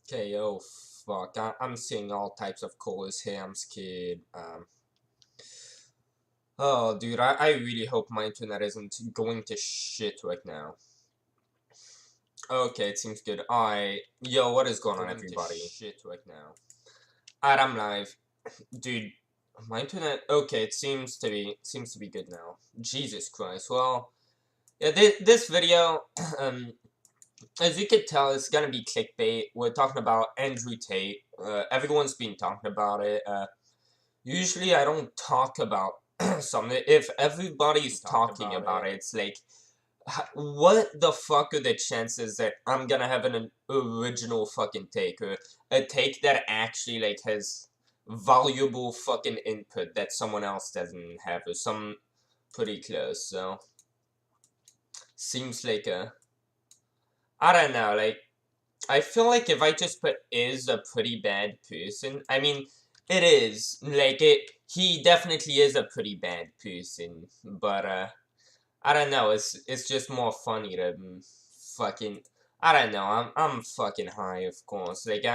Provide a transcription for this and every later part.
Okay, oh fuck, I'm seeing all types of colors here, I'm scared. Oh dude, I really hope my internet isn't going to shit right now. Okay, it seems good. Alright, yo, what is going on everybody? Shit right now. Alright, I'm live. Dude, my internet, okay, it seems to be good now. Jesus Christ, well, yeah, this video, as you can tell, it's gonna be clickbait. We're talking about Andrew Tate. Everyone's been talking about it. Usually I don't talk about something. If everybody's talking about it, it's like, what the fuck are the chances that I'm gonna have an original fucking take, or a take that actually, like, has valuable fucking input that someone else doesn't have, or some pretty close, so, seems like I don't know, like, I feel like if I just put is a pretty bad person, I mean, it is, like, he definitely is a pretty bad person, but, I don't know, it's just more funny to fucking, I don't know, I'm fucking high, of course, like,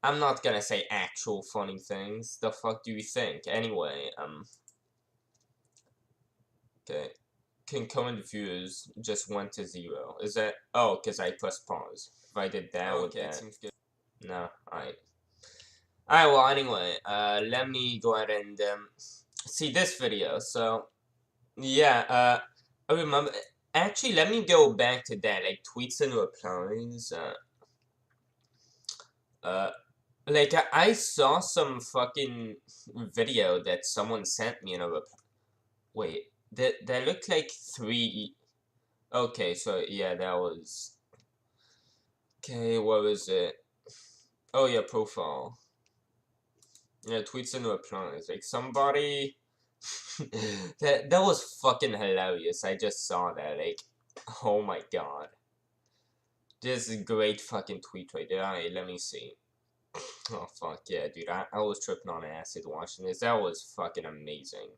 I'm not gonna say actual funny things, the fuck do you think, anyway, okay, concurrent views just went to 0, is that, oh, cause I pressed pause, if I did that, would that, seems good. No, alright. Alright, well, anyway, let me go ahead and, see this video, so, yeah, I remember, actually, let me go back to that, like, tweets and replies, uh, like, I saw some fucking video that someone sent me in a reply, wait, that looked like 3, okay, so, yeah, that was, okay, what was it, oh, yeah, profile, yeah, tweets and replies, like, somebody, that was fucking hilarious, I just saw that, like, oh my god. This is a great fucking tweet right there. Alright, let me see. Oh, fuck yeah, dude. I was tripping on acid watching this. That was fucking amazing.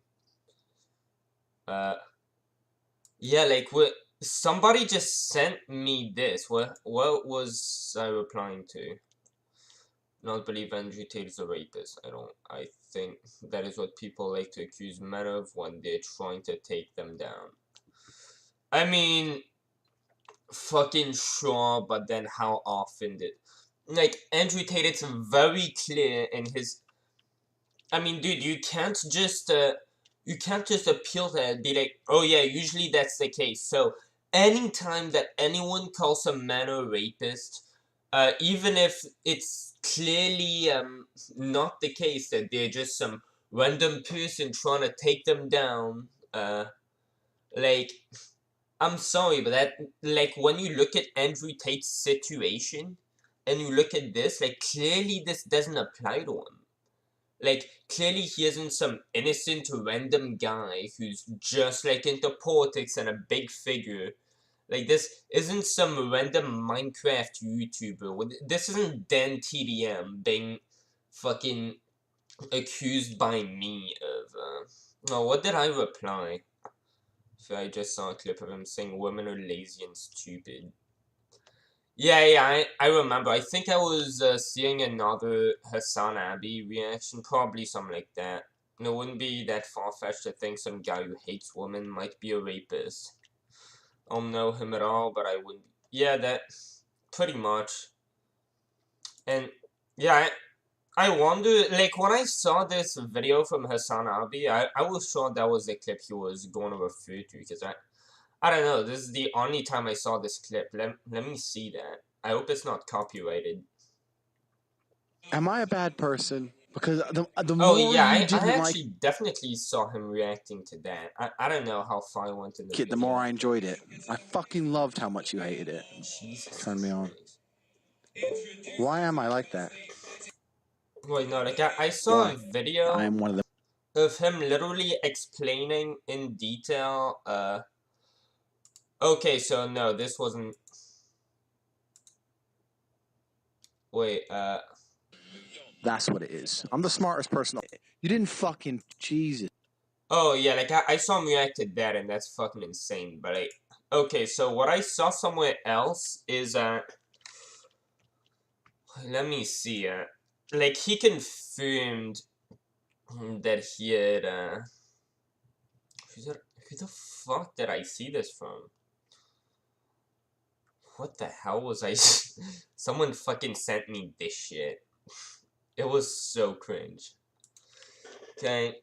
Yeah, like, what? Somebody just sent me this. What was I replying to? Not believe Andrew Tate is a rapist. I think that is what people like to accuse men of when they're trying to take them down. I mean, fucking sure, but then how often did... Like, Andrew Tate, it's very clear in his... I mean, dude, you can't just appeal to that and be like, oh yeah, usually that's the case. So, anytime that anyone calls a man a rapist, even if it's clearly, not the case, that they're just some random person trying to take them down, like... I'm sorry, but that, like, when you look at Andrew Tate's situation, and you look at this, like, clearly this doesn't apply to him. Like, clearly he isn't some innocent random guy who's just, like, into politics and a big figure. Like, this isn't some random Minecraft YouTuber. This isn't Dan TDM being fucking accused by me of, oh, what did I reply? So I just saw a clip of him saying women are lazy and stupid. Yeah, I remember. I think I was seeing another HasanAbi reaction, probably something like that. And it wouldn't be that far-fetched to think some guy who hates women might be a rapist. I don't know him at all, but I wouldn't. Yeah, that pretty much. And yeah, I wonder, like, when I saw this video from HasanAbi, I was sure that was the clip he was going to refer to, because I don't know, this is the only time I saw this clip. Let me see that. I hope it's not copyrighted. Am I a bad person? Because the Oh more yeah, you I didn't like actually definitely saw him reacting to that. I don't know how far I went in the it, the video. more I enjoyed it. I fucking loved how much you hated it. Jesus Turn me on. Christ. Why am I like that? Wait, no, like, I saw a Why? I video am one of them. of him literally explaining in detail, okay, so no, this wasn't... Wait, That's what it is. I'm the smartest person. You didn't fucking Jesus. oh yeah, like, I saw him react to that, and that's fucking insane, but okay, so what I saw somewhere else is, Let me see. Like, he confirmed that he had, who the fuck did I see this from? What the hell was I? Someone fucking sent me this shit. It was so cringe. Okay.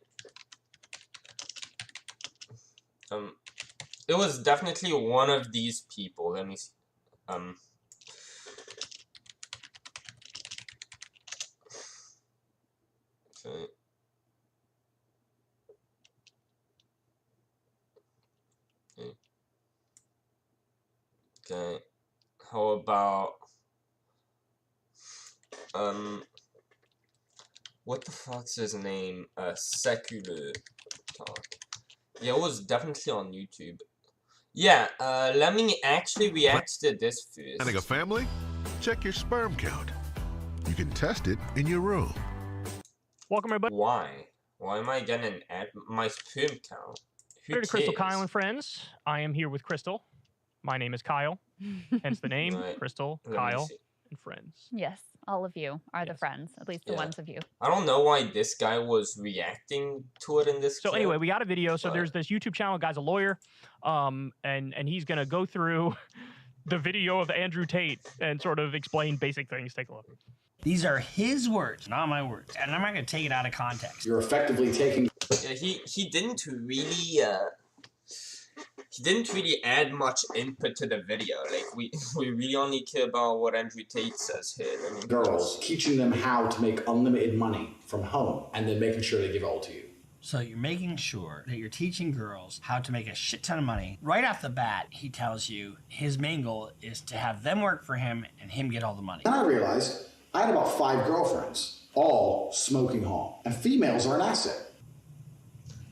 It was definitely one of these people. Let me see. Okay. Okay. How about, what the fuck's his name? Secular Talk. Yeah, it was definitely on YouTube. Yeah, let me actually react to this first. Planning a family? Check your sperm count. You can test it in your room. Welcome everybody Why? Why am I getting my sperm count? Who to Crystal, cares? Kyle, and Friends. I am here with Crystal. My name is Kyle, hence the name. Right. Crystal, Let me Kyle, see. and Friends. Yes, all of you are the Yes. friends, at least the Yeah. ones of you. I don't know why this guy was reacting to it in this So clip. anyway, we got a video. So but- there's this YouTube channel. Guy's a lawyer, and he's gonna go through the video of Andrew Tate and sort of explain basic things. Take a look. These are his words, not my words. And I'm not going to take it out of context. You're effectively taking. Yeah, he didn't really add much input to the video. Like we really only care about what Andrew Tate says here. I mean, Girls, teaching them how to make unlimited money from home and then making sure they give it all to you. So you're making sure that you're teaching girls how to make a shit ton of money. Right off the bat, he tells you his main goal is to have them work for him and him get all the money. Then I realized I had about 5 girlfriends, all smoking home. And females are an asset.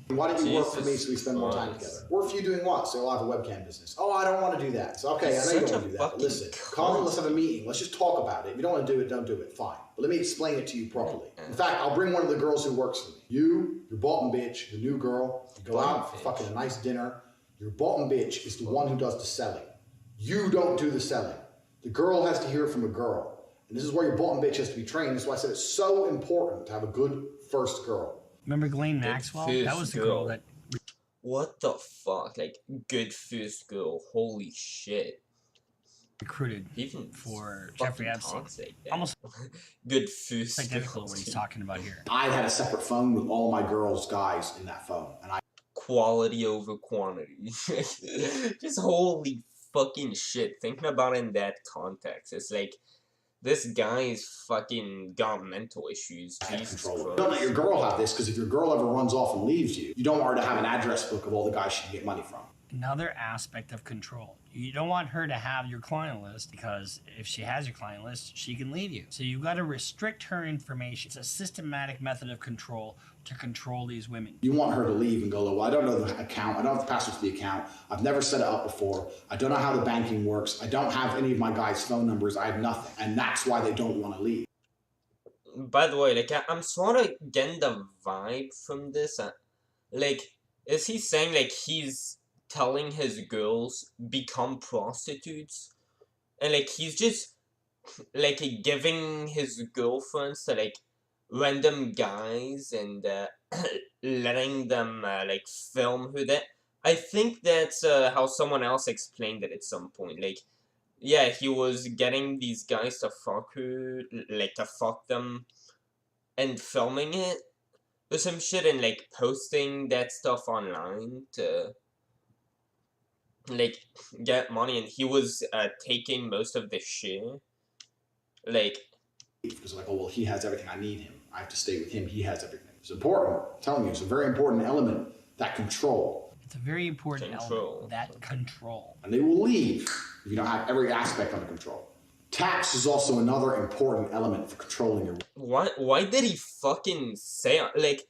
Why don't you work for me so we spend more time together? Or if you doing what? So I'll have a webcam business. Oh, I don't want to do that. So okay, I know you don't want to do that. But listen, call and let's have a meeting. Let's just talk about it. If you don't want to do it, don't do it. Fine. But let me explain it to you properly. In fact, I'll bring one of the girls who works for me. Your bottom bitch, the new girl. You go out for fucking a nice dinner. Your bottom bitch is the one who does the selling. You don't do the selling. The girl has to hear it from a girl. And this is where your bottom bitch has to be trained. That's why I said it's so important to have a good first girl. Remember Ghislaine Maxwell? That was the girl that... What the fuck? Like, good first girl. Holy shit. recruited Even for Jeffrey Epstein. Almost good first identical to what he's talking about here. I had a separate phone with all my girls' guys in that phone. And quality over quantity. Just holy fucking shit. Thinking about it in that context, it's like, this guy's fucking got mental issues. Jesus Christ. Don't let your girl have this, because if your girl ever runs off and leaves you, you don't want her to have an address book of all the guys she can get money from. Another aspect of control. You don't want her to have your client list, because if she has your client list, she can leave you. So you've got to restrict her information. It's a systematic method of control to control these women. You want her to leave and go, well, I don't know the account. I don't have the password to the account. I've never set it up before. I don't know how the banking works. I don't have any of my guys' phone numbers. I have nothing. And that's why they don't want to leave. By the way, like, I'm sort of getting the vibe from this. Like, is he saying, like, he's telling his girls become prostitutes? And, like, he's just, like, giving his girlfriends to, like, random guys and letting them like film who that. I think that's how someone else explained it at some point. Like, yeah, he was getting these guys to fuck her, like to fuck them, and filming it or some shit, and like posting that stuff online to like get money. And he was taking most of the share. Like, because like, oh well, he has everything. I need him. I have to stay with him. He has everything. It's important. I'm telling you, it's a very important element, that control. It's a very important element, that control. And they will leave if you don't have every aspect under control. Tax is also another important element for controlling your... Why did he fucking say... Like,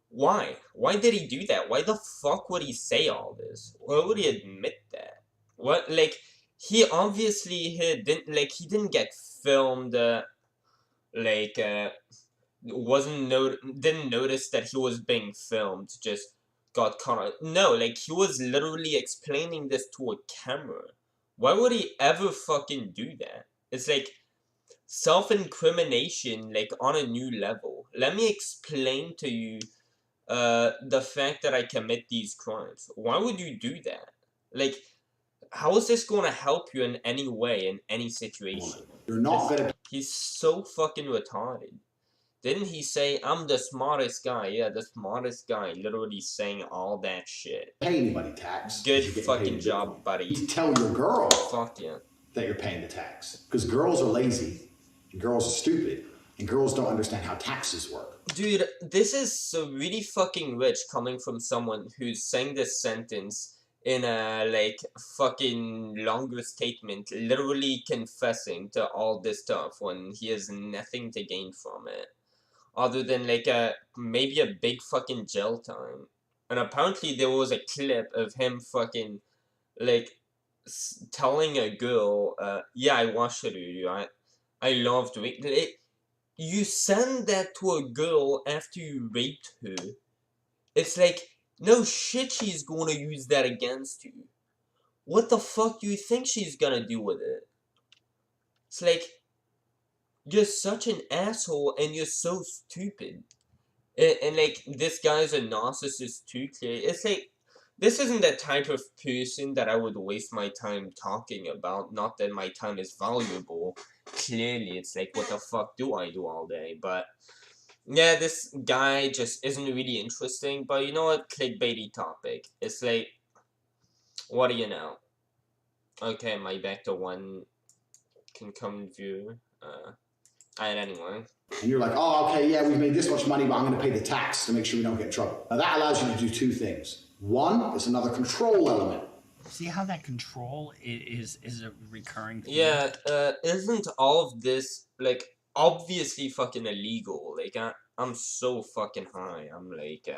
why? Why did he do that? Why the fuck would he say all this? Why would he admit that? What? Like, he obviously didn't get filmed, didn't notice that he was being filmed, just got caught. No, like, he was literally explaining this to a camera. Why would he ever fucking do that? It's like, self-incrimination, like, on a new level. Let me explain to you the fact that I commit these crimes. Why would you do that? Like, how is this gonna help you in any way, in any situation? You're not gonna He's so fucking retarded. Didn't he say, I'm the smartest guy? Yeah, the smartest guy, literally saying all that shit. pay anybody tax. Good You get fucking paid job, buddy. You tell your girl Fuck yeah. that you're paying the tax. Because girls are lazy, and girls are stupid, and girls don't understand how taxes work. Dude, this is so really fucking rich coming from someone who's saying this sentence in a, like, fucking longer statement, literally confessing to all this stuff when he has nothing to gain from it. Other than, like, maybe a big fucking jail time. And apparently there was a clip of him fucking, like, telling a girl, yeah, I watched it, I loved it. You send that to a girl after you raped her. It's like, no shit she's gonna use that against you. What the fuck do you think she's gonna do with it? It's like, you're such an asshole and you're so stupid. And like, this guy's a narcissist too, clearly. It's like, this isn't the type of person that I would waste my time talking about. Not that my time is valuable. Clearly, it's like, what the fuck do I do all day? But, yeah, this guy just isn't really interesting. But you know what? Clickbaity topic. It's like, what do you know? Okay, my back to one can come view. And anyway. And you're like, oh, okay, yeah, we've made this much money, but I'm going to pay the tax to make sure we don't get in trouble. Now, that allows you to do two things. One, it's another control element. See how that control is a recurring theme? Yeah, isn't all of this, like, obviously fucking illegal? Like, I'm so fucking high. I'm like,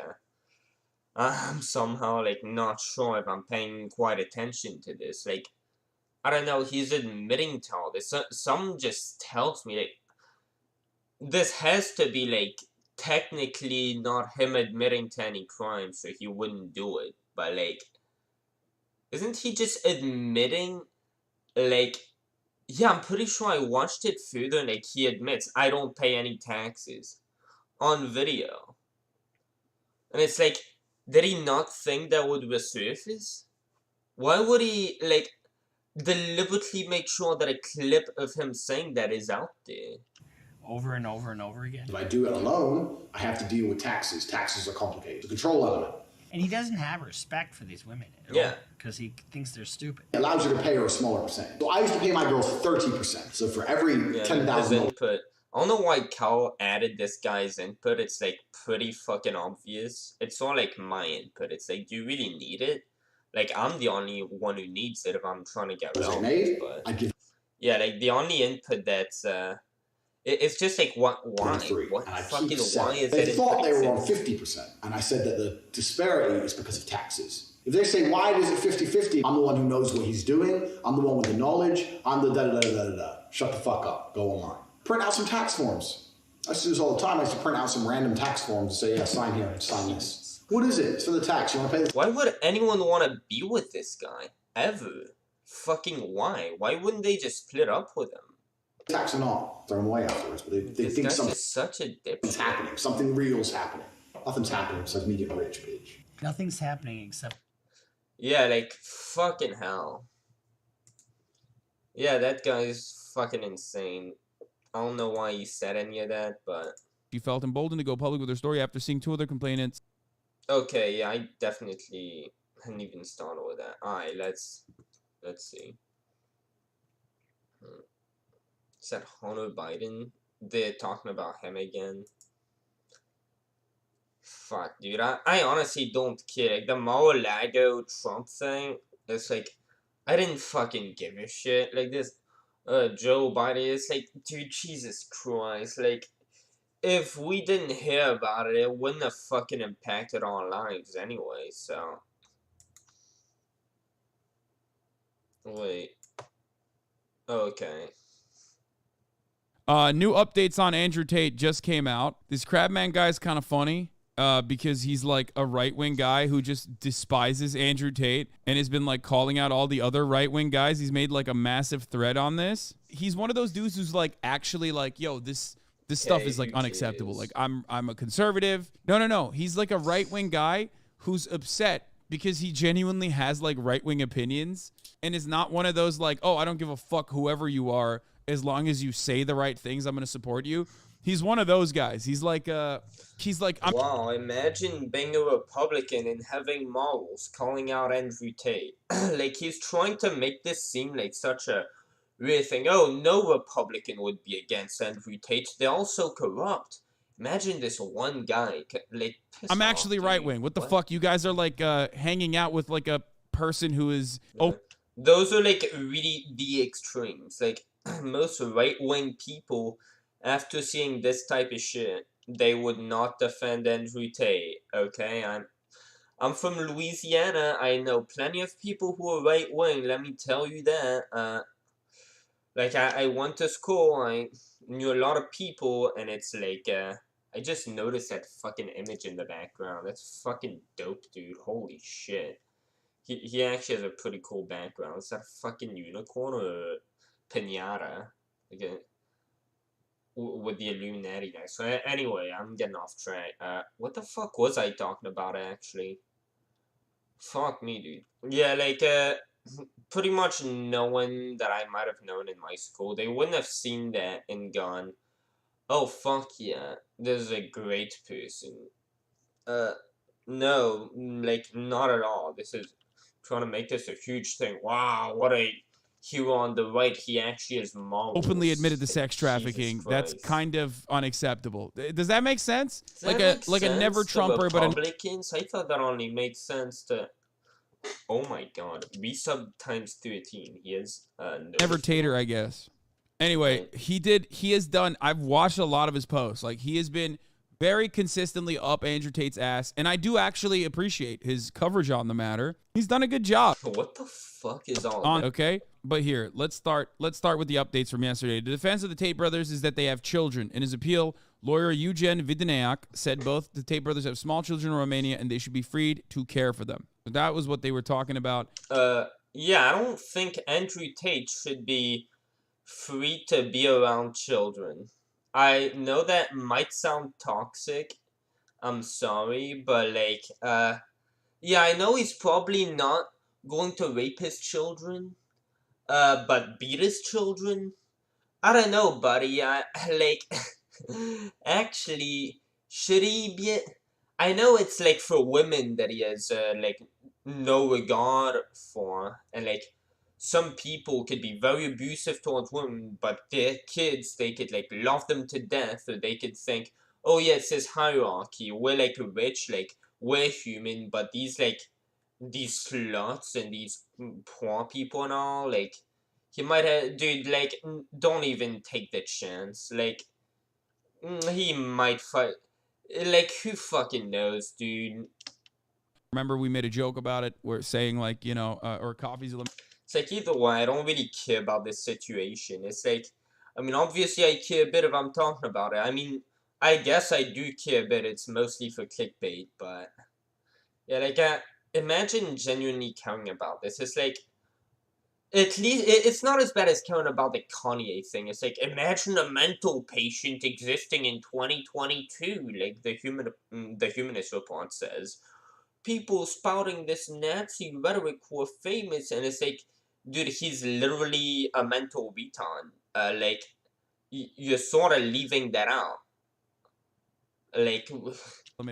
I'm somehow, like, not sure if I'm paying quite attention to this. Like, I don't know, he's admitting to all this. Some just tells me, like, this has to be, like, technically not him admitting to any crime, so he wouldn't do it. But, like, isn't he just admitting, like, yeah, I'm pretty sure I watched it further, and, like, he admits, I don't pay any taxes on video. And it's like, did he not think that would resurface? Why would he, like, deliberately make sure that a clip of him saying that is out there? Over and over and over again. If I do it alone, I have to deal with taxes. Taxes are complicated. The control element. And he doesn't have respect for these women at Yeah. all, because he thinks they're stupid. It allows you to pay her a smaller percentage. So I used to pay my girl 30%. So for every Yeah, his $10,000... input. I don't know why Cal added this guy's input. It's, like, pretty fucking obvious. It's not like my input. It's like, do you really need it? Like, I'm the only one who needs it if I'm trying to get relevant. But I give yeah, like, the only input that's, it's just like, why? 33. What And I fucking keep why saying, is they it thought they were on inputting 50%. And I said that the disparity is because of taxes. If they say, why is it 50-50? I'm the one who knows what he's doing. I'm the one with the knowledge. I'm the da-da-da-da-da-da. Shut the fuck up. Go online. Print out some tax forms. I used to do this all the time. I used to print out some random tax forms and say, yeah, sign here and sign this. What is it? It's for the tax. You want to pay the Why would anyone want to be with this guy? Ever? Fucking why? Why wouldn't they just split up with him? tax or not? Throw them away afterwards. But they This think guy's something's just such a dipshit. happening. Something real's happening. Nothing's happening besides me getting rich, bitch. Nothing's happening except Yeah, like, fucking hell. Yeah, that guy's fucking insane. I don't know why he said any of that, but... She felt emboldened to go public with her story after seeing two other complainants. Okay, yeah, I definitely hadn't even started with that. Alright, let's see. Is that Hunter Biden? They're talking about him again. Fuck, dude, I honestly don't care. Like, the Mar-a-Lago Trump thing, it's like, I didn't fucking give a shit. Like, this, Joe Biden, it's like, dude, Jesus Christ, like, if we didn't hear about it, it wouldn't have fucking impacted our lives anyway, so. Wait. Okay. New updates on Andrew Tate just came out. This Crabman guy is kind of funny because he's like a right-wing guy who just despises Andrew Tate and has been like calling out all the other right-wing guys. He's made like a massive thread on this. he's one of those dudes who's like actually like, yo, this stuff is like who unacceptable. cares? Like I'm a conservative. No. He's like a right-wing guy who's upset because he genuinely has like right-wing opinions and is not one of those like, oh, I don't give a fuck whoever you are as long as you say the right things, I'm going to support you. He's one of those guys. He's like Wow, imagine being a Republican and having morals, calling out Andrew Tate. Like, he's trying to make this seem like such a weird thing. Oh, no Republican would be against Andrew Tate. They're also corrupt. Imagine this one guy, like, piss I'm off, actually dude. right-wing. What the fuck? You guys are like hanging out with like a person who is Those are like really the extremes. Like, most right-wing people, after seeing this type of shit, they would not defend Andrew Tate. Okay, I'm from Louisiana. I know plenty of people who are right-wing. Let me tell you that. Like, I went to school. I knew a lot of people, and it's like I just noticed that fucking image in the background. That's fucking dope, dude. Holy shit. He actually has a pretty cool background. Is that a fucking unicorn or a pinata? Like with the Illuminati guy. So anyway, I'm getting off track. What the fuck was I talking about actually? Fuck me, dude. Yeah, like pretty much no one that I might have known in my school, they wouldn't have seen that and gone, oh fuck yeah, this is a great person. No, like not at all. This is trying to make this a huge thing. Wow, what a hero on the right. He actually is morals. openly admitted to sex trafficking. That's kind of unacceptable. Does that make sense? Like a never Trumper, but Republicans. I thought that only made sense to. Oh my god, resub times 13. He is never Tater, I guess. Anyway, he has done. I've watched a lot of his posts. Like he has been very consistently up Andrew Tate's ass, and I do actually appreciate his coverage on the matter. He's done a good job. What the fuck is all that? Okay, but here, let's start with the updates from yesterday. The defense of the Tate brothers is that they have children. In his appeal, lawyer Eugen Vidineac said both the Tate brothers have small children in Romania and they should be freed to care for them. So that was what they were talking about. Yeah, I don't think Andrew Tate should be free to be around children. I know that might sound toxic. I'm sorry, but like, yeah, I know he's probably not going to rape his children, but beat his children. I don't know, buddy. Like, actually, should he be? I know it's like for women that he has like no regard for, and like some people could be very abusive towards women, but their kids, they could like love them to death, or they could think, oh yeah, it's this hierarchy. We're like rich, like we're human, but these sluts and these poor people and all, like he might have, dude, like don't even take the chance. Like he might fight. Like who fucking knows, dude? Remember, we made a joke about it. We're saying like, you know, or coffee's a It's like either way, I don't really care about this situation. It's like, I mean, obviously I care a bit if I'm talking about it. I mean, I guess I do care a bit. It's mostly for clickbait, but yeah, like, imagine genuinely caring about this. It's like, at least, it's not as bad as caring about the Kanye thing. It's like, imagine a mental patient existing in 2022, like the Humanist Report says. People spouting this Nazi rhetoric were famous, and it's like, dude, he's literally a mental retard. Like, you're sort of leaving that out. Like,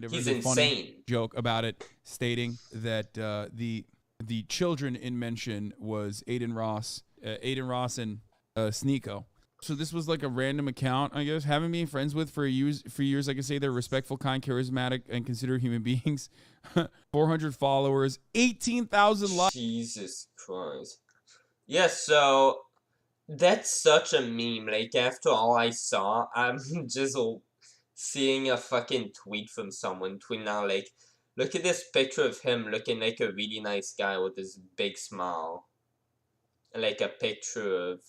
he's insane. Funny joke about it, stating that the children in mention was Aiden Ross and Sneeko. So this was like a random account, I guess. Haven't been friends with for years. I can say they're respectful, kind, charismatic, and considered human beings. 400 followers, 18,000 likes. Jesus Christ. Yeah, so that's such a meme. Like, after all I saw, I'm just seeing a fucking tweet from someone tweeting out, like, look at this picture of him looking like a really nice guy with this big smile. And like a picture of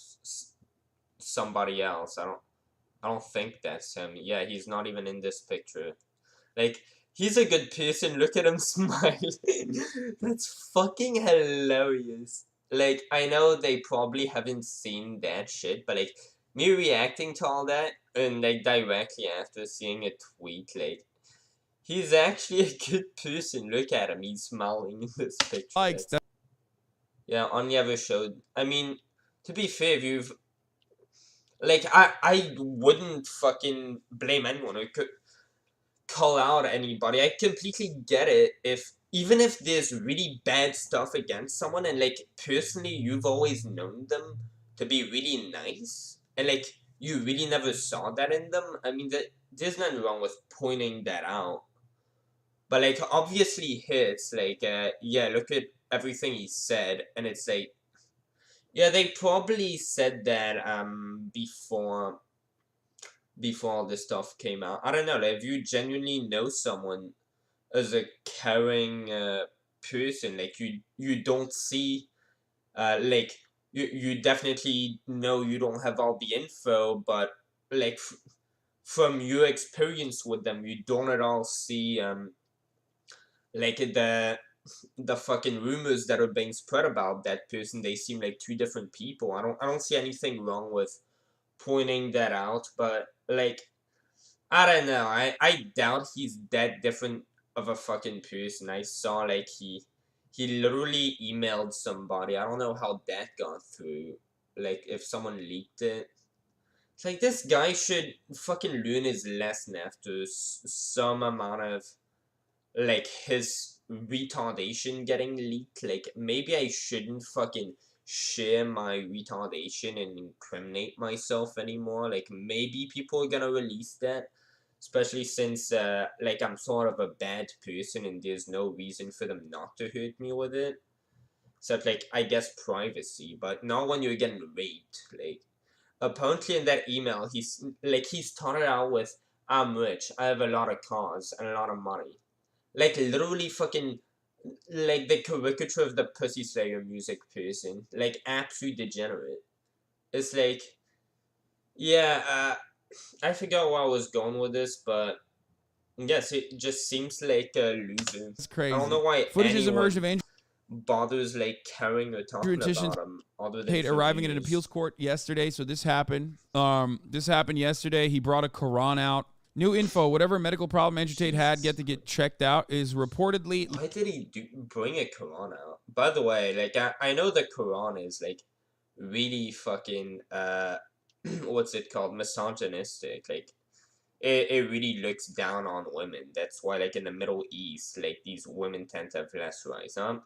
somebody else. I don't think that's him. Yeah, he's not even in this picture. Like, he's a good person. Look at him smiling. That's fucking hilarious. like, I know they probably haven't seen that shit, but, like, me reacting to all that, and, like, directly after seeing a tweet, like, he's actually a good person. Look at him, he's smiling in this picture. Likes that. Yeah, only ever showed, I mean, to be fair, if you've, like, I wouldn't fucking blame anyone who could call out anybody. I completely get it if, even if there's really bad stuff against someone, and, like, personally you've always known them to be really nice, and, like, you really never saw that in them, I mean, there's nothing wrong with pointing that out. But, like, obviously here, it's like, yeah, look at everything he said, and it's like, yeah, they probably said that, before all this stuff came out. I don't know, like, if you genuinely know someone as a caring, person, like, you don't see, like, you definitely know you don't have all the info, but, like, from your experience with them, you don't at all see, like, the fucking rumors that are being spread about that person. They seem like two different people. I don't see anything wrong with pointing that out, but, like, I don't know. I doubt he's that different of a fucking person. I saw, like, he literally emailed somebody. I don't know how that got through. Like, if someone leaked it. It's like, this guy should fucking learn his lesson after some amount of, like, his retardation getting leaked. Like, maybe I shouldn't fucking share my retardation and incriminate myself anymore. Like, maybe people are gonna release that, especially since, like, I'm sort of a bad person and there's no reason for them not to hurt me with it, except, like, I guess privacy, but not when you're getting raped. Like, apparently in that email, he started out with, I'm rich, I have a lot of cars and a lot of money. Like, literally fucking, like, the caricature of the Pussy Slayer music person. Like, absolute degenerate. It's like, yeah, I forgot where I was going with this, but yes, it just seems like a loser. It's crazy. I don't know why Footage has anyone emerged of Andrew bothers, like, caring or talking about him, other than Tate for arriving at an views. appeals court yesterday. So this happened. This happened yesterday. He brought a Quran out. New info: whatever medical problem Andrew Tate had to get checked out is reportedly. Why did he bring a Quran out? By the way, like, I know the Quran is, like, really fucking, what's it called, misogynistic. Like, it really looks down on women. That's why, like, in the Middle East, like, these women tend to have less rights. I'm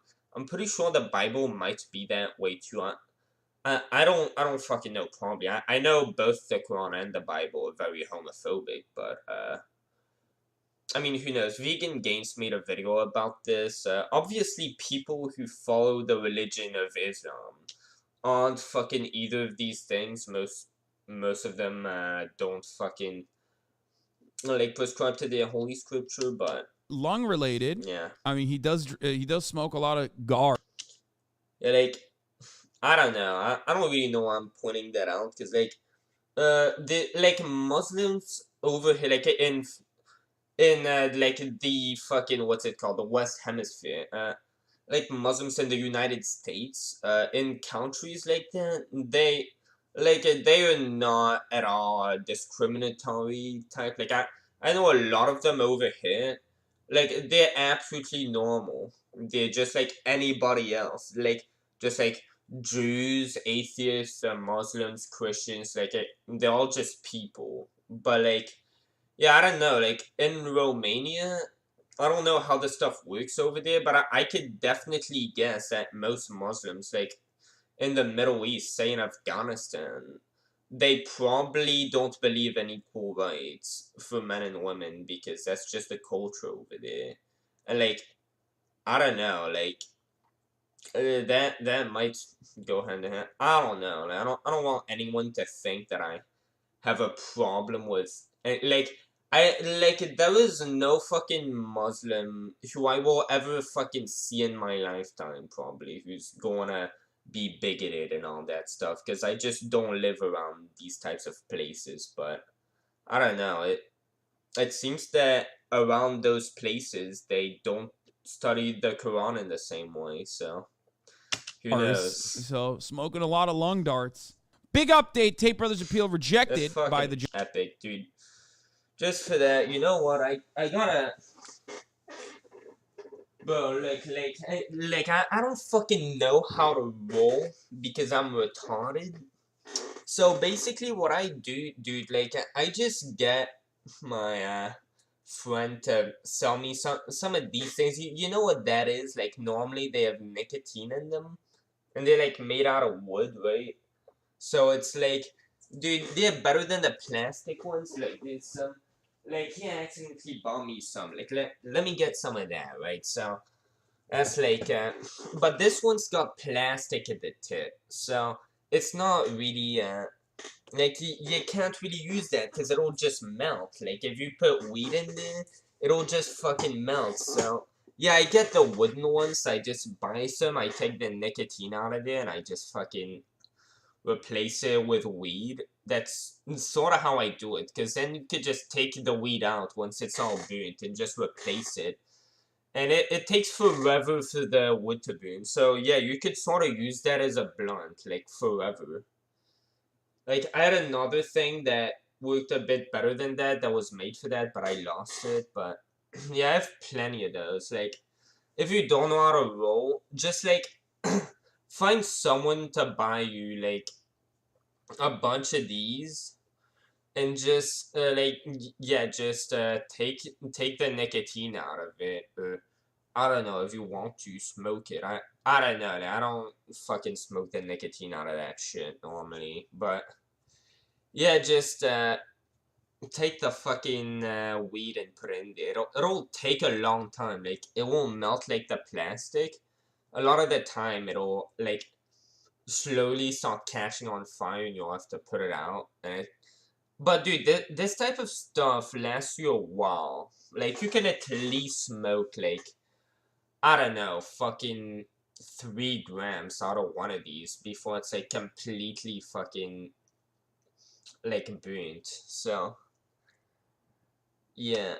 pretty sure the Bible might be that way too. I don't fucking know, probably. I know both the Quran and the Bible are very homophobic, but, I mean, who knows? Vegan Games made a video about this. Obviously, people who follow the religion of Islam aren't fucking either of these things. Most of them, don't fucking, like, prescribe to their holy scripture, but Lung related. yeah. I mean, he does smoke a lot of gar. Yeah, like, I don't know. I don't really know why I'm pointing that out, because, like, the, like, Muslims over here, like, in like, the fucking, what's it called, the West Hemisphere, like, Muslims in the United States, in countries like that, they are not at all discriminatory type. Like, I know a lot of them over here, like, they're absolutely normal. They're just like anybody else. Like, just like Jews, atheists, Muslims, Christians, like, they're all just people. But, like, yeah, I don't know, like, in Romania, I don't know how the stuff works over there, but I could definitely guess that most Muslims, like, in the Middle East, say in Afghanistan, they probably don't believe in equal rights for men and women, because that's just the culture over there. And, like, I don't know, like, that might go hand in hand. I don't know, like, I don't want anyone to think that I have a problem with, like, there is no fucking Muslim who I will ever fucking see in my lifetime, probably, who's gonna be bigoted and all that stuff, because I just don't live around these types of places. But I don't know, it seems that around those places they don't study the Quran in the same way, so Who knows? So smoking a lot of lung darts. Big update. Tate Brothers appeal rejected That's by the fucking epic, dude. Just for that, you know what? I gotta, bro. I don't fucking know how to roll because I'm retarded. So basically, what I do, dude, like I just get my friend to sell me some of these things. You know what that is? Like normally they have nicotine in them, and they're like made out of wood, right? So it's like, dude, they're better than the plastic ones. Like there's some, like he accidentally bought me some. Like let me get some of that, right? So that's like, but this one's got plastic at the tip, so it's not really like you can't really use that because it'll just melt. Like if you put weed in there, it'll just fucking melt. So yeah, I get the wooden ones. I just buy some. I take the nicotine out of there and I just fucking replace it with weed. That's sort of how I do it, because then you could just take the weed out once it's all burnt and just replace it. And it takes forever for the wood to burn. So yeah, you could sort of use that as a blunt, like forever. Like I had another thing that worked a bit better than that was made for that, but I lost it. But yeah, I have plenty of those. Like if you don't know how to roll, just like find someone to buy you like a bunch of these, and just take the nicotine out of it. I don't know if you want to smoke it. I don't know. I don't fucking smoke the nicotine out of that shit normally, but yeah, just take the fucking weed and put it in there. It'll take a long time. Like it won't melt like the plastic. A lot of the time it'll like slowly start catching on fire and you'll have to put it out. But dude, this type of stuff lasts you a while. Like you can at least smoke like, I don't know, fucking 3 grams out of one of these before it's like completely fucking like burnt. So yeah.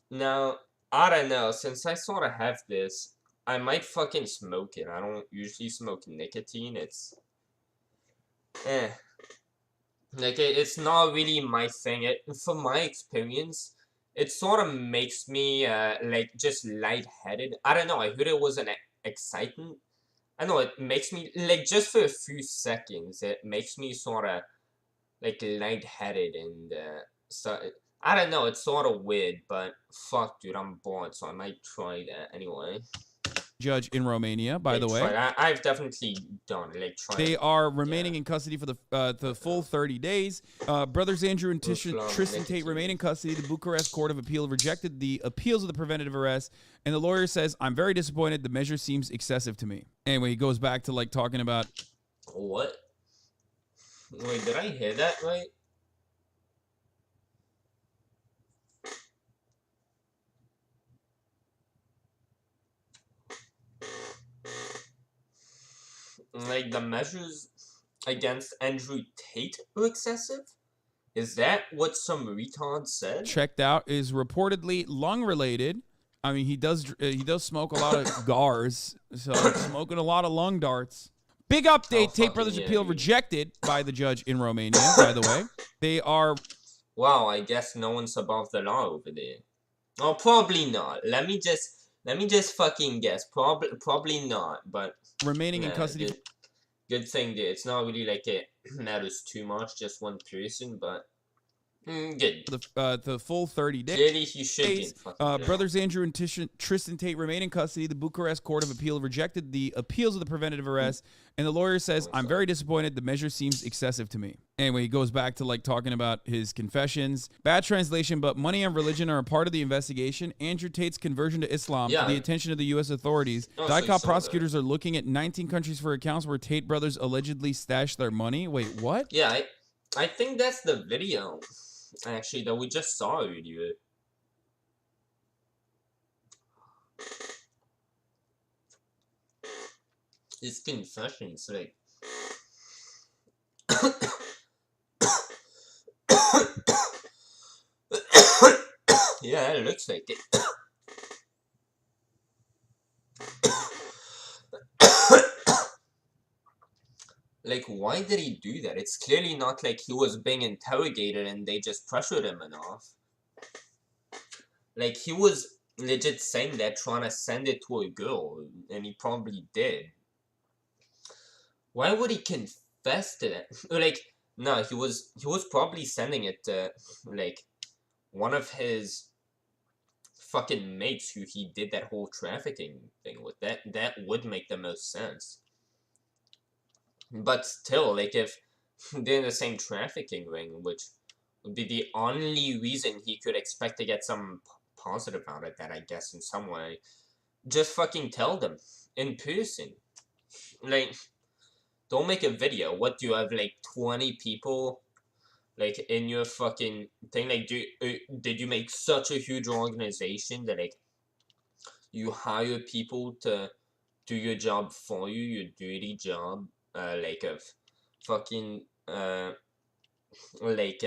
Now I don't know, since I sort of have this, I might fucking smoke it. I don't usually smoke nicotine. It's like it's not really my thing. From my experience, it sort of makes me like just lightheaded. I don't know. I heard it was an excitant. I know it makes me like just for a few seconds. It makes me sort of like lightheaded and so. I don't know. It's sort of weird, but fuck, dude, I'm bored, so I might try that anyway. Judge in Romania, by the way. I've definitely done it. Like tried. They are remaining in custody for the full 30 days. Brothers Andrew and Tristan Tate remain in custody. The Bucharest Court of Appeal rejected the appeals of the preventative arrest, and the lawyer says, "I'm very disappointed. The measure seems excessive to me." Anyway, he goes back to like talking about what? Wait, did I hear that right? Like the measures against Andrew Tate were excessive? Is that what some retard said? Checked out is reportedly lung related. I mean, he does smoke a lot of gars, so smoking a lot of lung darts. Big update. Tate Brothers appeal rejected by the judge in Romania, by the way. They are... Wow, I guess no one's above the law over there. Oh, probably not. Let me just fucking guess. Probably not, but... remaining in custody. Good thing there. It's not really like it matters too much, just one person, but... good. The full 30 days. Clearly he should Brothers Andrew and Tristan Tate remain in custody. The Bucharest Court of Appeal rejected the appeals of the preventative arrest, and the lawyer says, "I'm very disappointed. The measure seems excessive to me." Anyway, he goes back to like talking about his confessions. Bad translation, but money and religion are a part of the investigation. Andrew Tate's conversion to Islam to the attention of the U.S. authorities. DICOP prosecutors are looking at 19 countries for accounts where Tate brothers allegedly stashed their money. Wait, what? Yeah, I think that's the video. Actually, that we just saw earlier. His confessions, like... yeah, it looks like it. Like, why did he do that? It's clearly not like he was being interrogated and they just pressured him enough. Like, he was legit saying that, trying to send it to a girl, and he probably did. Why would he confess to that? Like, no, he was probably sending it to, like, one of his fucking mates who he did that whole trafficking thing with. That would make the most sense. But still, like, if they're in the same trafficking ring, which would be the only reason he could expect to get some positive out of that, I guess, in some way, just fucking tell them in person. Like, don't make a video. What, do you have, like, 20 people, like, in your fucking thing? Like, did you make such a huge organization that, like, you hire people to do your job for you, your dirty job, like, of fucking, like,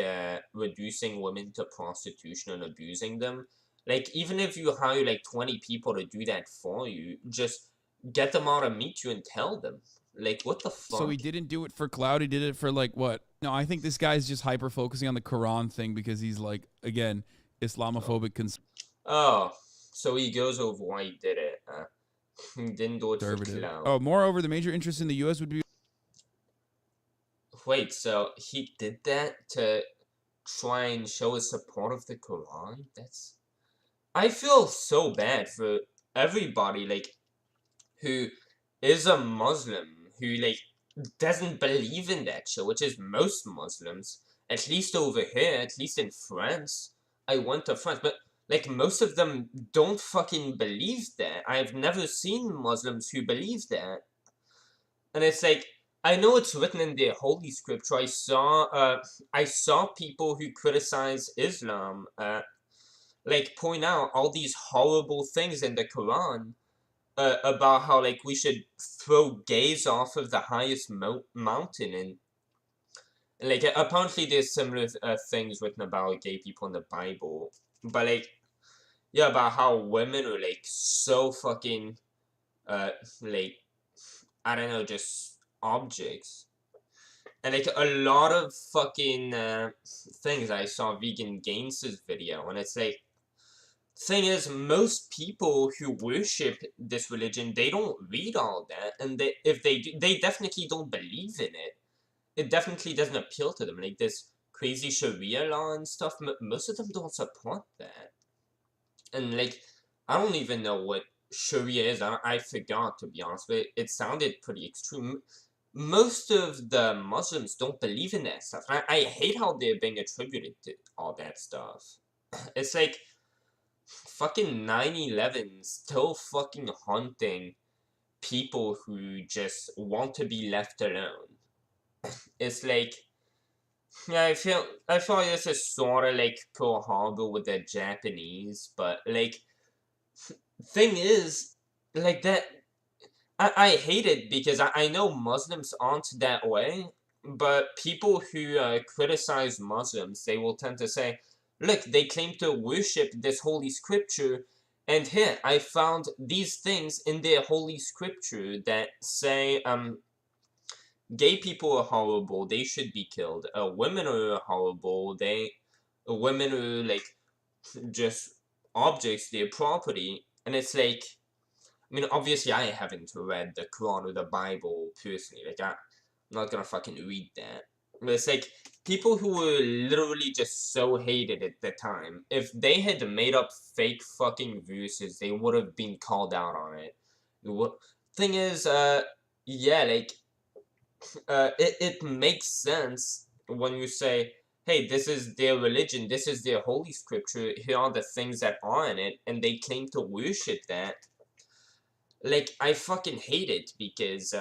reducing women to prostitution and abusing them? Like, even if you hire, like, 20 people to do that for you, just get them all to meet you and tell them. Like, what the fuck? So he didn't do it for clout. He did it for, like, what? No, I think this guy's just hyper-focusing on the Quran thing because he's, like, again, Islamophobic Oh, so he goes over why he did it. He didn't do it for conservative. clout. Oh, moreover, the major interest in the U.S. would be... Wait, so he did that to try and show his support of the Quran? That's... I feel so bad for everybody, like, who is a Muslim, who, like, doesn't believe in that shit, which is most Muslims. At least over here, at least in France. I went to France, but, like, most of them don't fucking believe that. I've never seen Muslims who believe that. And it's like, I know it's written in their holy scripture. I saw people who criticize Islam, like, point out all these horrible things in the Quran, about how, like, we should throw gays off of the highest mountain, and, like, apparently there's similar things written about gay people in the Bible, but, like, yeah, about how women are, like, so fucking, like, I don't know, just objects. And, like, a lot of fucking things. I saw Vegan Games' video, and it's like, thing is, most people who worship this religion, they don't read all that, and if they do, they definitely don't believe in it. It definitely doesn't appeal to them. Like, this crazy Sharia law and stuff, most of them don't support that. And, like, I don't even know what Sharia is. I forgot, to be honest, but it sounded pretty extreme. Most of the Muslims don't believe in that stuff. I hate how they're being attributed to all that stuff. It's like, fucking 9/11 still fucking haunting people who just want to be left alone. It's like, yeah, I feel like this is sort of like Pearl Harbor with the Japanese, but, like, thing is, like, that, I hate it because I know Muslims aren't that way, but people who criticize Muslims, they will tend to say, look, they claim to worship this holy scripture, and here, I found these things in their holy scripture that say, gay people are horrible, they should be killed, women are horrible, women are, like, just objects, they're property, and it's like, I mean, obviously I haven't read the Quran or the Bible personally, like, I'm not gonna fucking read that, but it's like, people who were literally just so hated at the time, if they had made up fake fucking verses, they would have been called out on it. Thing is, yeah, like, it makes sense when you say, hey, this is their religion, this is their holy scripture, here are the things that are in it, and they claim to worship that. Like, I fucking hate it, because,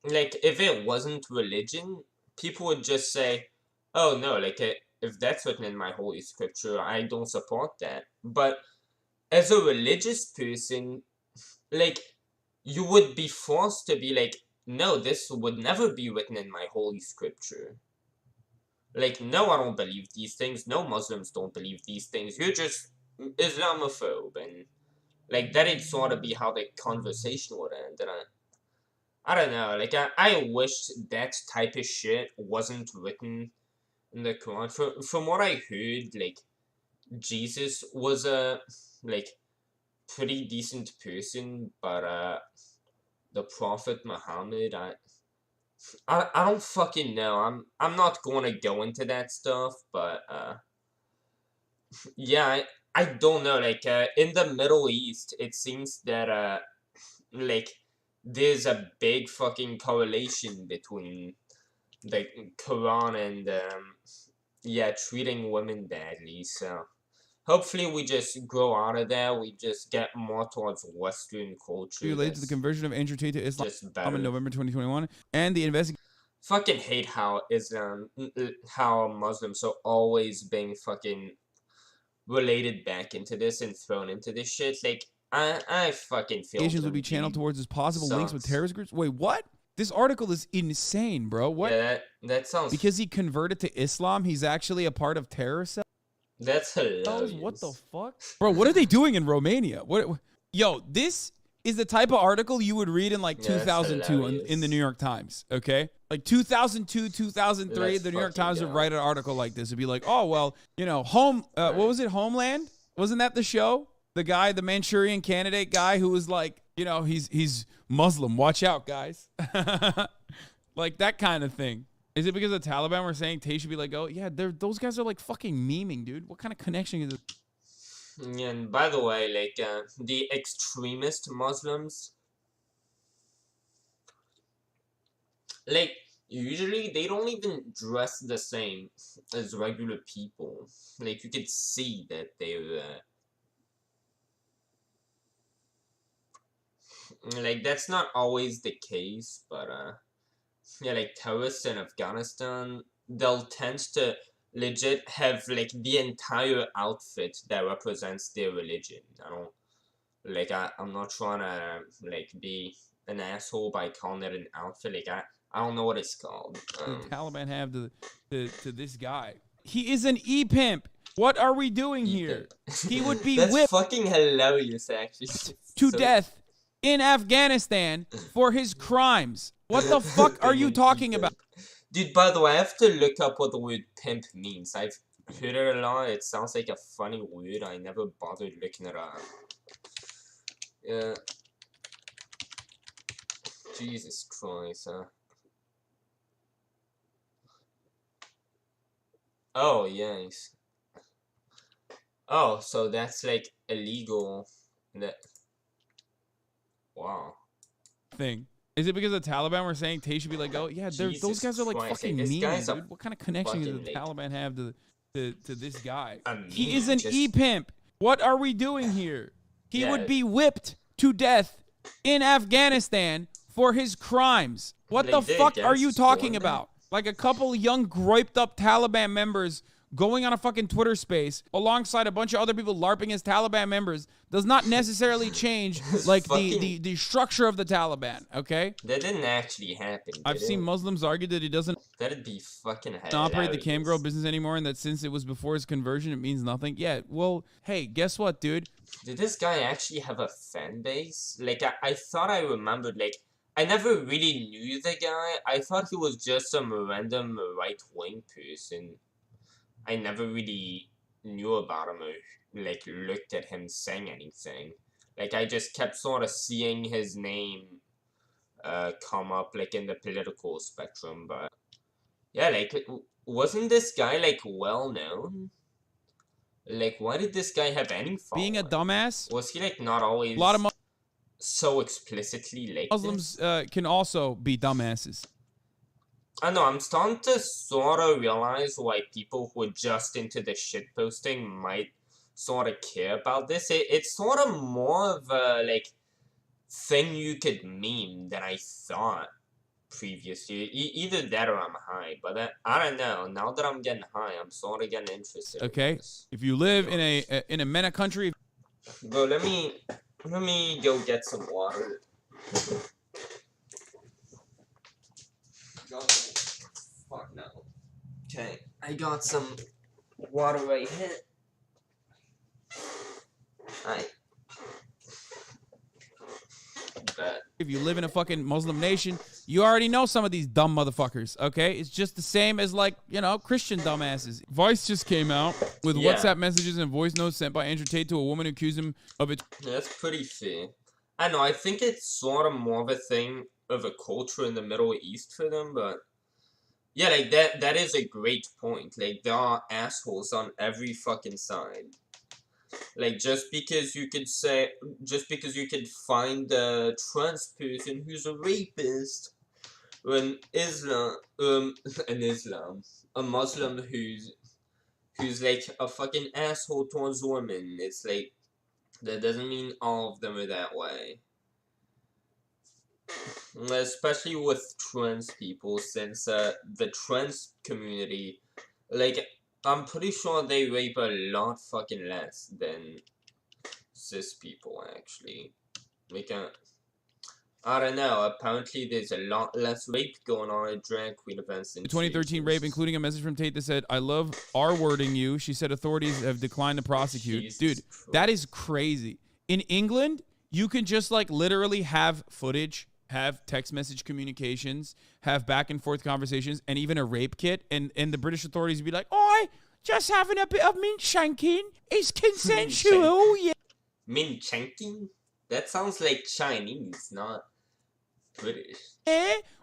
like, if it wasn't religion, people would just say, oh, no, like, if that's written in my holy scripture, I don't support that. But, as a religious person, like, you would be forced to be like, no, this would never be written in my holy scripture. Like, no, I don't believe these things, no, Muslims don't believe these things, you're just Islamophobe, and, like, that'd sort of be how the conversation would end, and I don't know. Like I wish that type of shit wasn't written in the Quran. From what I heard, like Jesus was a like pretty decent person, but the Prophet Muhammad, I don't fucking know. I'm not gonna go into that stuff, but yeah, I don't know. Like in the Middle East, it seems that like there's a big fucking correlation between the Quran and yeah, treating women badly. So hopefully we just grow out of that. We just get more towards Western culture. Related to the conversion of Andrew Tate to Islam just better. in November 2021, and the investigation. Fucking hate how how Muslims are always being fucking related back into this and thrown into this shit. Like I fucking feel Asians would be channeled towards his possible links with terrorist groups. Wait, what? This article is insane, bro. What? Yeah, that sounds. Because he converted to Islam, he's actually a part of terror cells. That's hilarious. What the fuck, bro? What are they doing in Romania? What? Yo, this is the type of article you would read in like 2002 in the New York Times. Okay, like 2002, 2003, the New York Times would write an article like this. It'd be like, oh well, you know, what was it? Homeland? Wasn't that the show? The guy, the Manchurian Candidate guy, who was like, you know, he's Muslim. Watch out, guys. Like that kind of thing. Is it because the Taliban were saying Tate should be like, oh yeah, those guys are like fucking memeing, dude. What kind of connection is it? Yeah, and by the way, like the extremist Muslims, like usually they don't even dress the same as regular people. Like you could see that they're like that's not always the case, but yeah, like terrorists in Afghanistan, they'll tend to legit have like the entire outfit that represents their religion. I don't like I'm not trying to like be an asshole by calling it an outfit. Like I don't know what it's called. The Taliban have to this guy. He is an e-pimp. What are we doing here? He would be That's whipped fucking hilarious, actually. to death in Afghanistan for his crimes. What the fuck are you talking about? Dude, by the way, I have to look up what the word pimp means. I've heard it a lot. It sounds like a funny word. I never bothered looking it up. Yeah. Jesus Christ, huh? Oh, yes. Oh, so that's like illegal. That. Wow. Thing. Is it because the Taliban were saying Tate should be like, oh yeah, those guys are like Christ, fucking this mean, guy's dude. What kind of connection does the fucking, Taliban have to this guy? mean, He is an e-pimp. What are we doing here? He Yeah. would be whipped to death in Afghanistan for his crimes. What They the did, fuck are yes, you talking Jordan. about? Like a couple young griped up Taliban members going on a fucking Twitter space alongside a bunch of other people LARPing as Taliban members does not necessarily change like the structure of the Taliban, okay? That didn't actually happen. I've did seen it? Muslims argue that he doesn't That'd be fucking hilarious. operate the cam girl business anymore and that since it was before his conversion, it means nothing. Yeah, well, hey, guess what, dude? Did this guy actually have a fan base? Like, I thought I remembered, like, I never really knew the guy. I thought he was just some random right-wing person. I never really knew about him or, like, looked at him saying anything. Like, I just kept sort of seeing his name come up, like, in the political spectrum, but... Yeah, like, wasn't this guy, like, well-known? Like, why did this guy have any following? Being a dumbass? Was he, like, not always A lot of so explicitly like Muslims this? can also be dumbasses. I know, I'm starting to sort of realize why people who are just into the shitposting might sort of care about this. It's sort of more of a, like, thing you could meme than I thought previously. Either that or I'm high, but I don't know. Now that I'm getting high, I'm sort of getting interested. Okay, in this. if you live in a MENA country, Bro, let me go get some water. Fuck no. Okay, I got some water right here. Alright. if you live in a fucking Muslim nation, you already know some of these dumb motherfuckers, okay? It's just the same as, like, you know, Christian dumbasses. Vice just came out with WhatsApp messages and voice notes sent by Andrew Tate to a woman who accused him of it. Yeah, that's pretty fair. I know, I think it's sort of more of a thing of a culture in the Middle East for them, but yeah, like, that is a great point. Like, there are assholes on every fucking side. Like, just because you could find a trans person who's a rapist, or a Muslim who's like a fucking asshole towards women, it's like, that doesn't mean all of them are that way. Especially with trans people, since the trans community, like, I'm pretty sure they rape a lot fucking less than cis people, actually. Like, I don't know, apparently there's a lot less rape going on at drag queen events in 2013 rape, including a message from Tate that said, "I love R-wording you." She said authorities have declined to prosecute. Jesus Dude, Christ. that is crazy. In England, you can just, like, literally have footage, have text message communications, have back and forth conversations, and even a rape kit, and the British authorities would be like, "Oi, just having a bit of mint shanking. It's consensual." Yeah. Min Chanking? That sounds like Chinese, not British.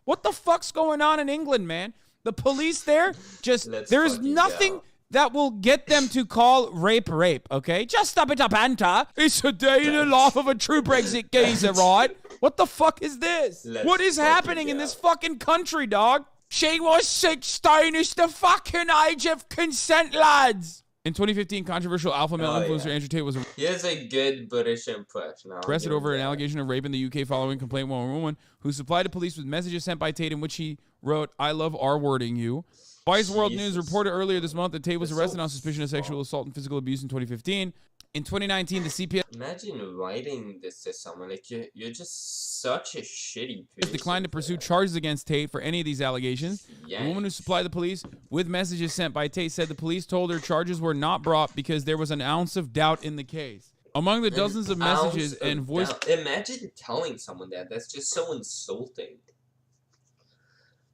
What the fuck's going on in England, man? The police there, just, Let's there's fucking nothing go. that will get them to call rape, okay? Just a bit of banter. It's a day in the life of a true Brexit geezer, right? What the fuck is this? Let's What is fucking happening in go. this fucking country, dog? She was 16. It's the fucking age of consent, lads. In 2015, controversial alpha male influencer Andrew Tate was He has a good British impression. I'll arrested give him over an that. allegation of rape in the UK following complaint from a woman who supplied the police with messages sent by Tate in which he wrote, "I love R-wording you." Vice World News Jesus. reported earlier this month that Tate was That's arrested so on suspicion of sexual assault and physical abuse in 2015. In 2019, the CPS Imagine writing this to someone, like, you're just such a shitty person. declined to for pursue that. charges against Tate for any of these allegations. The woman who Yikes. supplied the police with messages sent by Tate said the police told her charges were not brought because there was an ounce of doubt in the case. Among the dozens of messages Ounce and of voice doubt. Imagine telling someone that. That's just so insulting.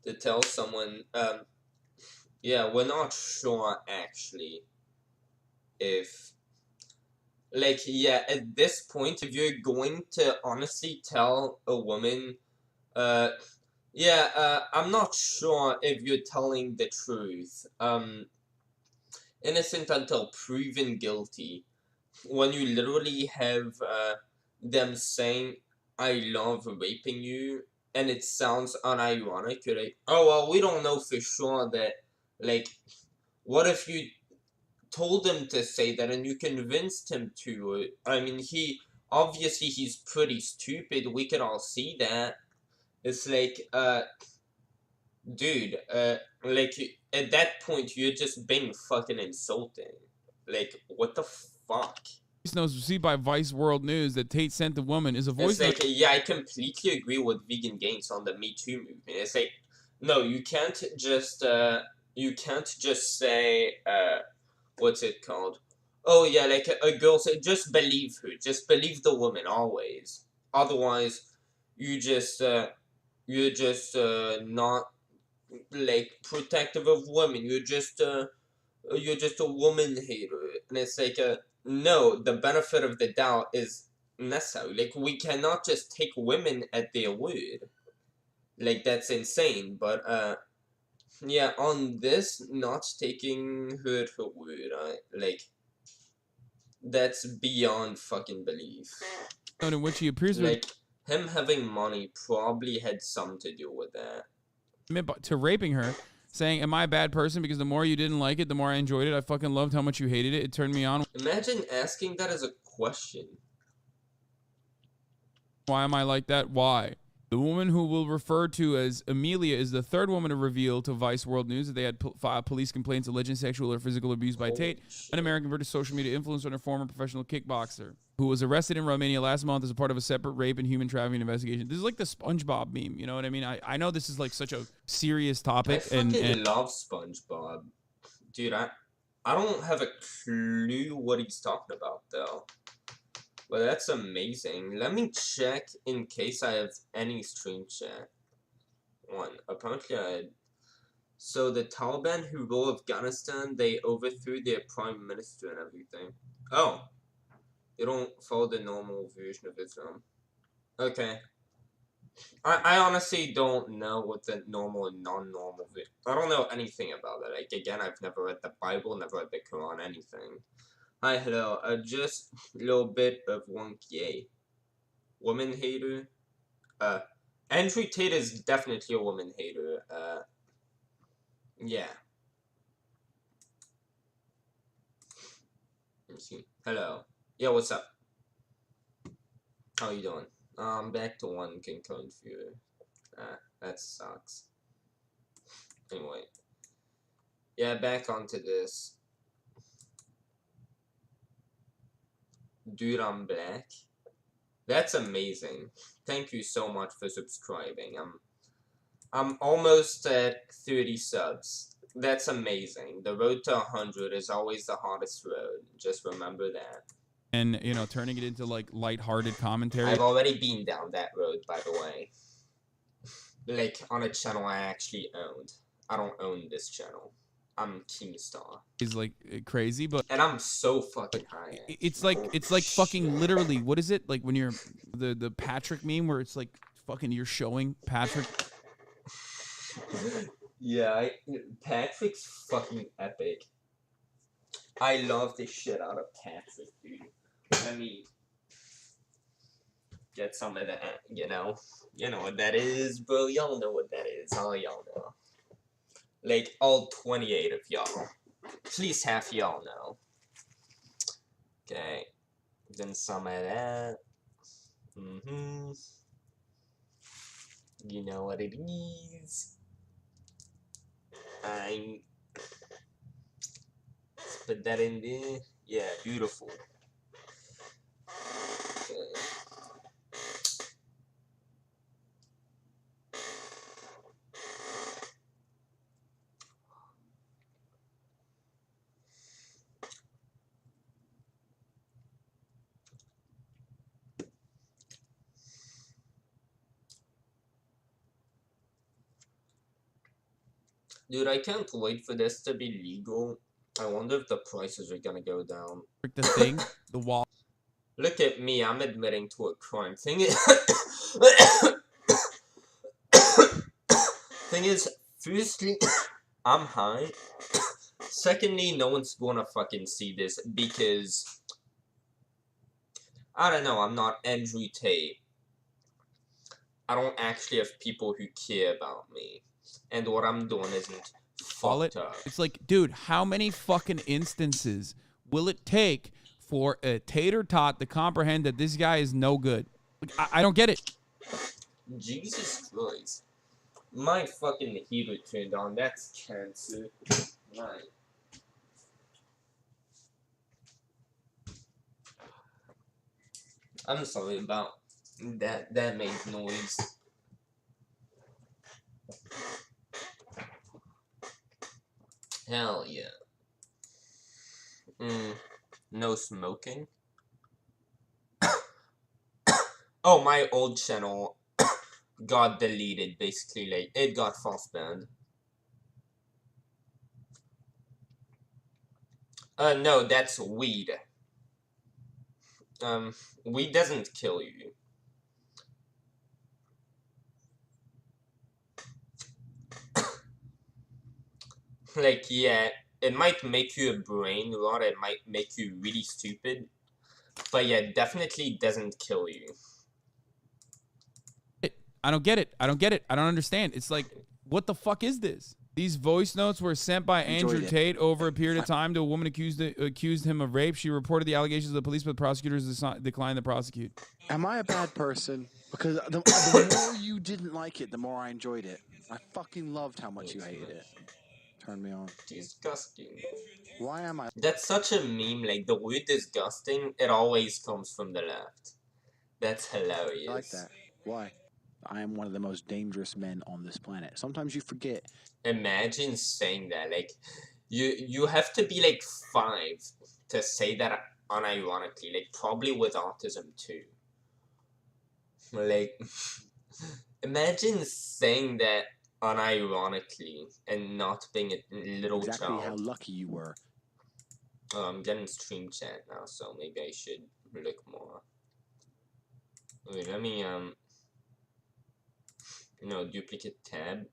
To tell someone, yeah, we're not sure actually if, like, yeah, at this point, if you're going to honestly tell a woman, I'm not sure if you're telling the truth. Innocent until proven guilty. When you literally have them saying, "I love raping you," and it sounds unironic, you're like, "Oh, well, we don't know for sure that," like, what if you told him to say that and you convinced him to? I mean, obviously he's pretty stupid, we could all see that. It's like, dude, like, at that point, you're just being fucking insulting. Like, what the fuck? notes received by Vice World News that Tate sent the woman is a voice It's like, yeah, I completely agree with Vegan Gains on the Me Too movement. It's like, no, you can't just say, what's it called? Oh, yeah, like, a girl said, just believe her. Just believe the woman, always. Otherwise, you're just not, like, protective of women. You're just a woman hater. And it's like, no, the benefit of the doubt is necessary. Like, we cannot just take women at their word. Like, that's insane. But, yeah, on this, not taking her at her word, like, that's beyond fucking belief. in which he appears to Like, him having money probably had something to do with that. admit to raping her, saying, "Am I a bad person? Because the more you didn't like it, the more I enjoyed it. I fucking loved how much you hated it. It turned me on. Imagine asking that as a question. Why am I like that? Why?" The woman who we'll refer to as Amelia is the third woman to reveal to Vice World News that they had filed police complaints alleging sexual or physical abuse by Tate, an American British social media influencer and a former professional kickboxer, who was arrested in Romania last month as a part of a separate rape and human trafficking investigation. This is like the SpongeBob meme, you know what I mean? I know this is like such a serious topic. I fucking love SpongeBob. Dude, I don't have a clue what he's talking about, though. Well, that's amazing. Let me check in case I have any stream chat. One. Apparently I... So the Taliban who rule Afghanistan, they overthrew their prime minister and everything. Oh. They don't follow the normal version of Islam. Okay. I honestly don't know what the normal and non-normal I don't know anything about it. Like, again, I've never read the Bible, never read the Quran, anything. Hi, hello. Just a little bit of wonky. Woman hater. Andrew Tate is definitely a woman hater. Yeah. Let me see. Hello. Yeah, what's up? How you doing? Back to one concurrent viewer. That sucks. Anyway. Yeah, back onto this. Dude, I'm black. That's amazing. Thank you so much for subscribing. I'm almost at 30 subs. That's amazing. The road to 100 is always the hardest road. Just remember that. And, you know, turning it into, like, lighthearted commentary. I've already been down that road, by the way. Like, on a channel I actually owned. I don't own this channel. I'm Keemstar. Is, like, crazy, but... And I'm so fucking high. It's like fucking literally, what is it? Like, when you're... The Patrick meme where it's, like, fucking you're showing Patrick... Yeah, Patrick's fucking epic. I love the shit out of Patrick, dude. Let me get some of that, you know? You know what that is, bro. Y'all know what that is. All y'all know. Like, all 28 of y'all. At least half y'all know. Okay. Then some of that. You know what it is. Let's put that in there. Yeah, beautiful. Okay. Dude, I can't wait for this to be legal. I wonder if the prices are gonna go down. The thing, the wall. Look at me, I'm admitting to a crime. Thing is, firstly, I'm high. Secondly, no one's gonna fucking see this because... I don't know, I'm not Andrew Tate. I don't actually have people who care about me. And what I'm doing isn't fucked up. It's like, dude, how many fucking instances will it take for a tater tot to comprehend that this guy is no good? Like, I don't get it. Jesus Christ. My fucking heater turned on. That's cancer. Right. I'm sorry about that. That made noise. Hell yeah. No smoking. Oh, my old channel got deleted, basically. Like, it got false banned. No, that's weed. Weed doesn't kill you. Like, yeah, it might make you a brain rot, it might make you really stupid. But yeah, definitely doesn't kill you. I don't get it. I don't get it. I don't understand. It's like, what the fuck is this? These voice notes were sent by Andrew Tate over a period of time to a woman accused him of rape. She reported the allegations to the police, but prosecutors declined to prosecute. Am I a bad person? Because the more you didn't like it, the more I enjoyed it. I fucking loved how much you hated it. Turned me on. Disgusting. Why am I? That's such a meme, like, the word disgusting, it always comes from the left. That's hilarious. I like that. Why? I am one of the most dangerous men on this planet. Sometimes you forget. Imagine saying that, like, you have to be, like, 5 to say that unironically, like, probably with autism too. Like, imagine saying that unironically and not being a little Exactly how child. lucky you were. Oh, I'm getting stream chat now, so maybe I should look more. Wait, let me, duplicate tab.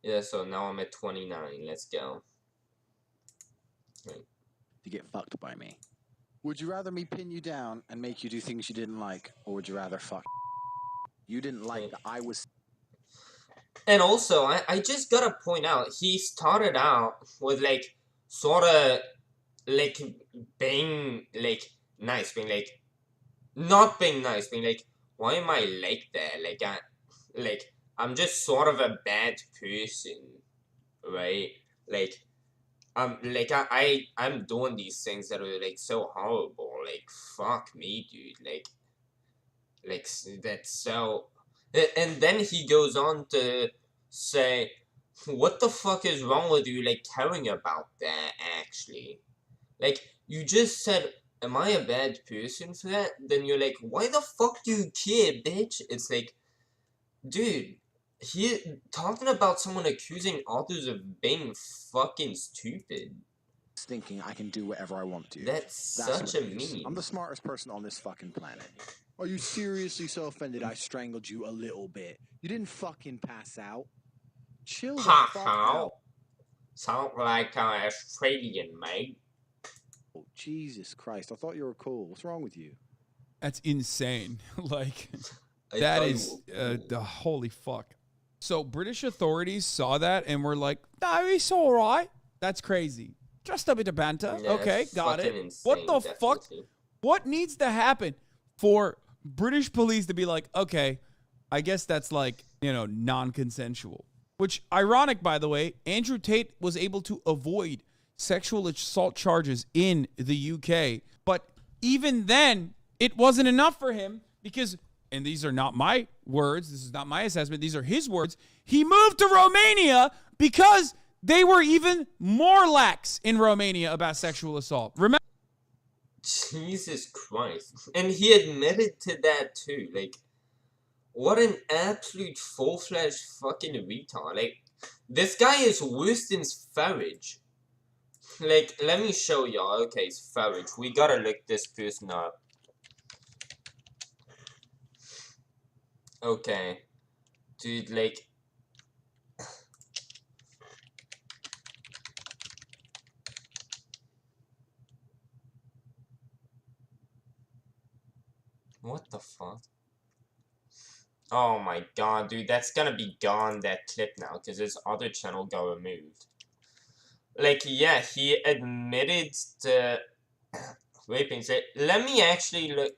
Yeah, so now I'm at 29. Let's go. Right. To get fucked by me. Would you rather me pin you down and make you do things you didn't like, or would you rather fuck? You didn't like that I was. And also, I just gotta point out, he started out with, like, sort of, like, being, like, nice, being, like, not being nice, being, like, why am I like that? I'm just sort of a bad person, right? I'm doing these things that are, like, so horrible, like, fuck me, dude, like, that's so... And then he goes on to say, what the fuck is wrong with you, like, caring about that, actually? Like, you just said, am I a bad person for that? Then you're like, why the fuck do you care, bitch? It's like, dude, he talking about someone accusing others of being fucking stupid. Thinking I can do whatever I want to. That's such a meme. I'm the smartest person on this fucking planet. Are you seriously so offended I strangled you a little bit? You didn't fucking pass out. Chill the fuck out. Sound like an Australian, mate. Oh, Jesus Christ, I thought you were cool. What's wrong with you? That's insane. Like, that is the holy fuck. So British authorities saw that and were like, no, it's all right. That's crazy. Just a bit of banter. Yeah, okay, got it. insane, What the fuck? definitely. What needs to happen for British police to be like, okay, I guess that's like, non-consensual. Which, ironic, by the way, Andrew Tate was able to avoid sexual assault charges in the UK. But even then, it wasn't enough for him because, and these are not my words, this is not my assessment, these are his words, he moved to Romania because they were even more lax in Romania about sexual assault. Remember? Jesus Christ. And he admitted to that too. Like, what an absolute full-fledged fucking retard. Like, this guy is worse than Farage. Like, let me show y'all. Okay, it's Farage. We gotta look this person up. Okay. Dude, like... What the fuck? Oh my god, dude, that's gonna be gone, that clip now, because his other channel got removed. Like, yeah, he admitted to raping. So, let me actually look,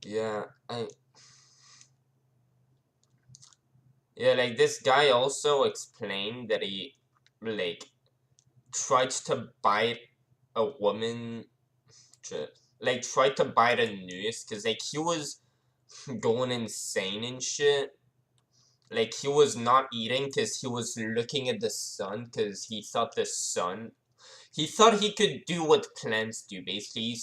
yeah, yeah, like, this guy also explained that he, like, tried to bite a woman, like, tried to bite a nurse, because, like, he was going insane and shit. Like, he was not eating because he was looking at the sun, because he thought the sun... He thought he could do what plants do, basically.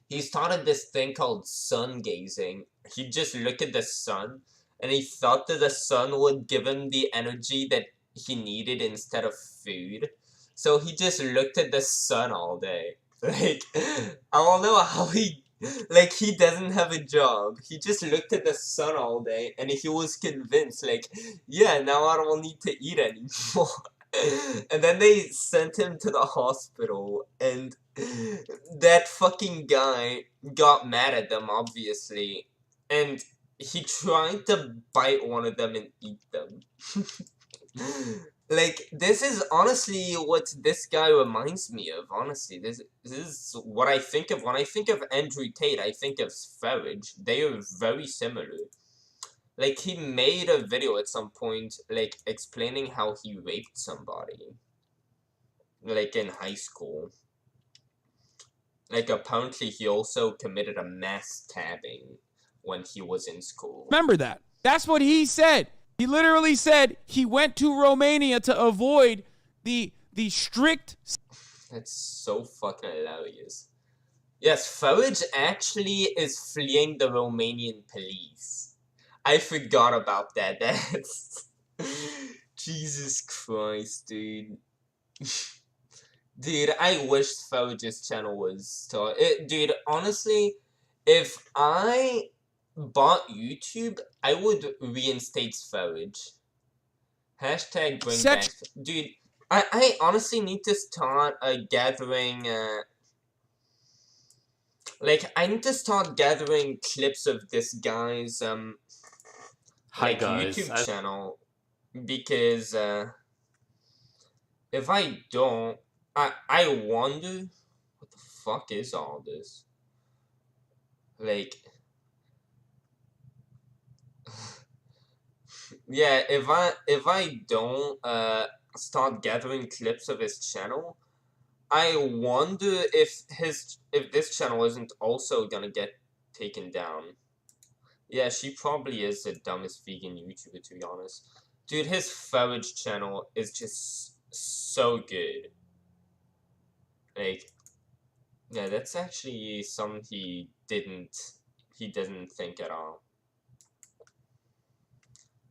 He started this thing called sun gazing. He just looked at the sun, and he thought that the sun would give him the energy that he needed instead of food. So he just looked at the sun all day. Like, I don't know how he... Like, he doesn't have a job. He just looked at the sun all day, and he was convinced, like, yeah, now I don't need to eat anymore. And then they sent him to the hospital, and that fucking guy got mad at them, obviously, and he tried to bite one of them and eat them. Like, this is honestly what this guy reminds me of, honestly. This is what I think of. When I think of Andrew Tate, I think of Farage. They are very similar. like, he made a video at some point, like, explaining how he raped somebody. Like, in high school. Like, apparently he also committed a mass stabbing when he was in school. Remember that. That's what he said. He literally said he went to Romania to avoid the strict... That's so fucking hilarious. Yes, Farage actually is fleeing the Romanian police. I forgot about that. That's... Jesus Christ, dude. Dude, I wish Farage's channel was... dude, honestly, if I bought YouTube, I would reinstate Farage. Hashtag bring back... Dude, I honestly need to start gathering... like, I need to start gathering clips of this guy's, like, YouTube channel. Because, if I don't... I wonder... What the fuck is all this? Like... yeah, if I don't, start gathering clips of his channel, I wonder if this channel isn't also gonna get taken down. Yeah, she probably is the dumbest vegan YouTuber, to be honest. Dude, his Farage channel is just so good. Like, yeah, that's actually something he didn't think at all.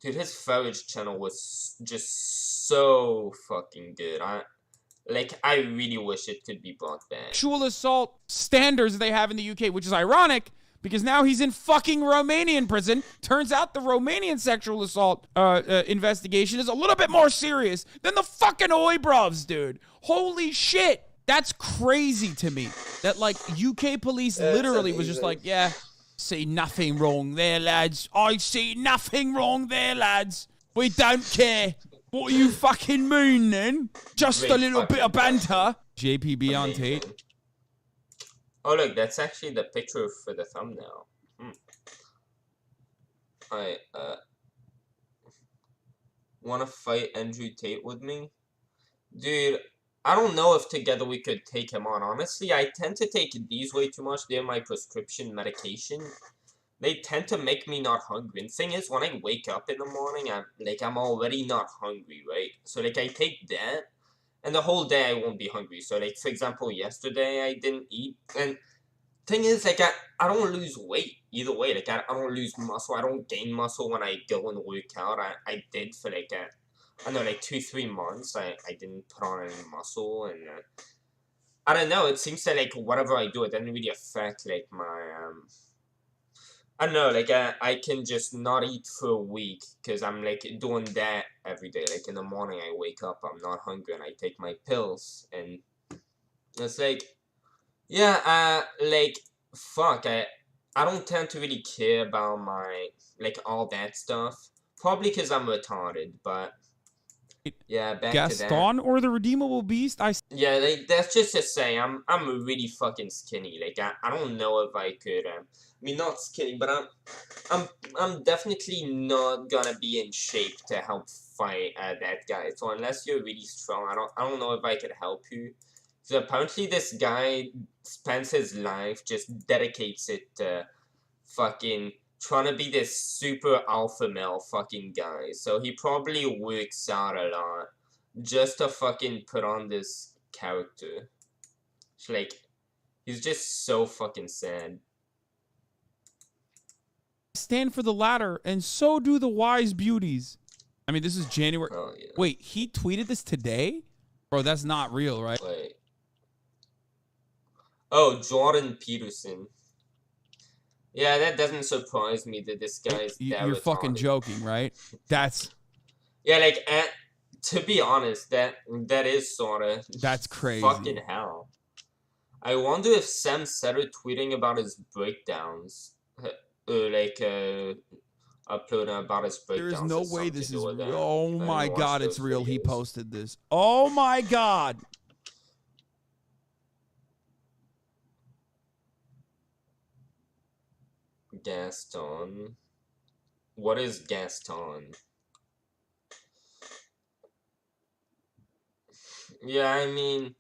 Dude, his Farage channel was just so fucking good. I really wish it could be brought back. Sexual assault standards they have in the UK, which is ironic because now he's in fucking Romanian prison. Turns out the Romanian sexual assault investigation is a little bit more serious than the fucking Oibrovs, dude. Holy shit. That's crazy to me. That, like, UK police literally was just like, yeah, see nothing wrong there, lads. I see nothing wrong there, lads. We don't care. What do you fucking mean, then? Just a little bit of banter. JPB on Tate. Oh, look, that's actually the picture for the thumbnail. Wanna fight Andrew Tate with me? Dude, I don't know if together we could take him on. Honestly, I tend to take these way too much. They're my prescription medication. They tend to make me not hungry. And the thing is, when I wake up in the morning, I'm already not hungry, right? So, like, I take that, and the whole day I won't be hungry. So, like, for example, yesterday I didn't eat. And thing is, like, I don't lose weight either way. Like, I don't lose muscle. I don't gain muscle when I go and work out. I did for, like, I know, like, 2-3 months, I didn't put on any muscle, and, I don't know, it seems that, like, whatever I do, it doesn't really affect, like, my, I don't know, like, I can just not eat for a week, because I'm, like, doing that every day. Like, in the morning, I wake up, I'm not hungry, and I take my pills, and it's like, yeah, like, fuck, I don't tend to really care about my, like, all that stuff, probably because I'm retarded, but... yeah, back to that. Gaston or the Redeemable Beast? Yeah, like, that's just to say, I'm really fucking skinny. Like, I don't know if I could, I mean, not skinny, but I'm definitely not gonna be in shape to help fight that guy. So unless you're really strong, I don't know if I could help you. So apparently this guy spends his life, just dedicates it to fucking trying to be this super alpha male fucking guy. So he probably works out a lot just to fucking put on this character. It's like, he's just so fucking sad. Stand for the latter, and so do the wise beauties. I mean, this is January. Oh, yeah. Wait, he tweeted this today? Bro, that's not real, right? Wait. Oh, Jordan Peterson. Yeah, that doesn't surprise me that this guy's that You're retarded. fucking joking, right? That's... yeah, like, to be honest, that is sorta... that's crazy. Fucking hell. I wonder if Sam started tweeting about his breakdowns. Uploading about his breakdowns. There is no way this is real. that. Oh my god, it's real. Videos. He posted this. Oh my god. Gaston. What is Gaston? Yeah, I mean,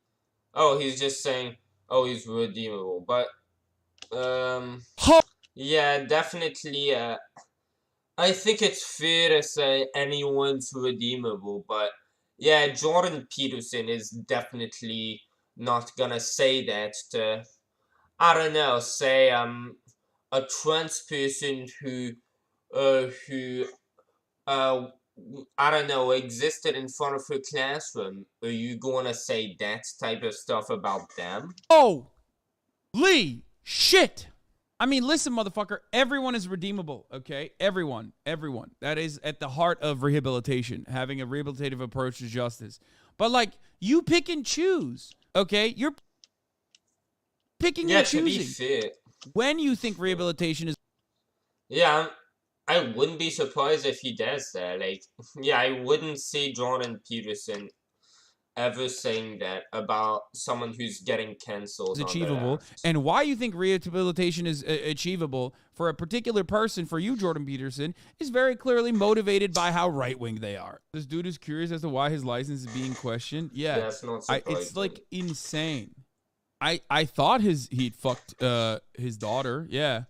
oh, he's just saying, oh, he's redeemable, but yeah, definitely. I think it's fair to say anyone's redeemable, but yeah, Jordan Peterson is definitely not gonna say that to, I don't know, say a trans person who uh I don't know, existed in front of her classroom. Are you gonna say that type of stuff about them? Holy shit! I mean, listen, motherfucker. Everyone is redeemable, okay? Everyone. That is at the heart of rehabilitation, having a rehabilitative approach to justice. But, like, you pick and choose, okay? You're picking and choosing. To be fair. When you think rehabilitation is... Yeah, I wouldn't be surprised if he does that. Like, yeah, I wouldn't see Jordan Peterson ever saying that about someone who's getting cancelled. Achievable, and why you think rehabilitation is achievable for a particular person, for you, Jordan Peterson, is very clearly motivated by how right-wing they are. This dude is curious as to why his license is being questioned. Yeah, that's not surprising. It's like insane. I thought he'd fucked his daughter. Yeah,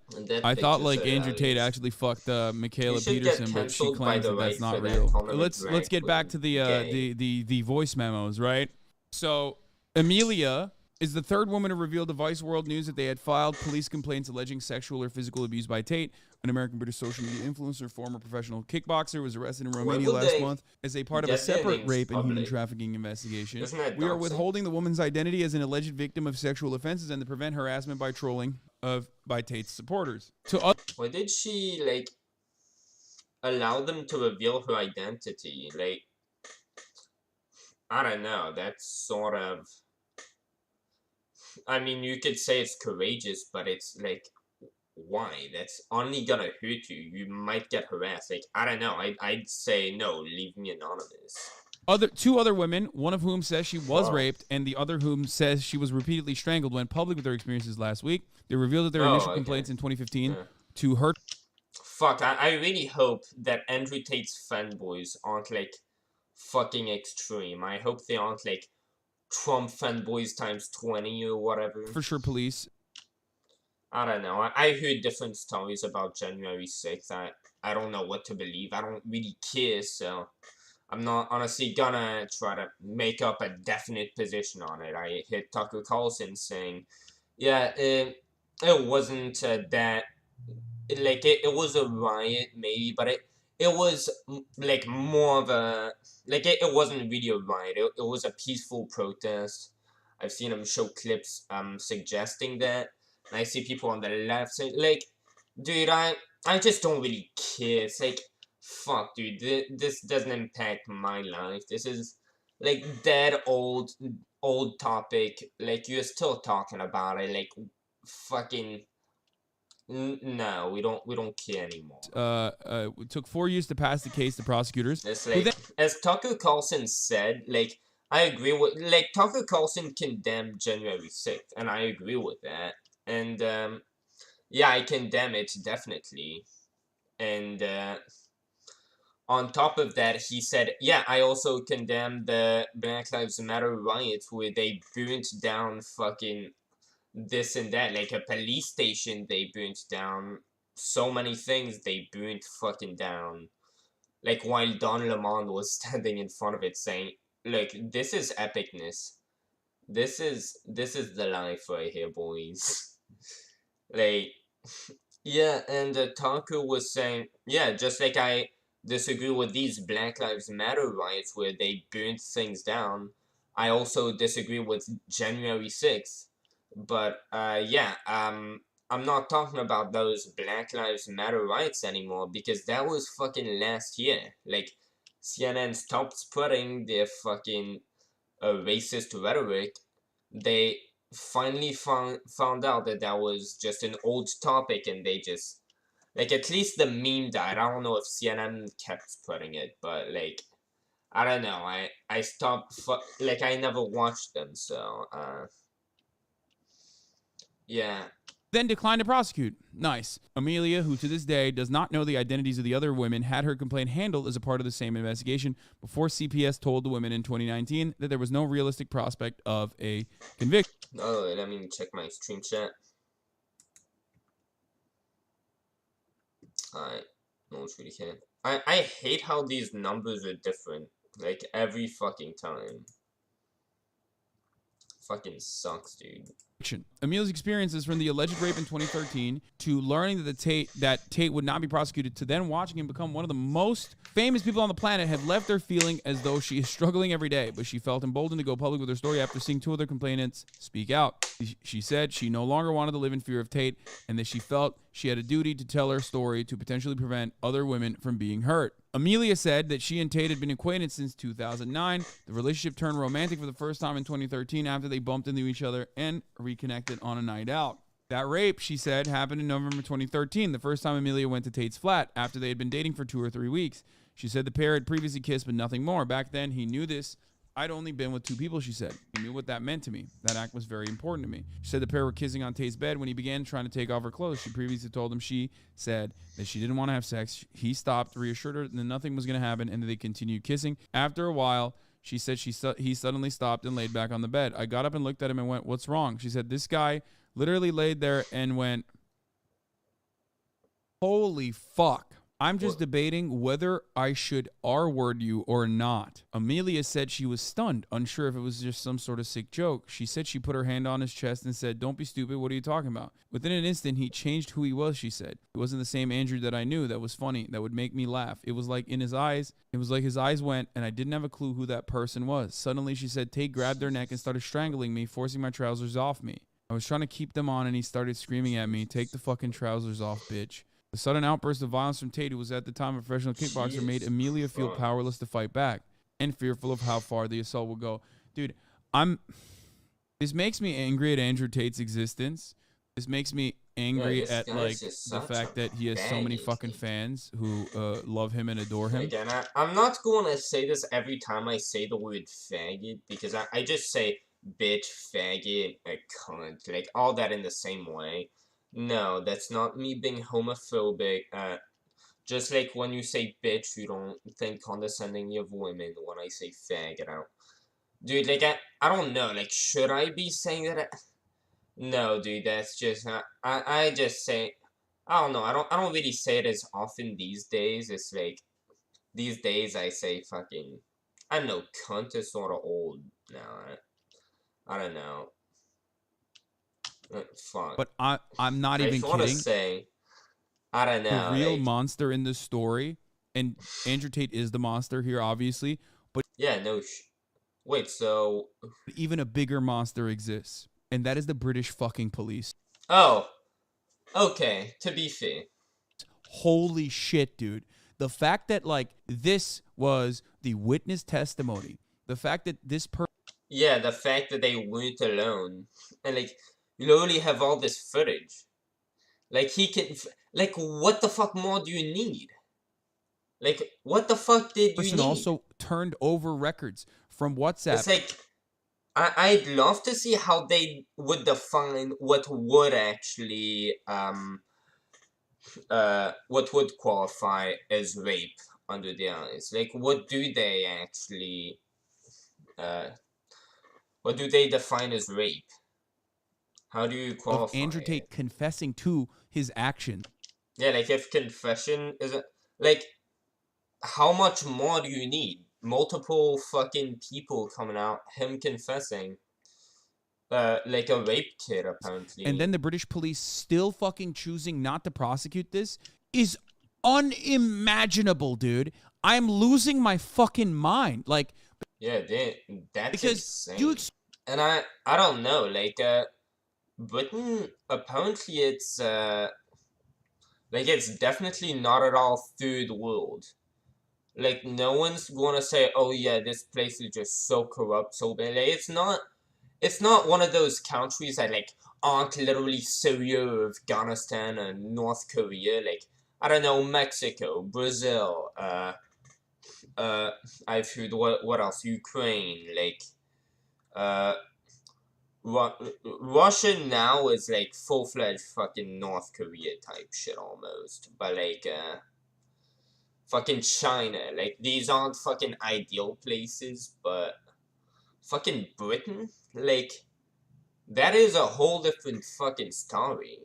I thought like Andrew Tate actually fucked Michaela Peterson, but she claims that that's not real. Let's get back to the voice memos, right? So Amelia is the third woman to reveal to Vice World News that they had filed police complaints alleging sexual or physical abuse by Tate. An American-British social media influencer, former professional kickboxer, was arrested in Romania last month as a part of a separate rape and human trafficking investigation. We are withholding the woman's identity as an alleged victim of sexual offenses and to prevent harassment by trolling by Tate's supporters. Why did she, like, allow them to reveal her identity? Like, I don't know, that's sort of... I mean, you could say it's courageous, but it's like... Why? That's only gonna hurt you. You might get harassed. Like, I don't know. I'd say no, leave me anonymous. Two other women, one of whom says she was raped, and the other whom says she was repeatedly strangled, went public with their experiences last week. They revealed that their initial complaints in 2015 to her. Fuck, I really hope that Andrew Tate's fanboys aren't, like, fucking extreme. I hope they aren't, like, Trump fanboys times 20 or whatever. For sure, police. I don't know. I heard different stories about January 6th. I don't know what to believe. I don't really care, so I'm not honestly gonna try to make up a definite position on it. I heard Tucker Carlson saying, yeah, it wasn't that, like, it was a riot, maybe, but it was, like, more of a, like, it wasn't really a riot. It was a peaceful protest. I've seen him show clips suggesting that. And I see people on the left saying, like, dude, I just don't really care. It's like, fuck, dude, this doesn't impact my life. This is, like, dead old topic. Like, you're still talking about it. Like, fucking, no, we don't care anymore. It took 4 years to pass the case to prosecutors. It's like, as Tucker Carlson said, like, I agree with, like, Tucker Carlson condemned January 6th, and I agree with that. And, yeah, I condemn it, definitely. And, on top of that, he said, yeah, I also condemn the Black Lives Matter riots where they burnt down fucking this and that. Like, a police station they burnt down. So many things they burnt fucking down. Like, while Don Lemond was standing in front of it saying, look, this is epicness. This is the life right here, boys. Like, yeah, and Tucker was saying, yeah, just like I disagree with these Black Lives Matter riots where they burnt things down, I also disagree with January 6th. But, yeah, I'm not talking about those Black Lives Matter riots anymore because that was fucking last year. Like, CNN stopped spreading their fucking racist rhetoric. They finally found out that that was just an old topic and they just, like, at least the meme died. I don't know if CNN kept spreading it, but, like, I don't know. I stopped, like, I never watched them, so, yeah. then declined to prosecute. Nice. Amelia, who to this day does not know the identities of the other women, had her complaint handled as a part of the same investigation before CPS told the women in 2019 that there was no realistic prospect of a conviction. Oh, let me check my stream chat. Alright, no one's really care. I hate how these numbers are different, like, every fucking time. Fucking sucks, dude. Amelia's experiences from the alleged rape in 2013 to learning that Tate would not be prosecuted to then watching him become one of the most famous people on the planet have left her feeling as though she is struggling every day, but she felt emboldened to go public with her story after seeing two other complainants speak out. She said she no longer wanted to live in fear of Tate and that she felt she had a duty to tell her story to potentially prevent other women from being hurt. Amelia said that she and Tate had been acquainted since 2009. The relationship turned romantic for the first time in 2013 after they bumped into each other and reconnected on a night out. That rape, she said, happened in November 2013, the first time Amelia went to Tate's flat after they had been dating for 2 or 3 weeks. She said the pair had previously kissed, but nothing more. Back then, he knew this. I'd only been with 2 people, she said. He knew what that meant to me. That act was very important to me. She said the pair were kissing on Tate's bed when he began trying to take off her clothes. She previously told him she said that she didn't want to have sex. He stopped, reassured her that nothing was going to happen, and that they continued kissing. After a while, she said he suddenly stopped and laid back on the bed. I got up and looked at him and went, "What's wrong?" She said this guy literally laid there and went, "Holy fuck. I'm just debating whether I should R-word you or not." Amelia said she was stunned, unsure if it was just some sort of sick joke. She said she put her hand on his chest and said, "Don't be stupid, what are you talking about?" Within an instant, he changed who he was, she said. It wasn't the same Andrew that I knew that was funny, that would make me laugh. It was like his eyes went, and I didn't have a clue who that person was. Suddenly, she said, Tate grabbed her neck and started strangling me, forcing my trousers off me. I was trying to keep them on, and he started screaming at me, "Take the fucking trousers off, bitch." The sudden outburst of violence from Tate, who was at the time a professional kickboxer, made Amelia feel powerless to fight back and fearful of how far the assault would go. Dude, this makes me angry at Andrew Tate's existence. This makes me angry at like the fact that he has so many fucking fans who love him and adore him. Again, I'm not going to say this every time I say the word faggot, because I just say bitch, faggot, a cunt, like all that in the same way. No, that's not me being homophobic. Just like when you say bitch, you don't think condescendingly of women. When I say faggot, dude, like I don't know. Like, should I be saying that? No, dude, that's just not. I just say, I don't know. I don't really say it as often these days. It's like these days I say fucking. I don't know. Cunt is sort of old now. I don't know. Fuck. But I'm not even kidding. Say, I don't know. The real monster in this story, and Andrew Tate is the monster here, obviously. But yeah, no. Wait, so even a bigger monster exists, and that is the British fucking police. Oh, okay. To be fair. Holy shit, dude! The fact that like this was the witness testimony, the fact that this person. Yeah, the fact that they weren't alone, and like. You literally have all this footage. Like, he can... Like, what the fuck more do you need? Like, what the fuck did you need? Also turned over records from WhatsApp. It's like... I'd love to see how they would define what would actually... what would qualify as rape under their eyes. Like, what do they actually... what do they define as rape? How do you qualify of Andrew Tate confessing to his action? Yeah, like if confession isn't... Like, how much more do you need? Multiple fucking people coming out, him confessing. Like a rape kit, apparently. And then the British police still fucking choosing not to prosecute this is unimaginable, dude. I'm losing my fucking mind. Like... Yeah, that's because insane. And I don't know, like, Britain, apparently it's, like, it's definitely not at all third world. Like, no one's gonna say, oh yeah, this place is just so corrupt, so bad. Like, it's not one of those countries that, like, aren't literally Syria or Afghanistan or North Korea. Like, I don't know, Mexico, Brazil, I've heard, what else? Ukraine, like, Russia now is like full-fledged fucking North Korea type shit almost, but like fucking China, like these aren't fucking ideal places, but fucking Britain, like that is a whole different fucking story.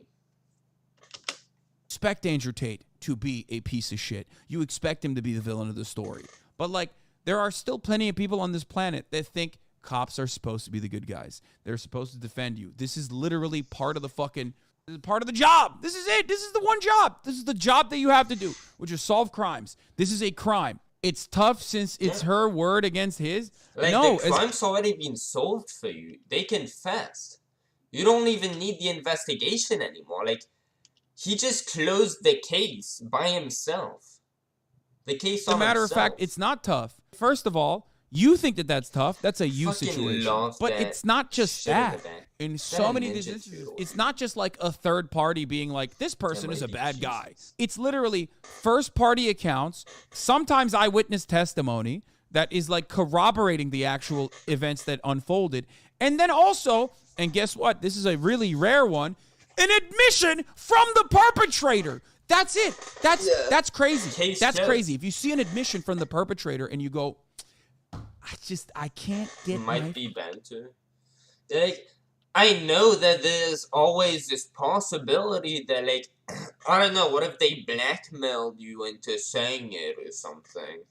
Expect Andrew Tate to be a piece of shit. You expect him to be the villain of the story. But like, there are still plenty of people on this planet that think cops are supposed to be the good guys. They're supposed to defend you. This is literally part of the fucking, this is part of the job. This is it. This is the one job. This is the job that you have to do, which is solve crimes. This is a crime. It's tough since it's her word against his. Like, no, the crime's already been solved for you. They confessed. You don't even need the investigation anymore. Like, he just closed the case by himself. The case on as a matter himself. of fact, it's not tough. First of all, you think that that's tough. That's a you Fucking situation. love But that it's not just shit in that. the back. In That so many of ninja these instances, too. it's not just like a third party being like, this person is a might be bad guy. Jesus. It's literally first party accounts, sometimes eyewitness testimony that is like corroborating the actual events that unfolded. And then also, and guess what? This is a really rare one, an admission from the perpetrator. That's it. That's crazy. Case That's closed. crazy. If you see an admission from the perpetrator and you go, I can't get Might be banter. Like, I know that there's always this possibility that, like, I don't know, what if they blackmailed you into saying it or something?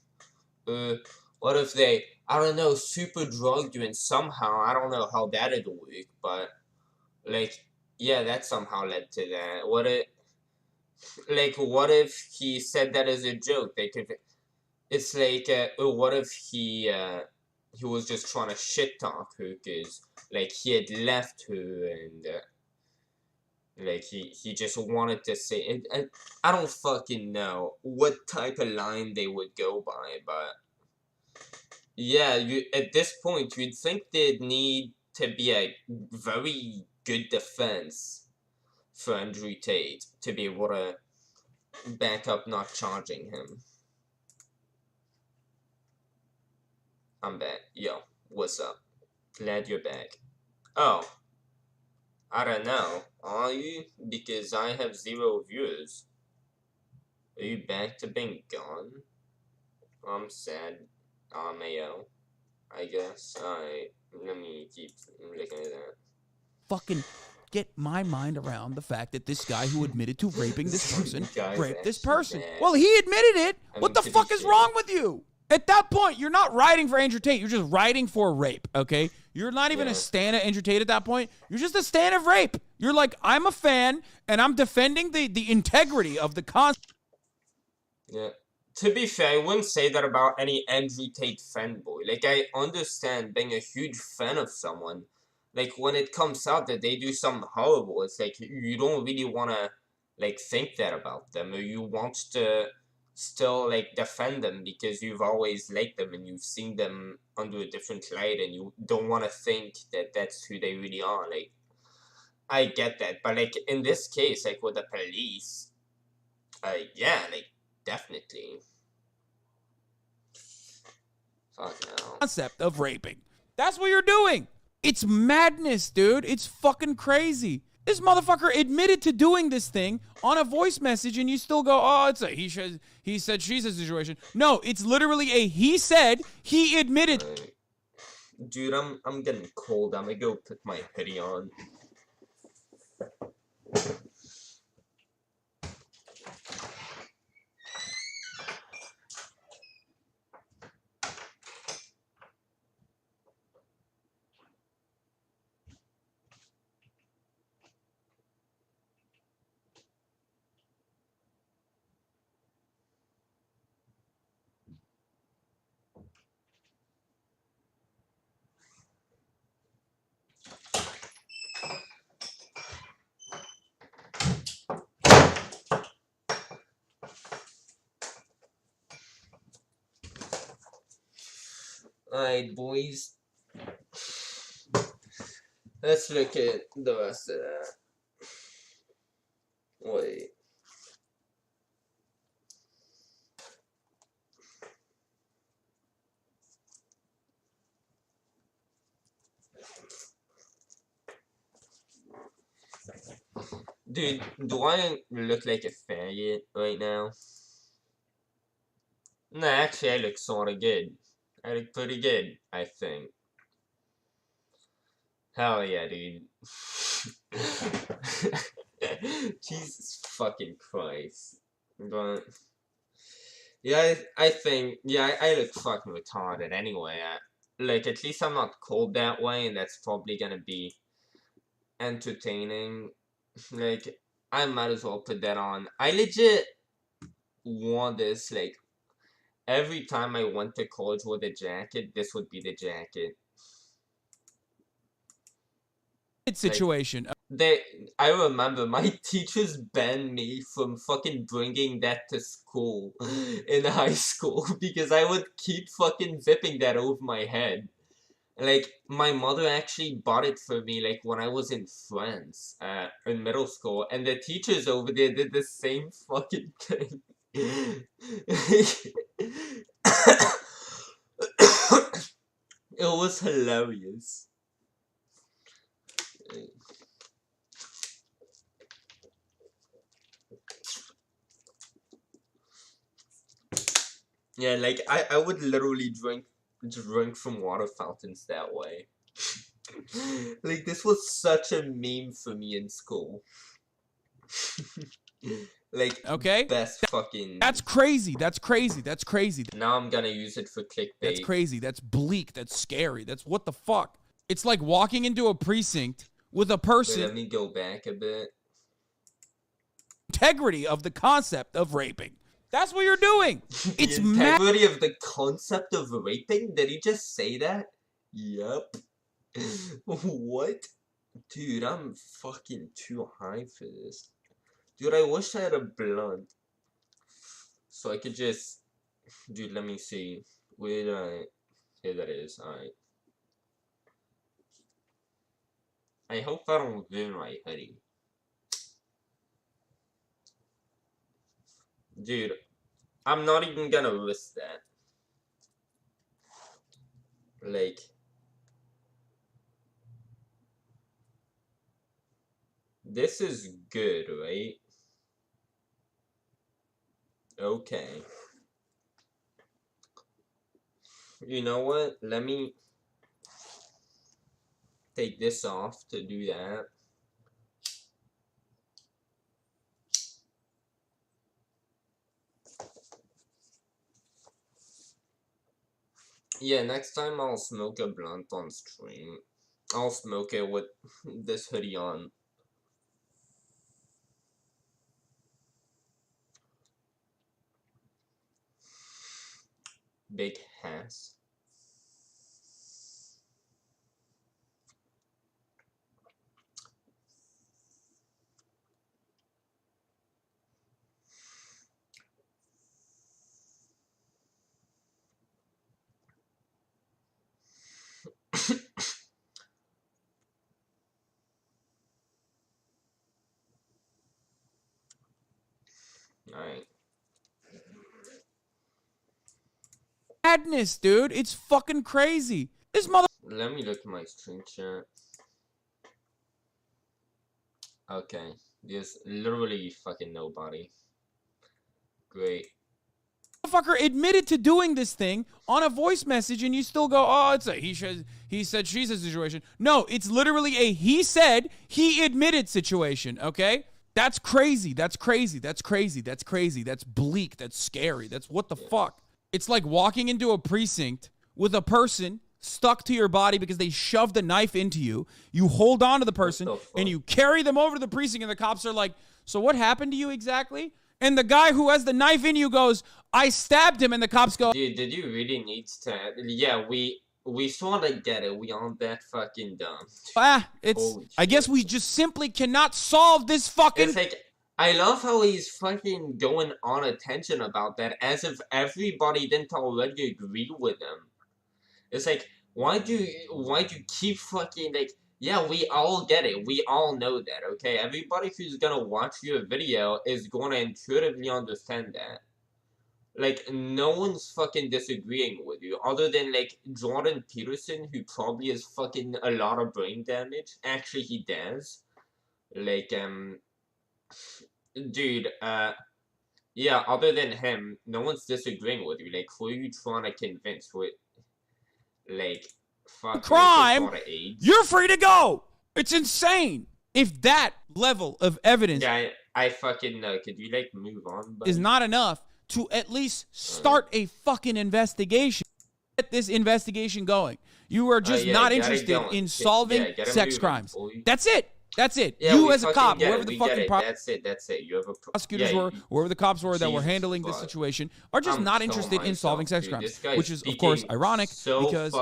What if they, I don't know, super drugged you and somehow, I don't know how that'd work, but, like, yeah, that somehow led to that. What if he said that as a joke? They could, it's like, what if he was just trying to shit talk her because, like, he had left her and, like, he just wanted to say it. I don't fucking know what type of line they would go by, but yeah, at this point, you'd think there'd need to be a very good defense for Andrew Tate to be able to back up not charging him. I'm back. Yo, what's up? Glad you're back. Oh, I don't know. Are you? Because I have 0 viewers. Are you back to being gone? I'm sad. Mayo. I guess. Alright. Let me keep looking at that. fucking get my mind around the fact that this guy who admitted to raping this person raped this person. Well, he admitted it. What the fuck is wrong with you? At that point, you're not riding for Andrew Tate. You're just riding for rape, okay? You're not even a stan of Andrew Tate at that point. You're just a stan of rape. You're like, I'm a fan, and I'm defending the integrity of the concept. Yeah. To be fair, I wouldn't say that about any Andrew Tate fanboy. Like, I understand being a huge fan of someone. Like, when it comes out that they do something horrible, it's like, you don't really want to, like, think that about them. Or you want to still, like, defend them because you've always liked them and you've seen them under a different light and you don't want to think that that's who they really are. Like, I get that. But, like, in this case, like, with the police, yeah, like, definitely. Fuck no. Concept of raping. That's what you're doing. It's madness, dude. It's fucking crazy. This motherfucker admitted to doing this thing on a voice message, and you still go, oh, it's a he said, she said situation. No, it's literally a he said, he admitted. Dude, I'm getting cold. I'm gonna go put my hoodie on. Alright, boys. Let's look at the rest of that. Wait. Dude, do I look like a faggot right now? No, actually, I look sorta good. I look pretty good, I think. Hell yeah, dude. Jesus fucking Christ. But, yeah, I think, yeah, I look fucking retarded anyway. Like, at least I'm not cold that way, and that's probably gonna be entertaining. Like, I might as well put that on. I legit want this, like, every time I went to college with a jacket, this would be the jacket. Situation. I remember my teachers banned me from fucking bringing that to school in high school because I would keep fucking zipping that over my head. Like, my mother actually bought it for me, like, when I was in France, in middle school, and the teachers over there did the same fucking thing. It was hilarious. Yeah, like, I would literally drink from water fountains that way. Like, this was such a meme for me in school. Like, Okay? best fucking... That's crazy. That's crazy. That's crazy. Now I'm gonna use it for clickbait. That's crazy. That's bleak. That's scary. That's what the fuck. It's like walking into a precinct with a person. Wait, let me go back a bit. Integrity of the concept of raping. That's what you're doing. It's the integrity of the concept of raping? Did he just say that? Yup. What? Dude, I'm fucking too high for this. Dude, I wish I had a blunt. So I could just... Dude, let me see. Where did I... Here that is. Alright. I hope I don't ruin my hoodie. Dude, I'm not even gonna risk that. Like... This is good, right? Okay. You know what? Let me take this off to do that. Yeah, next time I'll smoke a blunt on stream. I'll smoke it with this hoodie on. Big ass. Alright. Madness, dude. It's fucking crazy. This mother. Let me look at my screenshot. Okay. There's literally fucking nobody. Great. Motherfucker admitted to doing this thing on a voice message, and you still go, oh, it's a he said, she said situation. No, it's literally a he said, he admitted situation, okay? That's crazy. That's crazy. That's crazy. That's crazy. That's bleak. That's scary. That's what the fuck. It's like walking into a precinct with a person stuck to your body because they shoved a knife into you. You hold on to the person, and you carry them over to the precinct, and the cops are like, so what happened to you exactly? And the guy who has the knife in you goes, I stabbed him, and the cops go, Dude, did you really need to... Yeah, we sort of get it. We aren't that fucking dumb. I guess we just simply cannot solve this fucking... It's like, I love how he's fucking going on attention about that as if everybody didn't already agree with him. It's like, why do you keep fucking, like, yeah, we all get it. We all know that, okay? Everybody who's gonna watch your video is gonna intuitively understand that. Like, no one's fucking disagreeing with you, other than, like, Jordan Peterson, who probably has fucking a lot of brain damage. Actually, he does. Like, dude, yeah, other than him, no one's disagreeing with you. Like, who are you trying to convince with, like, fuck, crime, AIDS? you're free to go. It's insane. If that level of evidence Yeah, I fucking know. Could you, like, move on, buddy? is not enough to at least start a fucking investigation, get this investigation going. You are just not interested in solving sex crimes. That's it. That's it. Yeah, you as a cop, whoever the fucking that's it. You have a prosecutors were, whoever the cops were that were handling this situation, are just not interested in solving sex crimes, which is of course ironic because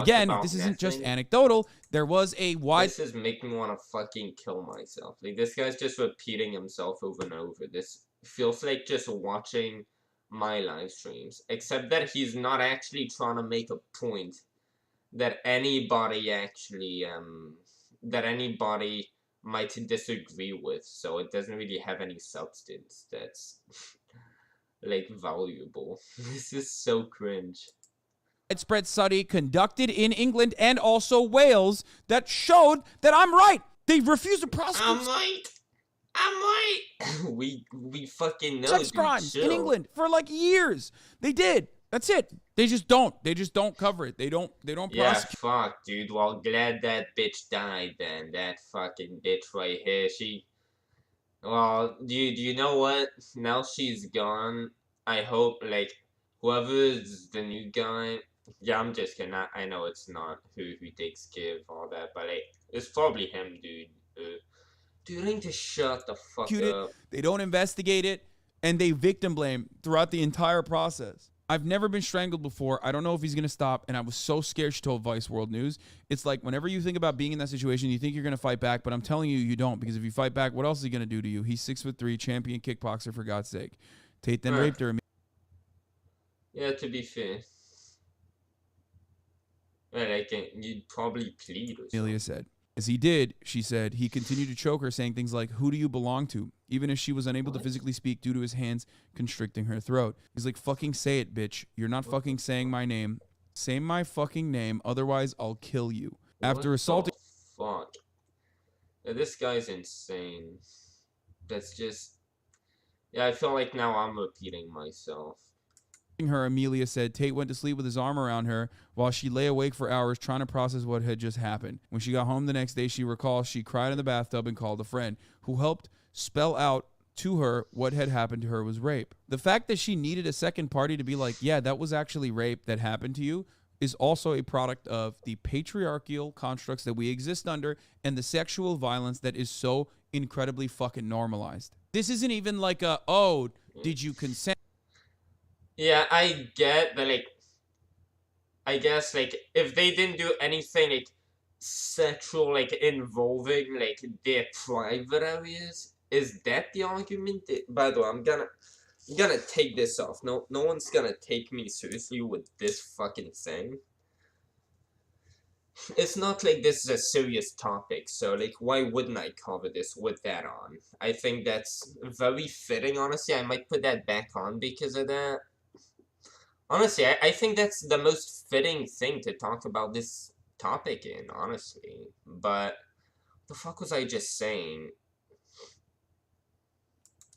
again, this isn't just anecdotal. There was a wide. This is making me want to fucking kill myself. Like, this guy's just repeating himself over and over. This feels like just watching my live streams, except that he's not actually trying to make a point that anybody actually might disagree with, so it doesn't really have any substance that's like valuable. This is so cringe. Widespread study conducted in England and also Wales that showed that I'm right. They refused to prosecute. I'm right. we fucking know sex crimes in England for like years. They did. That's it. They just don't cover it. They don't prosecute. Yeah, fuck, dude. Well, glad that bitch died then. That fucking bitch right here. Well, do you know what? Now she's gone. I hope, like, whoever's the new guy. Yeah, I'm just kidding. I know it's not who takes care of all that, but, like, it's probably him, dude. Dude, I need to shut the fuck up. They don't investigate it, and they victim blame throughout the entire process. I've never been strangled before. I don't know if he's going to stop, and I was so scared she told Vice World News. It's like whenever you think about being in that situation, you think you're going to fight back, but I'm telling you, you don't, because if you fight back, what else is he going to do to you? He's 6'3", champion kickboxer, for God's sake. Tate then raped her. Yeah, to be fair. Like, you'd probably plead or something. Amelia said. As he did, she said, he continued to choke her, saying things like, who do you belong to? Even if she was unable to physically speak due to his hands constricting her throat. He's like, fucking say it, bitch. You're not fucking saying my name. Say my fucking name, otherwise I'll kill you. After assaulting... Fuck. Yeah, this guy's insane. That's just... Yeah, I feel like now I'm repeating myself. Her, Amelia said Tate went to sleep with his arm around her while she lay awake for hours trying to process what had just happened. When she got home the next day, she recalls she cried in the bathtub and called a friend who helped spell out to her what had happened to her was rape. The fact that she needed a second party to be like, yeah, that was actually rape that happened to you is also a product of the patriarchal constructs that we exist under and the sexual violence that is so incredibly fucking normalized. This isn't even like a, oh, did you consent? Yeah, I get that, like, I guess, like, if they didn't do anything, like, sexual, like, involving, like, their private areas, is that the argument? By the way, I'm gonna take this off. No one's gonna take me seriously with this fucking thing. It's not like this is a serious topic, so, like, why wouldn't I cover this with that on? I think that's very fitting, honestly. I might put that back on because of that. Honestly, I think that's the most fitting thing to talk about this topic in, honestly. But, the fuck was I just saying?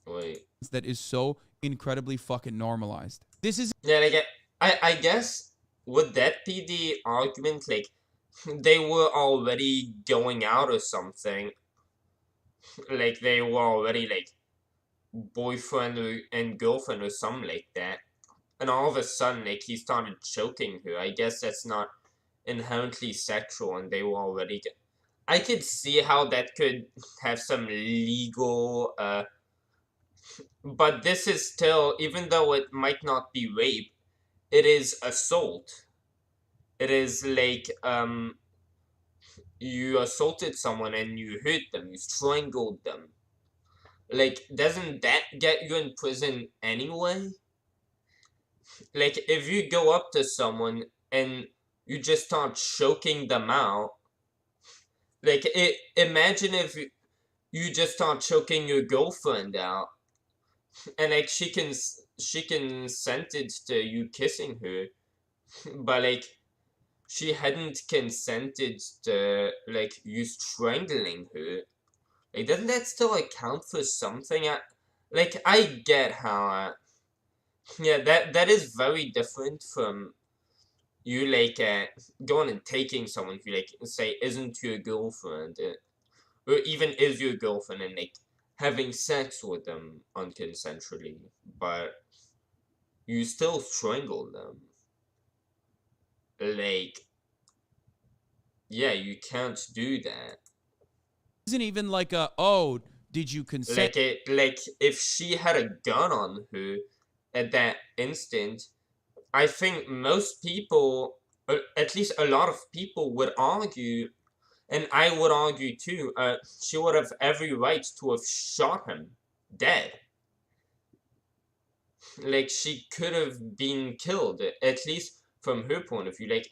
Wait. That is so incredibly fucking normalized. This is... Yeah, like, I guess, would that be the argument, like, they were already going out or something? Like, they were already, like, boyfriend and girlfriend or something like that. And all of a sudden, like, he started choking her. I guess that's not inherently sexual, and they were already... I could see how that could have some legal, but this is still, even though it might not be rape, it is assault. It is like, you assaulted someone and you hurt them, you strangled them. Like, doesn't that get you in prison anyway? Like, if you go up to someone and you just start choking them out, like, imagine if you just start choking your girlfriend out, and, like, she consented to you kissing her, but, like, she hadn't consented to, like, you strangling her. Like, doesn't that still account for something? like, I get how, yeah, that is very different from you, like, going and taking someone who, like, say, isn't your girlfriend, or even is your girlfriend, and, like, having sex with them unconsensually, but you still strangle them. Like, yeah, you can't do that. Isn't even like a, oh, did you consent? Like, if she had a gun on her at that instant, I think most people, at least a lot of people, would argue, and I would argue too, she would have every right to have shot him dead. Like, she could have been killed, at least from her point of view. Like,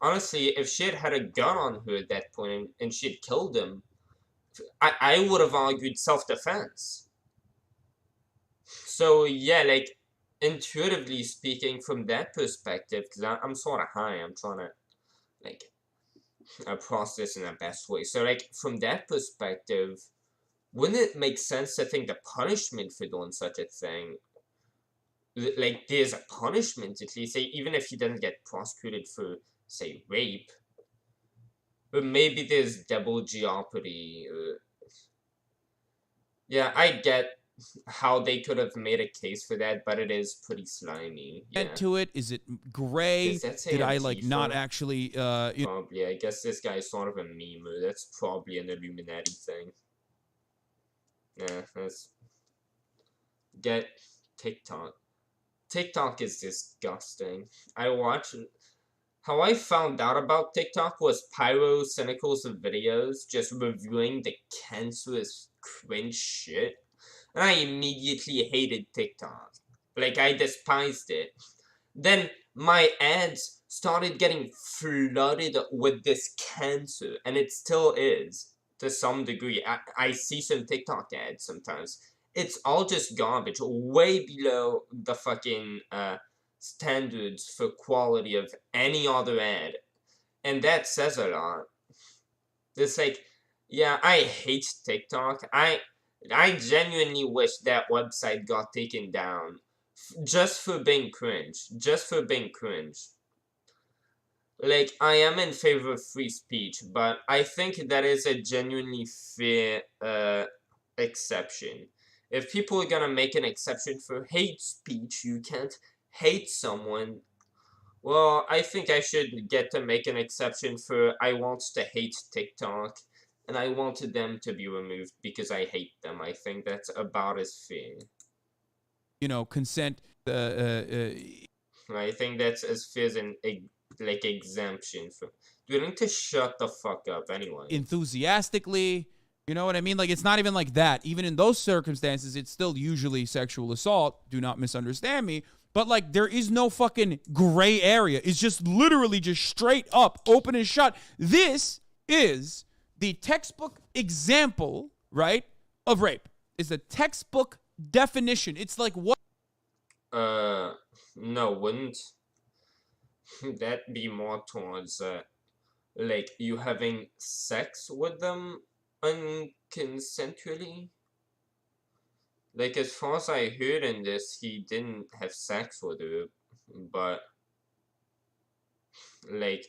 honestly, if she had a gun on her at that point and she had killed him, I would have argued self-defense. So, yeah, like, intuitively speaking, from that perspective, because I'm sort of high, I'm trying to, like, process in the best way. So, like, from that perspective, wouldn't it make sense to think the punishment for doing such a thing, like, there's a punishment at least, say, even if he doesn't get prosecuted for, say, rape, but maybe there's double jeopardy. Yeah, I get how they could have made a case for that, but it is pretty slimy. Yeah. To it? Is it gray? Does that say Did I like Antifa? not actually Probably. I guess this guy's sort of a meme. That's probably an Illuminati thing. Yeah, that's... Get TikTok. TikTok is disgusting. How I found out about TikTok was Pyro Cynical's videos just reviewing the cancerous cringe shit. And I immediately hated TikTok. Like, I despised it. Then my ads started getting flooded with this cancer, and it still is, to some degree. I see some TikTok ads sometimes. It's all just garbage, way below the fucking, standards for quality of any other ad. And that says a lot. It's like, yeah, I hate TikTok. I genuinely wish that website got taken down. Just for being cringe. Just for being cringe. Like, I am in favor of free speech, but I think that is a genuinely fair, exception. If people are gonna make an exception for hate speech, you can't hate someone. Well, I think I should get to make an exception for I want to hate TikTok, and I wanted them to be removed because I hate them. I think that's about as fair. You know, consent. I think that's as fair as an like exemption for. You need to shut the fuck up anyway. Enthusiastically. You know what I mean? Like, it's not even like that. Even in those circumstances, it's still usually sexual assault. Do not misunderstand me. But, like, there is no fucking gray area. It's just literally just straight up, open and shut. This is the textbook example, right, of rape. It's a textbook definition. It's like what? No, wouldn't that be more towards, like, you having sex with them unconsensually? Like, as far as I heard in this, he didn't have sex with her, but, like,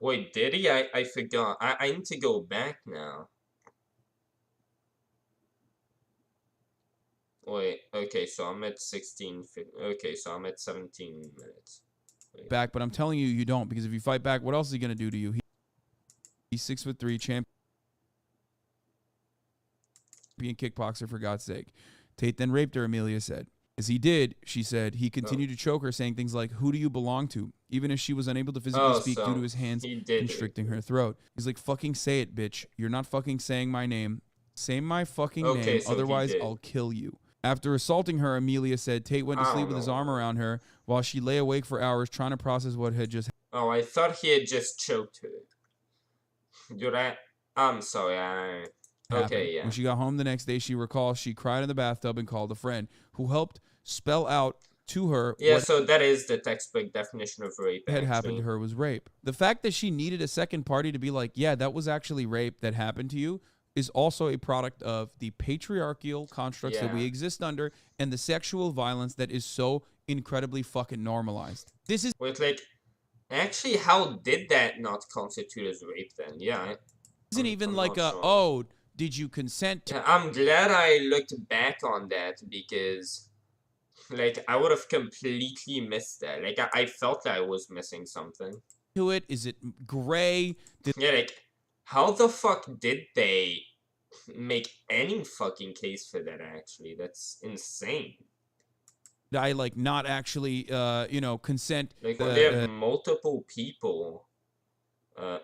wait, did he? I forgot. I need to go back now. Wait, okay, so I'm at 16, okay, so I'm at 17 minutes. Wait. Back, but I'm telling you, you don't, because if you fight back, what else is he going to do to you? He's 6'3", champion kickboxer, for God's sake. Tate then raped her, Amelia said. As he did, she said, he continued to choke her, saying things like, who do you belong to? Even as she was unable to physically speak due to his hands constricting her throat. He's like, fucking say it, bitch. You're not fucking saying my name. Say my fucking name, so otherwise I'll kill you. After assaulting her, Amelia said Tate went to sleep with his arm around her while she lay awake for hours trying to process what had just happened. Oh, I thought he had just choked her. Dude, I'm sorry, okay, yeah. When she got home the next day, she recalls she cried in the bathtub and called a friend who helped spell out to her what so that is the textbook definition of rape. Had happened to her was rape. The fact that she needed a second party to be like, yeah, that was actually rape that happened to you is also a product of the patriarchal constructs that we exist under and the sexual violence that is so incredibly fucking normalized. This is... Wait, like, actually, how did that not constitute as rape then? Yeah. Isn't even I'm like not a, sure. oh, did you consent to... Yeah, I'm glad I looked back on that because, like, I would have completely missed that. Like, I felt that I was missing something. To it? Is it gray? Yeah, like, how the fuck did they make any fucking case for that, actually? That's insane. I, like, not actually, you know, consent... Like, when they have multiple people, like,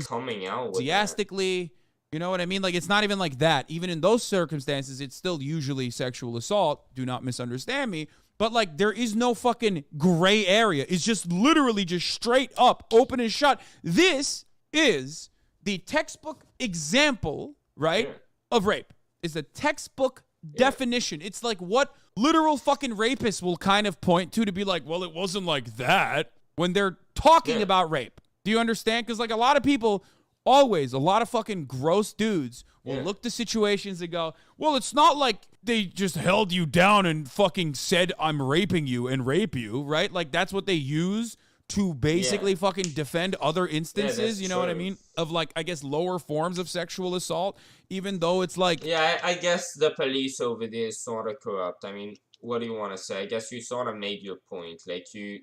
coming out with enthusiastically, you know what I mean? Like, it's not even like that. Even in those circumstances, it's still usually sexual assault. Do not misunderstand me. But, like, there is no fucking gray area. It's just literally just straight up, open and shut. This is the textbook example, right, of rape. It's a textbook definition. It's like what literal fucking rapists will kind of point to be like, well, it wasn't like that when they're talking about rape. Do you understand? Because, like, a lot of people, always, a lot of fucking gross dudes will look to situations and go, well, it's not like they just held you down and fucking said, I'm raping you and rape you, right? Like, that's what they use to basically fucking defend other instances, you know what I mean? Of, like, I guess, lower forms of sexual assault, even though it's like... Yeah, I guess the police over there is sort of corrupt. I mean, what do you want to say? I guess you sort of made your point. Like, you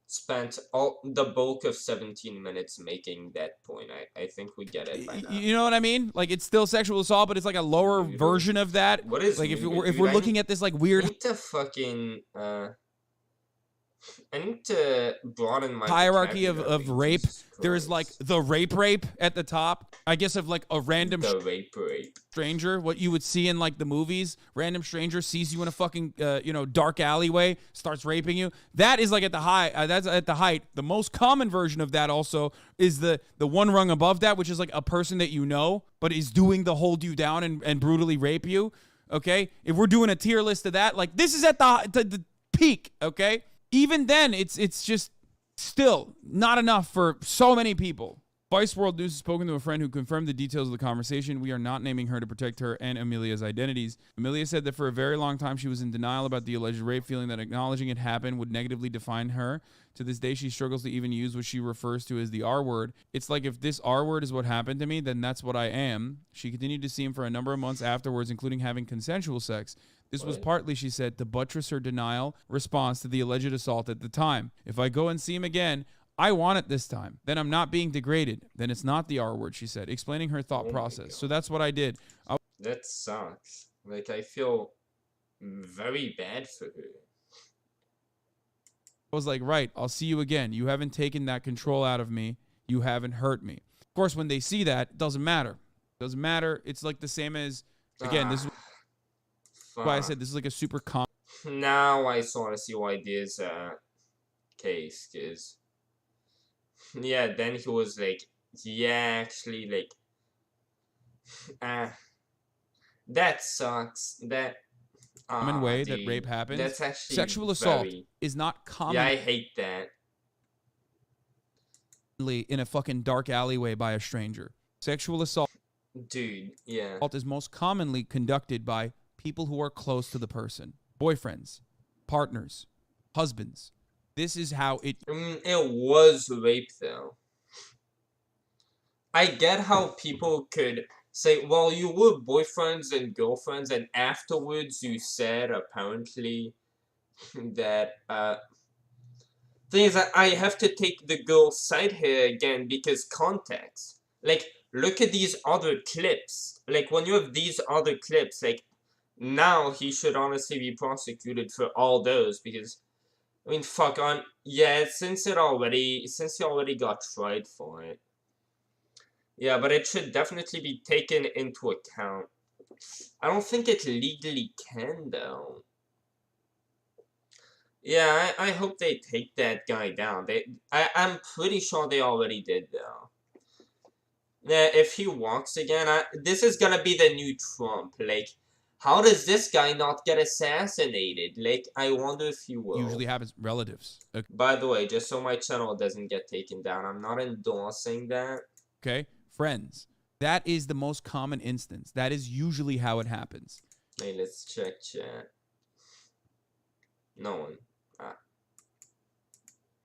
spent all the bulk of 17 minutes making that point. I think we get it by now. You know what I mean? Like, it's still sexual assault, but it's like a lower version of that. What is like if we're looking at this like weird... I need to fucking I need to broaden my hierarchy of rape. There is like the rape at the top. I guess of like a random rape stranger, what you would see in like the movies. Random stranger sees you in a fucking you know, dark alleyway, starts raping you. That is like at the high. That's at the height. The most common version of that also is the one rung above that, which is like a person that you know, but is doing the hold you down and brutally rape you. Okay, if we're doing a tier list of that, like this is at the peak. Okay. Even then, it's just still not enough for so many people. Vice World News has spoken to a friend who confirmed the details of the conversation. We are not naming her to protect her and Amelia's identities. Amelia said that for a very long time she was in denial about the alleged rape, feeling that acknowledging it happened would negatively define her. To this day, she struggles to even use what she refers to as the R word. It's like, if this R word is what happened to me, then that's what I am. She continued to see him for a number of months afterwards, including having consensual sex. This was partly, she said, to buttress her denial response to the alleged assault at the time. If I go and see him again, I want it this time. Then I'm not being degraded. Then it's not the R word, she said, explaining her thought process. So that's what I did. That sucks. Like, I feel very bad for her. I was like, right, I'll see you again. You haven't taken that control out of me. You haven't hurt me. Of course, when they see that, it doesn't matter. It doesn't matter. It's like the same as, again, this is why I said this is like a super common. Now I sort of see why this case is. Yeah, then he was like, yeah, actually, like, that sucks. That common way that rape happens. That's actually sexual assault is not common. Yeah, I hate that. In a fucking dark alleyway by a stranger. Sexual assault, dude, yeah, is most commonly conducted by people who are close to the person. Boyfriends, partners, husbands. This is how it... I mean, it was rape, though. I get how people could say, well, you were boyfriends and girlfriends, and afterwards you said, apparently, that, thing is that I have to take the girl's side here again because context. Like, look at these other clips. Like, when you have these other clips, like, now he should honestly be prosecuted for all those because, I mean, fuck on. Yeah, since he already got tried for it. Yeah, but it should definitely be taken into account. I don't think it legally can, though. Yeah, I hope they take that guy down. I'm pretty sure they already did, though. Yeah, if he walks again, this is gonna be the new Trump. Like, how does this guy not get assassinated? Like, I wonder if he will. Usually happens relatives. Okay. By the way, just so my channel doesn't get taken down, I'm not endorsing that. Okay. friends. That is the most common instance. That is usually how it happens. Hey, let's check chat. No one.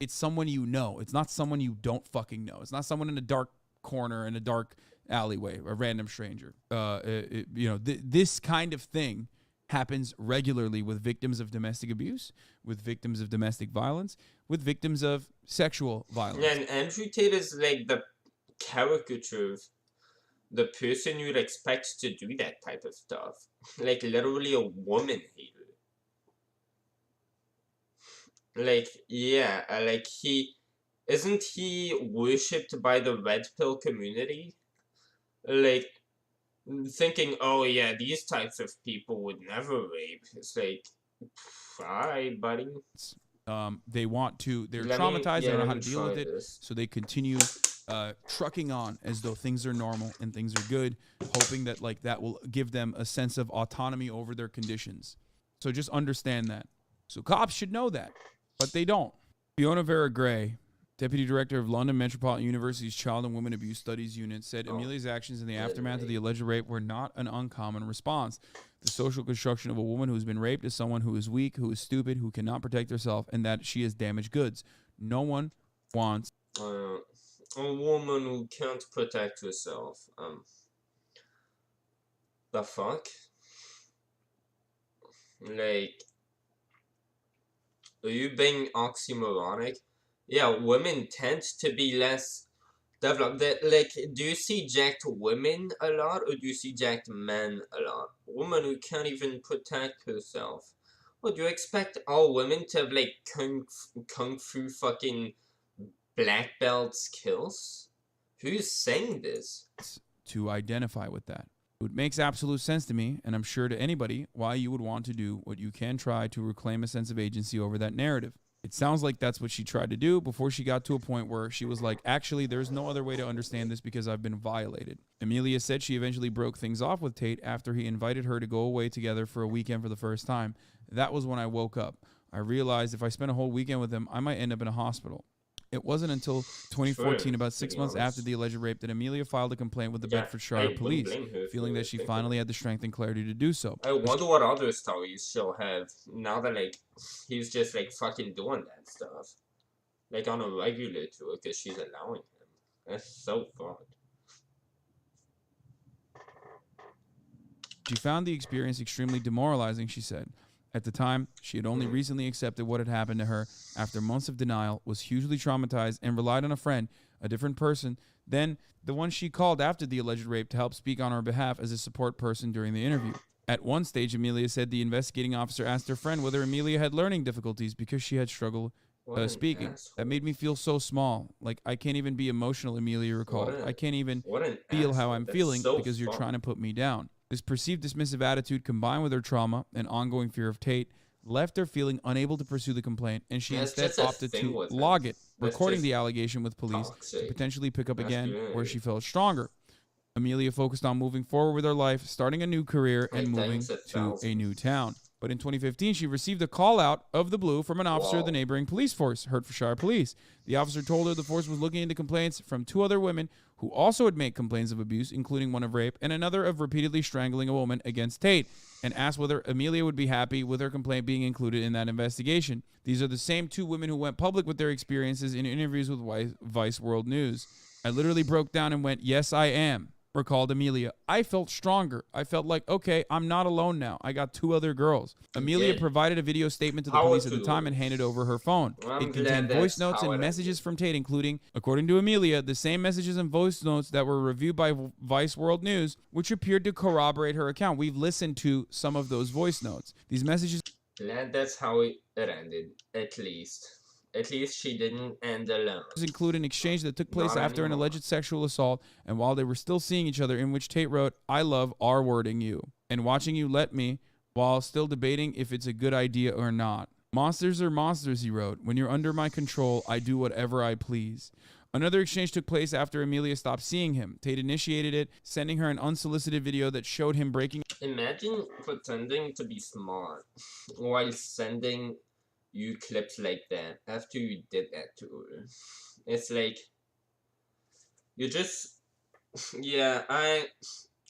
It's someone you know. It's not someone you don't fucking know. It's not someone in a dark corner in a dark alleyway, a random stranger. This kind of thing happens regularly with victims of domestic abuse, with victims of domestic violence, with victims of sexual violence. Yeah, and Andrew Tate is like the caricature of the person you'd expect to do that type of stuff. Like, literally a woman hater. Like, yeah, like isn't he worshipped by the red pill community? Like, thinking, oh yeah, these types of people would never rape. It's like, alright, buddy. They're traumatized, they don't know how to deal with it, so they continue trucking on as though things are normal and things are good, hoping that like that will give them a sense of autonomy over their conditions. So just understand that. So cops should know that, but they don't. Fiona Vera Gray, Deputy Director of London Metropolitan University's Child and Women Abuse Studies Unit, said Amelia's actions in the aftermath of the alleged rape were not an uncommon response. The social construction of a woman who has been raped is someone who is weak, who is stupid, who cannot protect herself, and that she is damaged goods. No one wants a woman who can't protect herself. The fuck? Like, are you being oxymoronic? Yeah, women tend to be less developed. Like, do you see jacked women a lot, or do you see jacked men a lot? Woman who can't even protect herself. What, do you expect all women to have, like, kung fu fucking black belt skills? Who's saying this? To identify with that. It makes absolute sense to me, and I'm sure to anybody, why you would want to do what you can try to reclaim a sense of agency over that narrative. It sounds like that's what she tried to do before she got to a point where she was like, actually, there's no other way to understand this because I've been violated. Amelia said she eventually broke things off with Tate after he invited her to go away together for a weekend for the first time. That was when I woke up. I realized if I spent a whole weekend with him, I might end up in a hospital. It wasn't until 2014, about 6 months after the alleged rape, that Amelia filed a complaint with the Bedfordshire police, feeling that she finally had the strength and clarity to do so. I wonder what other stories she'll have now that, like, he's just, like, fucking doing that stuff. Like, on a regular tour, because she's allowing him. That's so fucked. She found the experience extremely demoralizing, she said. At the time, she had only recently accepted what had happened to her after months of denial, was hugely traumatized, and relied on a friend, a different person, than the one she called after the alleged rape to help speak on her behalf as a support person during the interview. At one stage, Amelia said the investigating officer asked her friend whether Amelia had learning difficulties because she had struggled speaking. That made me feel so small. Like, I can't even be emotional, Amelia recalled. I can't even feel how I'm feeling because you're trying to put me down. This perceived dismissive attitude, combined with her trauma and ongoing fear of Tate, left her feeling unable to pursue the complaint, and she instead opted to log it, recording the allegation with police to potentially pick up again where she felt stronger. Amelia focused on moving forward with her life, starting a new career, and moving to a new town. But in 2015, she received a call out of the blue from an officer of the neighboring police force, Hertfordshire Police. The officer told her the force was looking into complaints from two other women who also had made complaints of abuse, including one of rape and another of repeatedly strangling a woman, against Tate, and asked whether Amelia would be happy with her complaint being included in that investigation. These are the same two women who went public with their experiences in interviews with Vice World News. I literally broke down and went, "Yes, I am," recalled Amelia. I felt stronger. I felt like, okay, I'm not alone now. I got two other girls. Amelia provided a video statement to the police at the time and handed over her phone. It contained voice notes and messages from Tate, including, according to Amelia, the same messages and voice notes that were reviewed by Vice World News, which appeared to corroborate her account. We've listened to some of those voice notes. These messages... Glad that's how it ended, at least. At least she didn't end alone. Include an exchange that took place after an alleged sexual assault and while they were still seeing each other, in which Tate wrote, "I love R-wording you and watching you let me, while still debating if it's a good idea or not. Monsters are monsters," he wrote. "When you're under my control, I do whatever I please." Another exchange took place after Amelia stopped seeing him. Tate initiated it, sending her an unsolicited video that showed him breaking... Imagine pretending to be smart while sending you clips like that after you did that to her. It's like, you're just Yeah,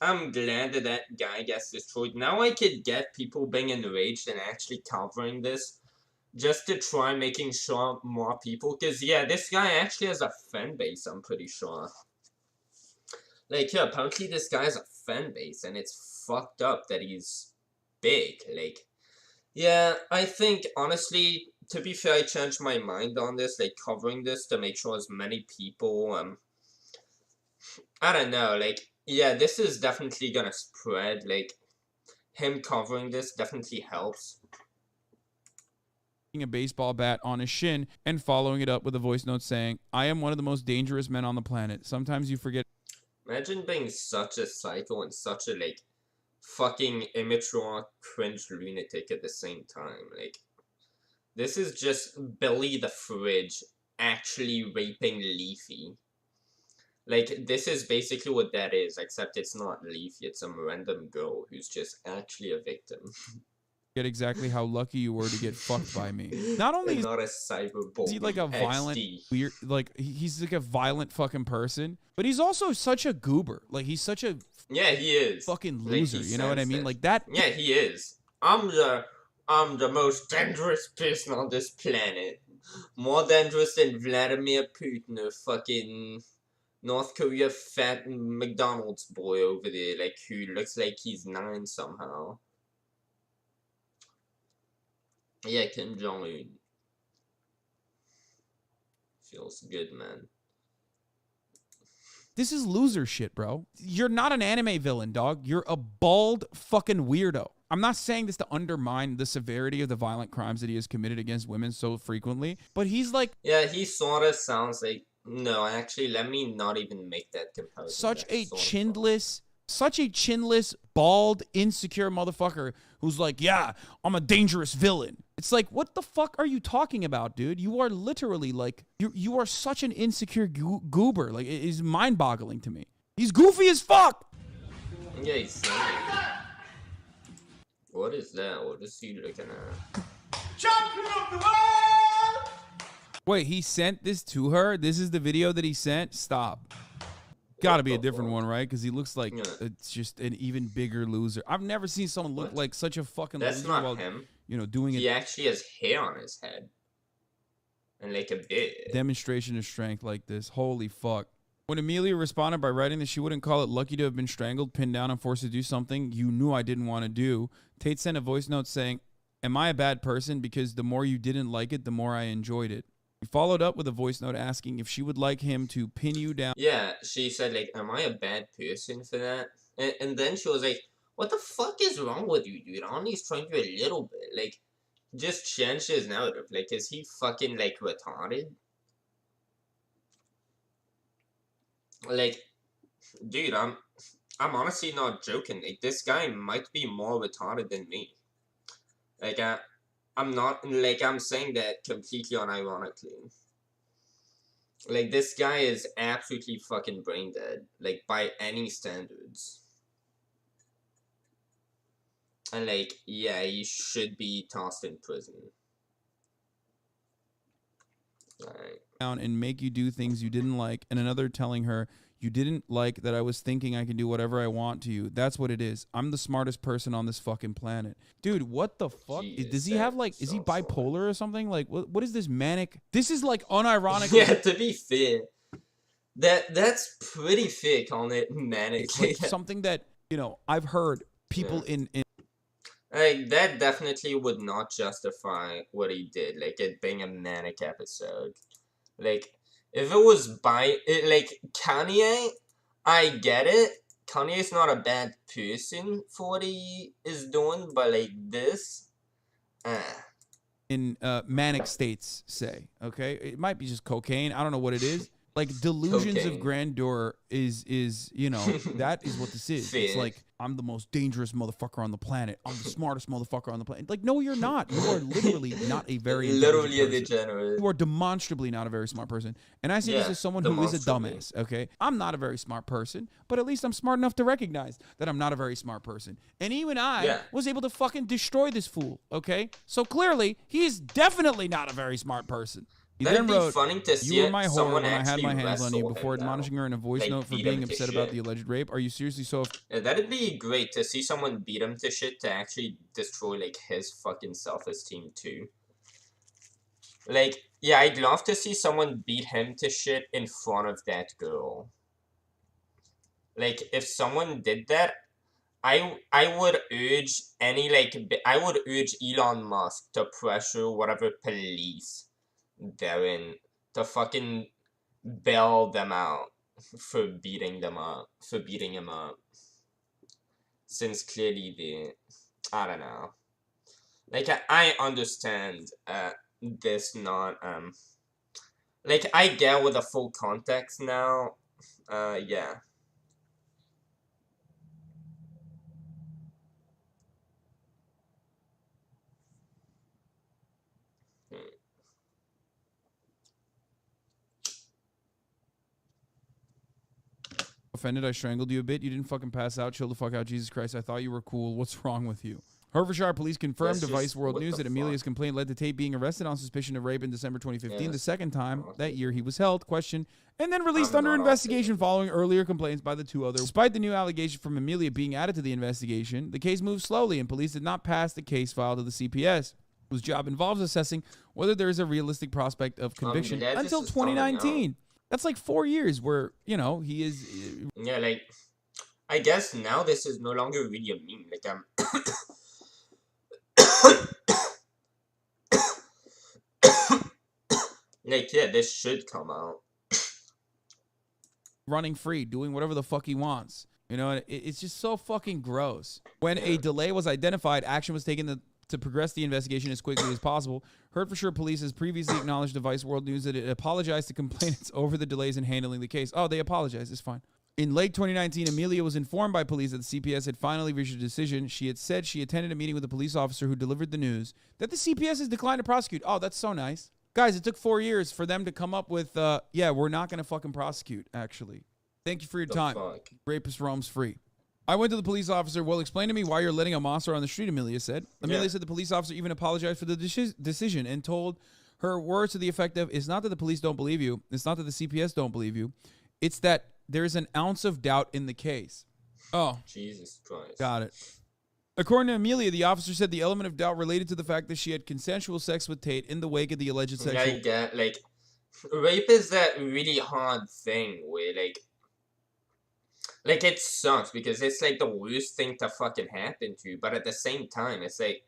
I'm glad that that guy gets destroyed. Now I could get people being enraged and actually covering this just to try making sure more people, because yeah, this guy actually has a fan base, I'm pretty sure. Like, yeah, apparently this guy has a fan base, and it's fucked up that he's big. Like, yeah, I think, honestly, to be fair, I changed my mind on this, like, covering this to make sure as many people, I don't know, like, yeah, this is definitely gonna spread, like, him covering this definitely helps. A baseball bat on his shin and following it up with a voice note saying, "I am one of the most dangerous men on the planet. Sometimes you forget." Imagine being such a psycho and such a, like, fucking immature, cringe lunatic at the same time. Like, this is just Billy the Fridge actually raping Leafy. Like, this is basically what that is, except it's not Leafy, it's some random girl who's just actually a victim. Get exactly how lucky you were to get fucked by me. Not only is not a cyberbully, he like a violent, XD. weird, like he's like a violent fucking person, but he's also such a goober. Like he's such a Yeah, he is. fucking Like, loser. You know what I mean? it. Like that. Yeah, he is. I'm the most dangerous person on this planet. More dangerous than Vladimir Putin or fucking North Korea fat McDonald's boy over there, like, who looks like he's 9 somehow. Yeah, Kim Jong-un. Feels good, man. This is loser shit, bro. You're not an anime villain, dog. You're a bald fucking weirdo. I'm not saying this to undermine the severity of the violent crimes that he has committed against women so frequently, but he's like... Yeah, he sort of sounds like... No, actually, let me not even make that comparison. Such a chinless, bald, insecure motherfucker who's like, yeah, I'm a dangerous villain. It's like, what the fuck are you talking about, dude? You are literally like, you are such an insecure goober. Like, it is mind-boggling to me. He's goofy as fuck. Yeah, he's silly. What is that? What is he looking at? Champion of the world! Wait, he sent this to her? This is the video that he sent? Stop. Gotta be a different one, right? Because he looks like it's just an even bigger loser. I've never seen someone look like such a fucking That's loser not while, him. you know, doing He it. actually has hair on his head. And like a bit. Demonstration of strength like this. Holy fuck. When Amelia responded by writing that she wouldn't call it lucky to have been strangled, pinned down, and forced to do something you knew I didn't want to do, Tate sent a voice note saying, "Am I a bad person? Because the more you didn't like it, the more I enjoyed it." He followed up with a voice note asking if she would like him to pin you down. Yeah, she said, like, am I a bad person for that? And then she was like, what the fuck is wrong with you, dude? I only trying you a little bit. Like, just change his narrative. Like, is he fucking, like, retarded? Like, dude, I'm honestly not joking. Like, this guy might be more retarded than me. Like, I'm not, like, I'm saying that completely unironically. Like, this guy is absolutely fucking brain dead. Like, by any standards. And, like, yeah, he should be tossed in prison. Right. Down and make you do things you didn't like, and another telling her, "You didn't like that I was thinking I can do whatever I want to you. That's what it is. I'm the smartest person on this fucking planet." Dude, what the fuck? Jeez, Does he have, like, is he bipolar or something? Like, what is this manic? This is, like, unironically. Yeah, to be fair. That's pretty fair calling it manic. Like, something that, you know, I've heard people in like, that definitely would not justify what he did, like, it being a manic episode. Like, if it was like, Kanye, I get it. Kanye's not a bad person for what he is doing, but, like, this, in manic states, say, okay? It might be just cocaine. I don't know what it is. Like, delusions of Cocaine. grandeur is, you know, that is what this is. It's Fair. like, I'm the most dangerous motherfucker on the planet. I'm the smartest motherfucker on the planet. Like, no, you're not. You are literally not a very literally a intelligent person. degenerate. You are demonstrably not a very smart person. And I say this Yeah, as someone who is a demonstrably. dumbass, okay? I'm not a very smart person, but at least I'm smart enough to recognize that I'm not a very smart person. And even I was able to fucking destroy this fool, okay? So clearly, he is definitely not a very smart person. He That'd then be wrote, funny to see "You were my horror someone when I had actually my hands on you," wrestle before him, admonishing her in a voice like, note for beat being him to upset about shit. the alleged rape. "Are you seriously so That'd be great to see someone beat him to shit to actually destroy, like, his fucking self-esteem, too. Like, yeah, I'd love to see someone beat him to shit in front of that girl. Like, if someone did that, I would urge I would urge Elon Musk to pressure whatever police they're in to fucking bail them out for beating him up. Since clearly I don't know. Like, I understand, this not, like, I get with the full context now, yeah. offended I strangled you a bit? You didn't fucking pass out. Chill the fuck out. Jesus Christ, I thought you were cool. What's wrong with you?" Hertfordshire police confirmed to Vice World News that Amelia's complaint led to Tate being arrested on suspicion of rape in December 2015. Yes. The second time that year he was held, questioned, and then released under investigation following earlier complaints by the two others. Despite the new allegation from Amelia being added to the investigation, the case moved slowly and police did not pass the case file to the CPS, whose job involves assessing whether there is a realistic prospect of conviction until 2019. That's like 4 years where, you know, he is... Yeah, like, I guess now this is no longer really a meme. Like, like, yeah, this should come out. running free, doing whatever the fuck he wants. You know, it's just so fucking gross. When a delay was identified, action was taken to progress the investigation as quickly as possible. Hertfordshire Police has previously acknowledged to Vice World News that it apologized to complainants over the delays in handling the case. Oh, they apologized. It's fine. In late 2019, Amelia was informed by police that the CPS had finally reached a decision. She had said she attended a meeting with a police officer who delivered the news that the CPS has declined to prosecute. Oh, that's so nice. Guys, it took 4 years for them to come up with, yeah, we're not going to fucking prosecute, actually. Thank you for your time. Rapist roams free. I went to the police officer. "Well, explain to me why you're letting a monster on the street," Amelia said. Amelia said the police officer even apologized for the decision and told her words to the effect of, "It's not that the police don't believe you. It's not that the CPS don't believe you. It's that there's an ounce of doubt in the case." Oh. Jesus Christ. Got it. According to Amelia, the officer said the element of doubt related to the fact that she had consensual sex with Tate in the wake of the alleged sexual... I get, like, rape is that really hard thing where, like, it sucks because it's, like, the worst thing to fucking happen to you, but at the same time, it's, like,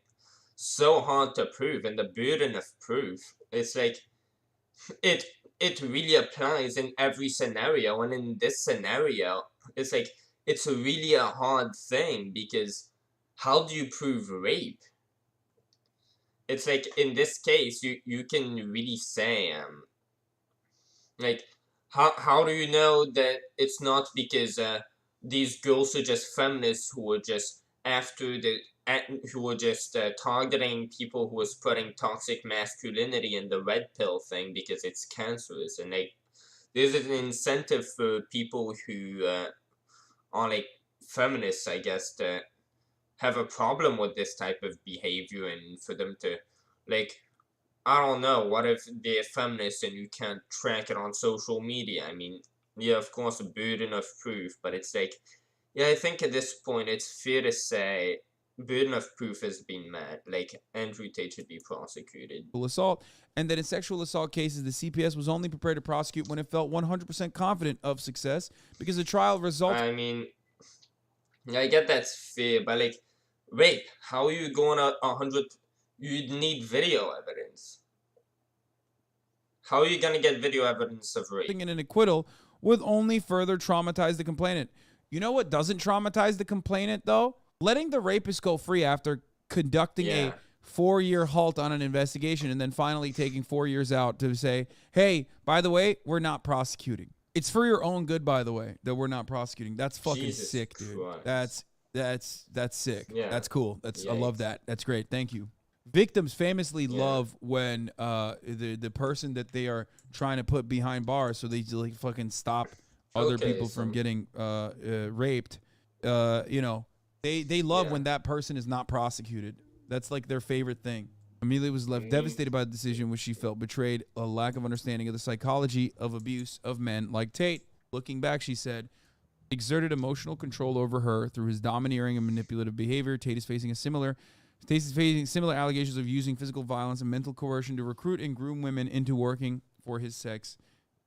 so hard to prove, and the burden of proof, it's, like, it really applies in every scenario, and in this scenario, it's, like, it's really a hard thing, because how do you prove rape? It's, like, in this case, you can really say, like, how do you know that it's not because these girls are just feminists who were just who were just targeting people who were spreading toxic masculinity and the red pill thing because it's cancerous, and like there's an incentive for people who are like feminists, I guess, to have a problem with this type of behavior, and for them to like, I don't know, what if they're feminists and you can't track it on social media? I mean, yeah, of course, a burden of proof, but it's like, yeah, I think at this point it's fair to say burden of proof has been met. Like, Andrew Tate should be prosecuted. Assault, and that in sexual assault cases, the CPS was only prepared to prosecute when it felt 100% confident of success because the trial results... I mean, I get that's fair, but like, rape, how are you going 100... You'd need video evidence. How are you going to get video evidence of rape? In an acquittal would only further traumatize the complainant. You know what doesn't traumatize the complainant, though? Letting the rapist go free after conducting a 4-year halt on an investigation and then finally taking 4 years out to say, hey, by the way, we're not prosecuting. It's for your own good, by the way, that we're not prosecuting. That's fucking sick, dude. Christ. That's sick. Yeah. That's cool. I love that. That's great. Thank you. Victims famously love when the person that they are trying to put behind bars, so they like fucking stop other people from getting raped. You know, they love when that person is not prosecuted. That's like their favorite thing. Amelia was left devastated by the decision, which she felt betrayed a lack of understanding of the psychology of abuse of men like Tate. Looking back, she said, exerted emotional control over her through his domineering and manipulative behavior. Tate is facing similar allegations of using physical violence and mental coercion to recruit and groom women into working for his sex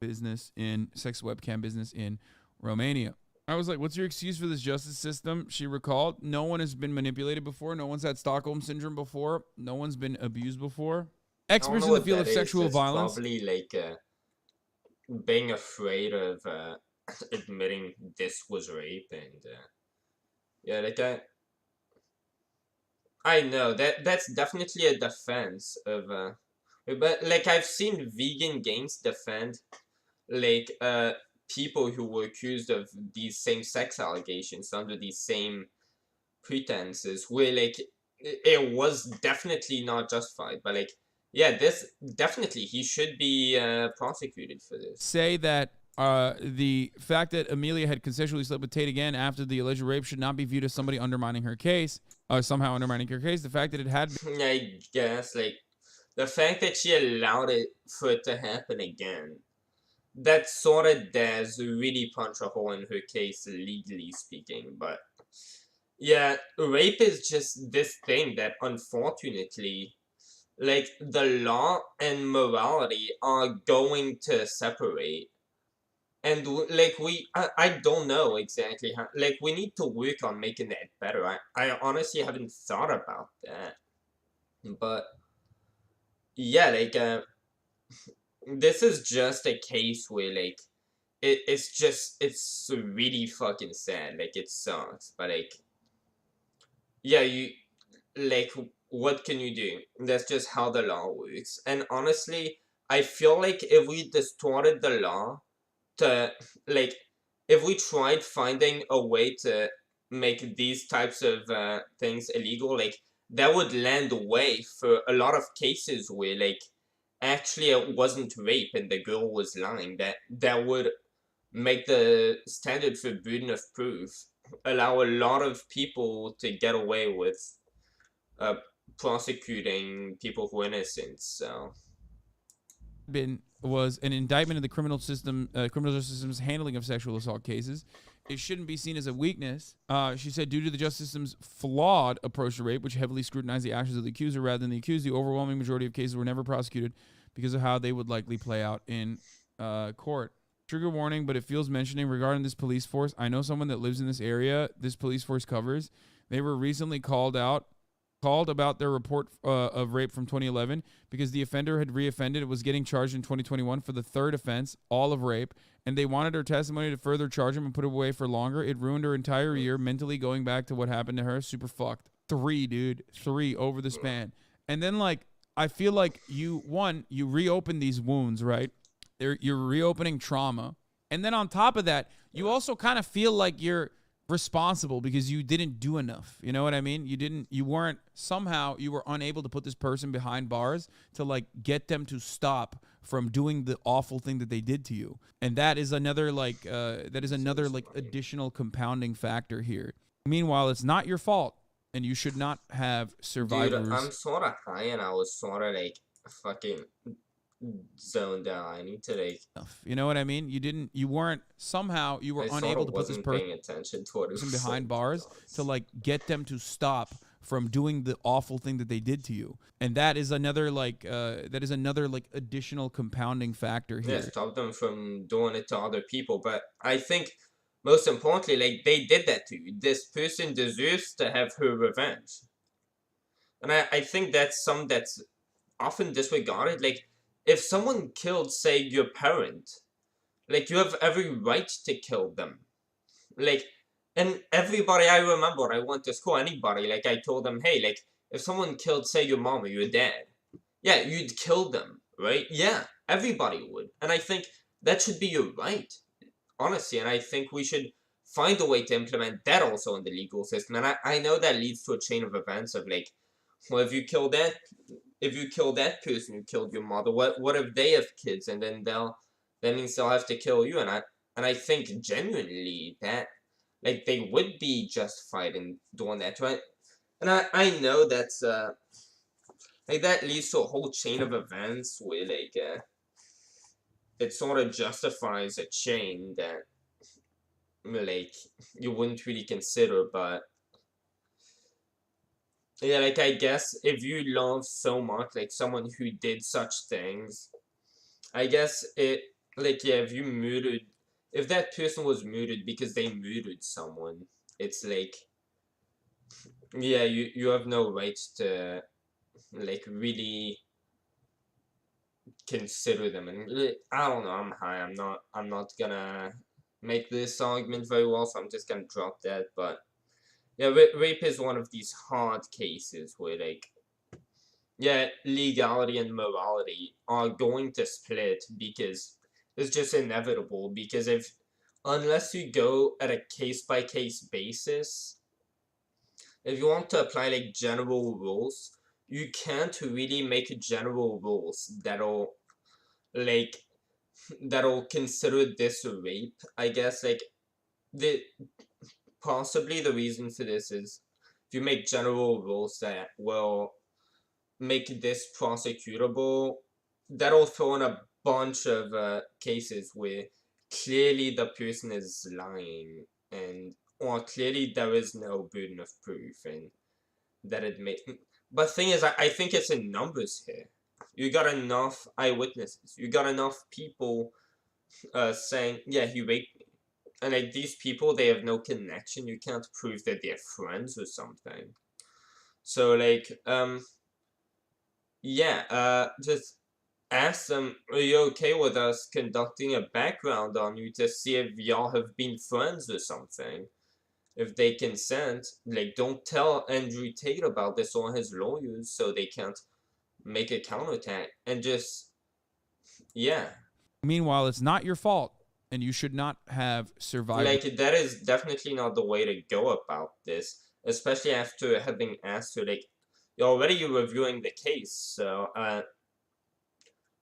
webcam business in Romania. I was like, what's your excuse for this justice system? She recalled, no one has been manipulated before. No one's had Stockholm syndrome before. No one's been abused before. Experts in the field of sexual violence. Probably like being afraid of admitting this was rape, and yeah, like I know that's definitely a defense of but like I've seen vegan gangs defend like people who were accused of these same sex allegations under these same pretenses, where like it was definitely not justified, but like yeah, this definitely he should be prosecuted for this. Say that the fact that Amelia had consensually slept with Tate again after the alleged rape should not be viewed as somebody undermining her case, somehow undermining her case. The fact that it had, I guess, like the fact that she allowed it for it to happen again, that sort of does really punch a hole in her case, legally speaking. But yeah, rape is just this thing that unfortunately, like, the law and morality are going to separate. And like I don't know exactly how, like, we need to work on making that better. I honestly haven't thought about that, but yeah, like this is just a case where like it's really fucking sad. Like, it sucks, but like yeah, you like, what can you do? That's just how the law works. And honestly, I feel like if we distorted the law to, like, if we tried finding a way to make these types of things illegal, like, that would land the way for a lot of cases where, like, actually it wasn't rape and the girl was lying. That would make the standard for burden of proof allow a lot of people to get away with prosecuting people who are innocent. So was an indictment of the criminal justice system's handling of sexual assault cases. It shouldn't be seen as a weakness. She said, due to the justice system's flawed approach to rape, which heavily scrutinized the actions of the accuser rather than the accused, the overwhelming majority of cases were never prosecuted because of how they would likely play out in court. Trigger warning, but it feels mentioning regarding this police force. I know someone that lives in this area this police force covers. They were recently called about their report of rape from 2011 because the offender had reoffended. It was getting charged in 2021 for the third offense, all of rape, and they wanted her testimony to further charge him and put it away for longer. It ruined her entire year, mentally going back to what happened to her. Super fucked. 3 over the span. And then, like, I feel like you reopen these wounds, right? You're reopening trauma. And then on top of that, you also kind of feel like you're responsible because you didn't do enough. You know what I mean? You were unable to put this person behind bars to, like, get them to stop from doing the awful thing that they did to you. And that is another additional compounding factor here. Meanwhile, it's not your fault and you should not have survivors. Dude, I'm sort of high and I was sort of like fucking zoned out. I need to, like, you know what I mean? You were unable to put this person behind bars to, like, get them to stop from doing the awful thing that they did to you. And that is another additional compounding factor here. Yeah, stop them from doing it to other people. But I think most importantly, like, they did that to you. This person deserves to have her revenge. And I think that's something that's often disregarded. Like, if someone killed, say, your parent, like, you have every right to kill them. Like, and everybody I remember, I went to school, anybody, like, I told them, hey, like, if someone killed, say, your mom or your dad, yeah, you'd kill them, right? Yeah, everybody would. And I think that should be your right, honestly. And I think we should find a way to implement that also in the legal system. And I know that leads to a chain of events of, like, well, if you kill that person who killed your mother, what if they have kids, and then that means they'll have to kill you. And I think genuinely that, like, they would be justified in doing that, right? And I know that's like that leads to a whole chain of events where like it sort of justifies a chain that like you wouldn't really consider. But yeah, like I guess if you love so much like someone who did such things, I guess it like yeah, if that person was murdered because they murdered someone, it's like yeah, you have no right to like really consider them. And I don't know, I'm high. I'm not gonna make this argument very well, so I'm just gonna drop that. But yeah, rape is one of these hard cases where like yeah, legality and morality are going to split because it's just inevitable. Because if unless you go at a case by case basis, if you want to apply like general rules, you can't really make general rules like that'll consider this a rape. I guess like the possibly the reason for this is if you make general rules that will make this prosecutable, that'll throw in a bunch of cases where clearly the person is lying and or clearly there is no burden of proof and that it may. But thing is, I think it's in numbers here. You got enough eyewitnesses. You got enough people saying, yeah, he raped me. And like these people, they have no connection. You can't prove that they're friends or something. So like, yeah, just ask them, are you okay with us conducting a background on you to see if y'all have been friends or something? If they consent, like don't tell Andrew Tate about this or his lawyers so they can't make a counterattack and just yeah. Meanwhile, it's not your fault, and you should not have survived. Like that is definitely not the way to go about this, especially after having asked her like you're already reviewing the case, so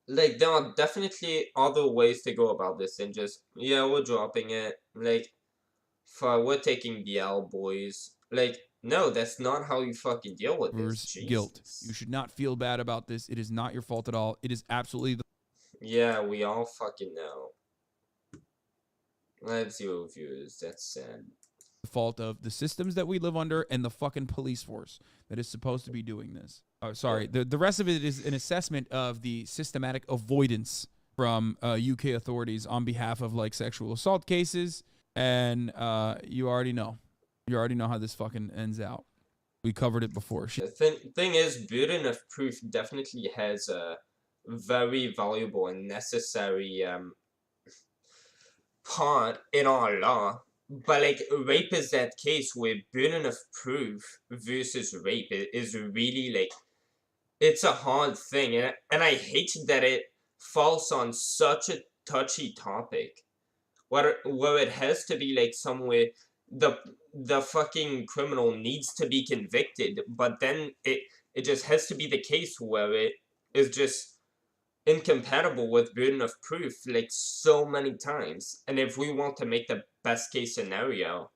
like there are definitely other ways to go about this than just yeah, we're dropping it. Like we're taking the L, boys. Like, no, that's not how you fucking deal with this. Guilt. You should not feel bad about this. It is not your fault at all. It is absolutely the yeah, we all fucking know. I have 0 viewers. That's sad. fault of the systems that we live under and the fucking police force that is supposed to be doing this. Oh, sorry. The rest of it is an assessment of the systematic avoidance from UK authorities on behalf of like sexual assault cases. And you already know. You already know how this fucking ends out. We covered it before. The thing is, burden of proof definitely has a very valuable and necessary part in our law. But like rape is that case where burden of proof versus rape is really like it's a hard thing, and I hate that it falls on such a touchy topic. Where it has to be like somewhere the fucking criminal needs to be convicted, but then it just has to be the case where it is just incompatible with burden of proof like so many times. And if we want to make the best case scenario,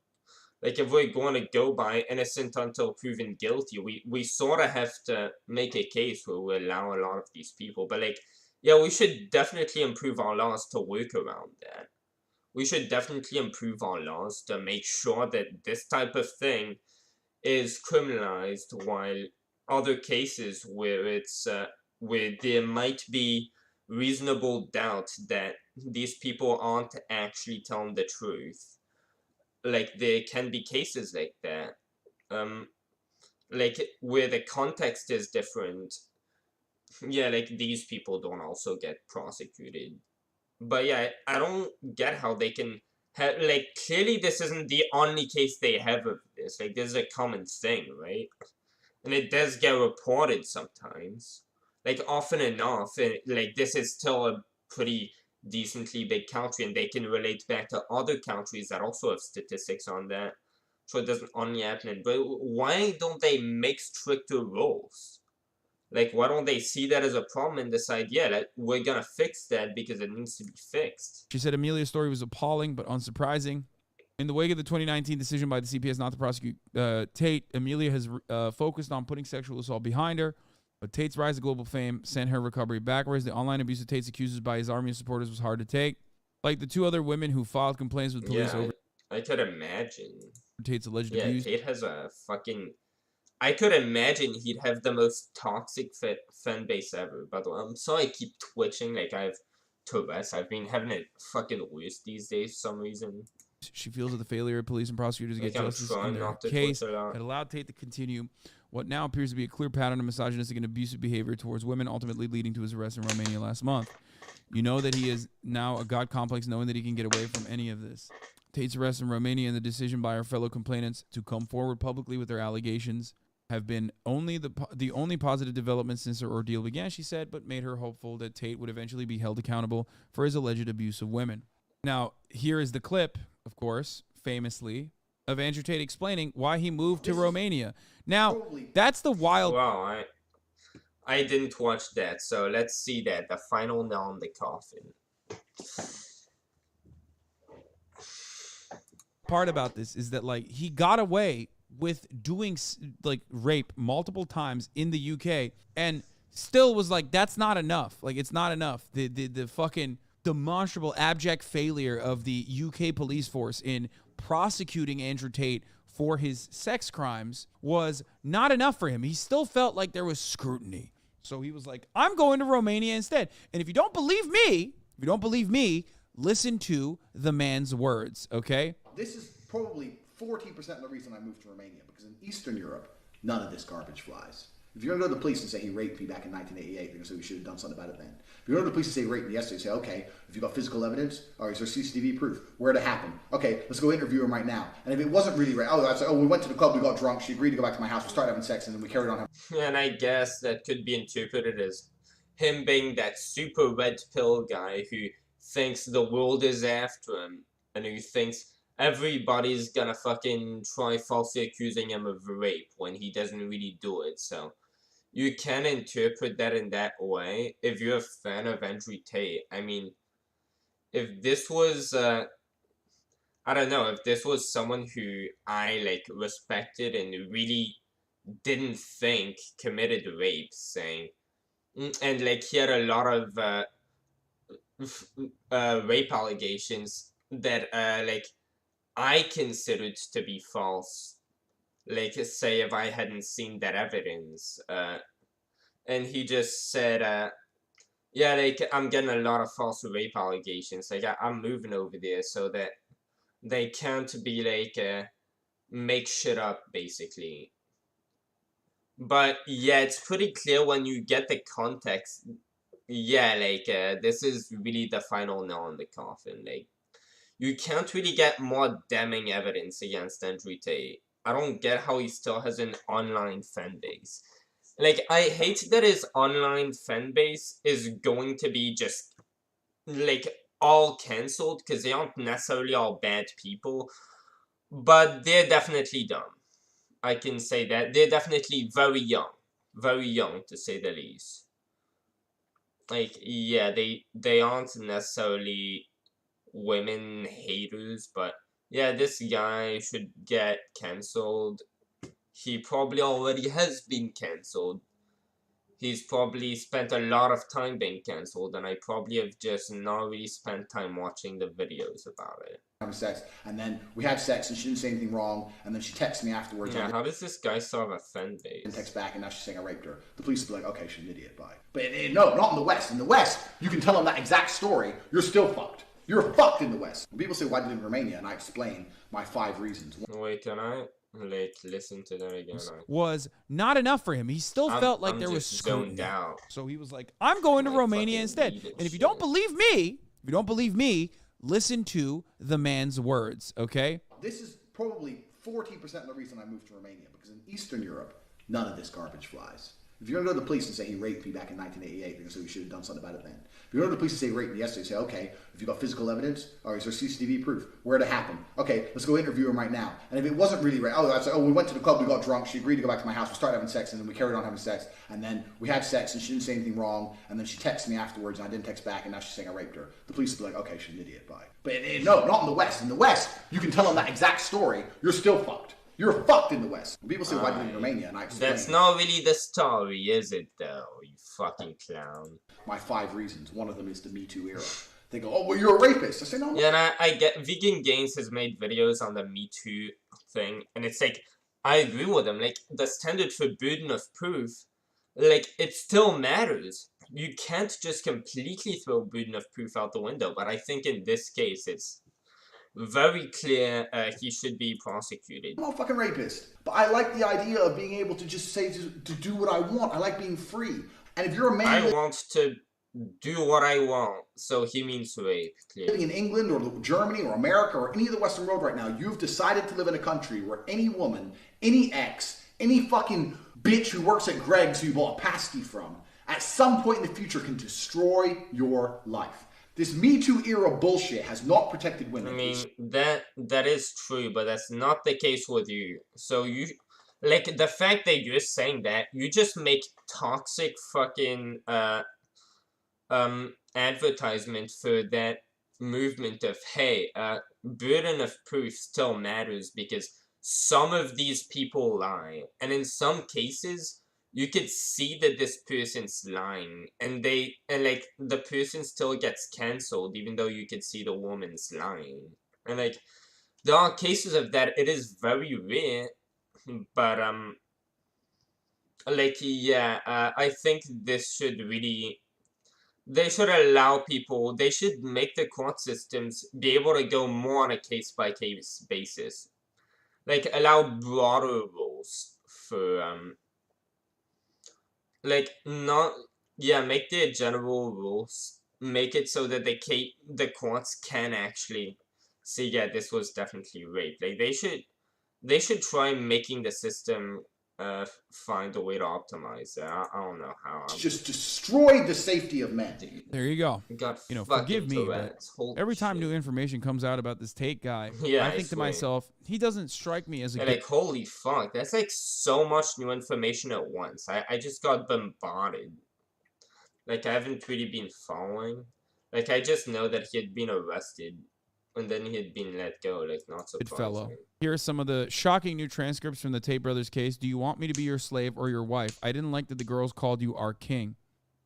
like if we're going to go by innocent until proven guilty, we sort of have to make a case where we allow a lot of these people. But like, yeah, we should definitely improve our laws to work around that. We should definitely improve our laws to make sure that this type of thing is criminalized, while other cases where it's where there might be reasonable doubt that these people aren't actually telling the truth. Like there can be cases like that, like where the context is different. Yeah, like these people don't also get prosecuted. But yeah, I don't get how they can have, like, clearly this isn't the only case they have of this. Like, this is a common thing, right? And it does get reported sometimes. Like, often enough, and, like, this is still a pretty decently big country, and they can relate back to other countries that also have statistics on that. So it doesn't only happen. But why don't they make stricter rules? Like, why don't they see that as a problem and decide, yeah, like, we're gonna fix that because it needs to be fixed? She said Amelia's story was appalling but unsurprising. In the wake of the 2019 decision by the CPS not to prosecute Tate, Amelia has focused on putting sexual assault behind her. But Tate's rise to global fame sent her recovery backwards. The online abuse of Tate's accusers by his army of supporters was hard to take. Like the two other women who filed complaints with police over I could imagine. Tate's alleged abuse. Tate has a fucking... I could imagine he'd have the most toxic fan base ever. By the way, I'm sorry I keep twitching. Like, I have Tourette's. I've been having it fucking worse these days for some reason. She feels that the failure of police and prosecutors to get justice in their not to case twitch a lot. had allowed Tate to continue what now appears to be a clear pattern of misogynistic and abusive behavior towards women, ultimately leading to his arrest in Romania last month. You know that he is now a god complex, knowing that he can get away from any of this. Tate's arrest in Romania and the decision by her fellow complainants to come forward publicly with their allegations have been the only positive development since her ordeal began, she said, but made her hopeful that Tate would eventually be held accountable for his alleged abuse of women. Now, here is the clip, of course, famously, of Andrew Tate explaining why he moved to Romania. Now, that's the wild... Wow, I didn't watch that, so let's see that. The final nail in the coffin. Part about this is that, like, he got away with doing, like, rape multiple times in the UK and still was like, that's not enough. Like, it's not enough. The fucking demonstrable abject failure of the UK police force in prosecuting Andrew Tate for his sex crimes was not enough for him. He still felt like there was scrutiny. So he was like, I'm going to Romania instead. And if you don't believe me, listen to the man's words, okay? This is probably 40% of the reason I moved to Romania, because in Eastern Europe, none of this garbage flies. If you're going to go to the police and say he raped me back in 1988, they're going to say we should have done something about it then. If you go to the police and say he raped me yesterday, say, okay, if you got physical evidence, or is there CCTV proof? Where did it happen? Okay, let's go interview him right now. And if it wasn't really rape, I'd say, we went to the club, we got drunk, she agreed to go back to my house, we started having sex, and then we carried on having... And I guess that could be interpreted as him being that super red pill guy who thinks the world is after him, and who thinks everybody's gonna fucking try falsely accusing him of rape when he doesn't really do it. So you can interpret that in that way if you're a fan of Andrew Tate. I mean, if this was I don't know, if this was someone who I like respected and really didn't think committed rape, saying, and like he had a lot of rape allegations that like I considered to be false, like say if I hadn't seen that evidence, and he just said, yeah, like I'm getting a lot of false rape allegations, like I'm moving over there so that they can't be like make shit up basically. But yeah, it's pretty clear when you get the context. Yeah, like this is really the final nail in the coffin. Like, you can't really get more damning evidence against Andrew Tate. I don't get how he still has an online fan base. Like, I hate that his online fan base is going to be just, like, all cancelled, because they aren't necessarily all bad people, but they're definitely dumb. I can say that. They're definitely very young, to say the least. Like, yeah, they aren't necessarily women haters, but yeah, this guy should get cancelled. He probably already has been cancelled. He's probably spent a lot of time being cancelled, and I probably have just not really spent time watching the videos about it. Having sex, and then we had sex, and she didn't say anything wrong, and then she texted me afterwards. Yeah, how does this guy still have a fan base? And text back, and now she's saying I raped her. The police will be like, okay, she's an idiot, bye. But no, not in the West. In the West, you can tell them that exact story, you're still fucked. You're fucked in the West. When people say, why did you live in Romania? And I explain my 5 reasons. Wait, can I like listen to that again? Was not enough for him. He still felt like there was scrutiny. So he was like, I'm going to Romania instead. And if you don't believe me, listen to the man's words, okay? This is probably 40% of the reason I moved to Romania, because in Eastern Europe, none of this garbage flies. If you're going to go to the police and say he raped me back in 1988, they're going to say we should have done something about it then. If you go to the police and say he raped me yesterday, say, okay, if you got physical evidence, or is there CCTV proof? Where did it happen? Okay, let's go interview him right now. And if it wasn't really rape, I'd say, we went to the club, we got drunk, she agreed to go back to my house, we started having sex, and then we carried on having sex, and then we had sex, and she didn't say anything wrong, and then she texted me afterwards, and I didn't text back, and now she's saying I raped her. The police will be like, okay, she's an idiot, bye. But no, not in the West. In the West, you can tell them that exact story, you're still fucked. You're fucked in the West. When people say, why do you live in Romania? And I explain. That's not really the story, is it, though? You fucking clown. My 5 reasons. One of them is the Me Too era. They go, oh, well, you're a rapist. I say, no. Yeah, and I get Vegan Gains has made videos on the Me Too thing, and it's like, I agree with him. Like, the standard for burden of proof, like, it still matters. You can't just completely throw burden of proof out the window, but I think in this case, it's very clear he should be prosecuted. I'm not a fucking rapist. But I like the idea of being able to just say to do what I want. I like being free. And if you're a man... I want to do what I want, so he means rape, clearly. Living in England or Germany or America or any of the Western world right now, you've decided to live in a country where any woman, any ex, any fucking bitch who works at Greg's who you bought a pasty from, at some point in the future can destroy your life. This Me Too era bullshit has not protected women. I mean, that is true, but that's not the case with you. So you, like, the fact that you're saying that, you just make toxic fucking, advertisement for that movement of, hey, burden of proof still matters because some of these people lie. And in some cases, you could see that this person's lying, and like, the person still gets cancelled, even though you could see the woman's lying. And, like, there are cases of that. It is very rare, but, like, yeah, I think this should really, they should allow people, they should make the court systems be able to go more on a case-by-case basis. Like, allow broader rules for, like, not, yeah, make their general rules, make it so that the courts can actually say, yeah, this was definitely rape. Like, they should try making the system, find a way to optimize it. I don't know how. Just destroyed the safety of men. Dude, There you go. got You know, fucking forgive me, but Tourette's. Holy every time shit. new information comes out about this Tate guy, Yeah, I I think to swear. myself, he doesn't strike me as a Yeah, good... like, holy fuck, that's like so much new information at once. I just got bombarded. Like, I haven't really been following. Like, I just know that he had been arrested, and then he had been let go, like, not good fellow. surprising. Here are some of the shocking new transcripts from the Tate brothers case. Do you want me to be your slave or your wife? I didn't like that the girls called you our king.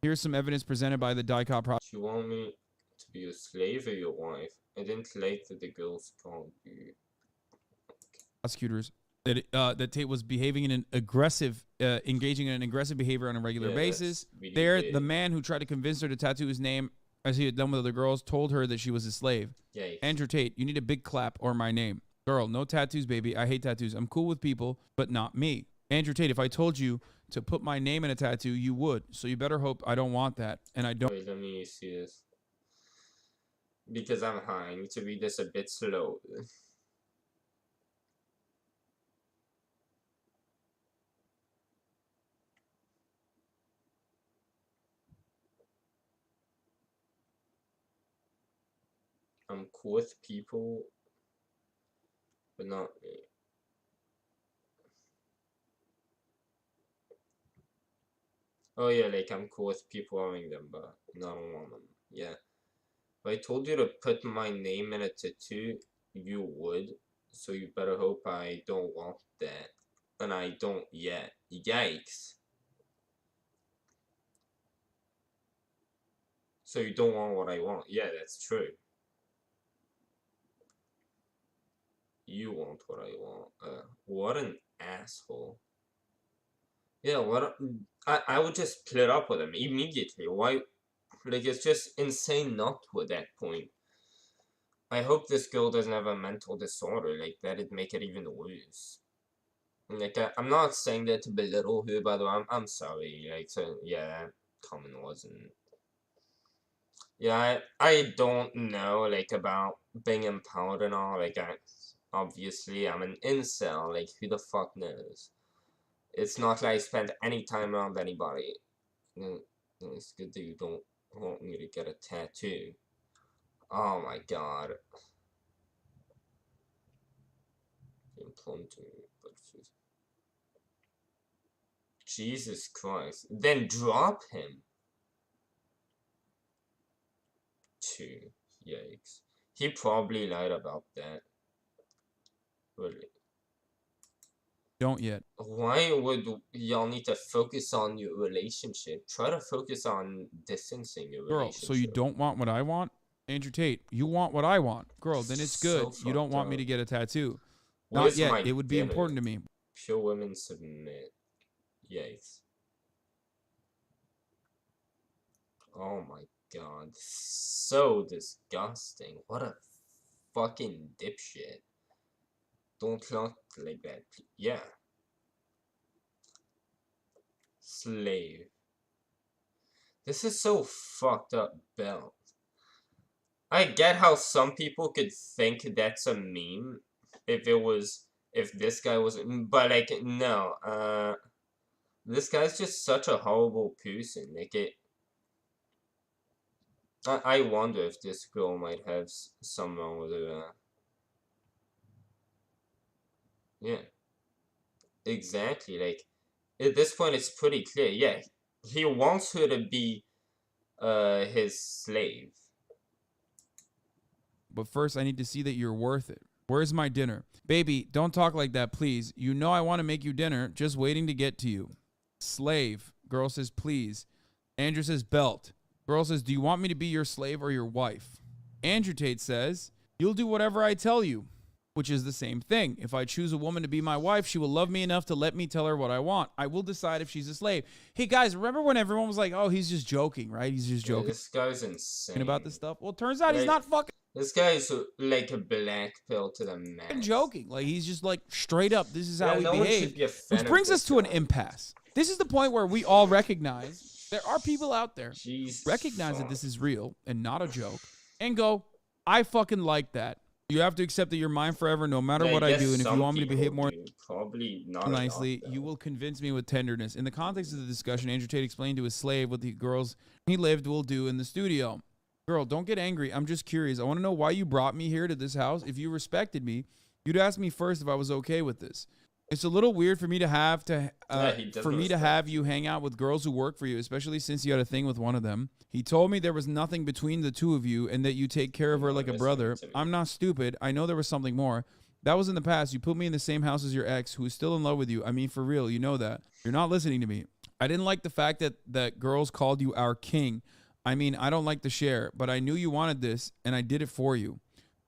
Here's some evidence presented by the DICOT Do you want me to be your slave or your wife? I didn't like that the girls called you. prosecutors that Tate was behaving in an aggressive, engaging in an aggressive behavior on a regular basis. Really There, big. the man who tried to convince her to tattoo his name, as he had done with other girls, told her that she was a slave. Yikes. Andrew Tate, you need a big clap or my name. Girl, no tattoos, baby. I hate tattoos. I'm cool with people, but not me. Andrew Tate, if I told you to put my name in a tattoo, you would. So you better hope I don't want that. And I don't. Wait, let me see this. Because I'm high, I need to read this a bit slow. I'm cool with people, but not me. Oh yeah, like, I'm cool with people having them, but not want them. Yeah. If I told you to put my name in a tattoo, you would. So you better hope I don't want that. And I don't yet. Yikes. So you don't want what I want. Yeah, that's true. You want what I want. What an asshole. Yeah, what I would just split up with him immediately. Why? Like, it's just insane not to at that point. I hope this girl doesn't have a mental disorder. Like, that'd make it even worse. Like, I'm not saying that to belittle her, by the way. I'm sorry. Like, so, yeah, that comment wasn't... Yeah, I don't know, like, about being empowered and all. Like, obviously, I'm an incel. Like, who the fuck knows? It's not like I spent any time around anybody. It's good that you don't want me to get a tattoo. Oh my god. Jesus Christ. Then drop him. 2. Yikes. He probably lied about that. Really. Don't yet. Why would y'all need to focus on your relationship? Try to focus on distancing your Girl, relationship. so you don't want what I want? Andrew Tate, you want what I want. Girl, then it's good. So You don't fucked want me up. to get a tattoo. Where's Not yet. my It would be dinner? important to me. Pure women submit. Yikes. Oh my god. So disgusting. What a fucking dipshit. Don't talk like that. Yeah. Slave. This is so fucked up belt. I get how some people could think that's a meme if this guy was, but like no, this guy's just such a horrible person. Like I wonder if this girl might have some wrong with her. Yeah, exactly. Like at this point, it's pretty clear. Yeah, he wants her to be his slave. But first, I need to see that you're worth it. Where's my dinner? Baby, don't talk like that, please. You know I want to make you dinner. Just waiting to get to you. Slave. Girl says, please. Andrew says, belt. Girl says, do you want me to be your slave or your wife? Andrew Tate says, you'll do whatever I tell you, which is the same thing. If I choose a woman to be my wife, she will love me enough to let me tell her what I want. I will decide if she's a slave. Hey, guys, remember when everyone was like, oh, he's just joking, right? He's just joking. Yeah, this guy's insane. About this stuff. Well, it turns out he's not fucking. This guy's like a black pill to the max. Joking. Like, he's just like straight up, this is how we no behave. Which brings us to an impasse. This is the point where we all recognize there are people out there recognize that this is real and not a joke and go, I fucking like that. You have to accept that you're mine forever no matter what I do. And if you want me to behave more probably not nicely, you will convince me with tenderness. In the context of the discussion, Andrew Tate explained to his slave what the girls he lived will do in the studio. Girl, don't get angry. I'm just curious. I want to know why you brought me here to this house. If you respected me, you'd ask me first if I was okay with this. It's a little weird for me to have you hang out with girls who work for you, especially since you had a thing with one of them. He told me there was nothing between the two of you and that you take care of her like a brother. I'm not stupid. I know there was something more. That was in the past. You put me in the same house as your ex who is still in love with you. I mean, for real, you know that. You're not listening to me. I didn't like the fact that girls called you our king. I mean, I don't like to share, but I knew you wanted this, and I did it for you.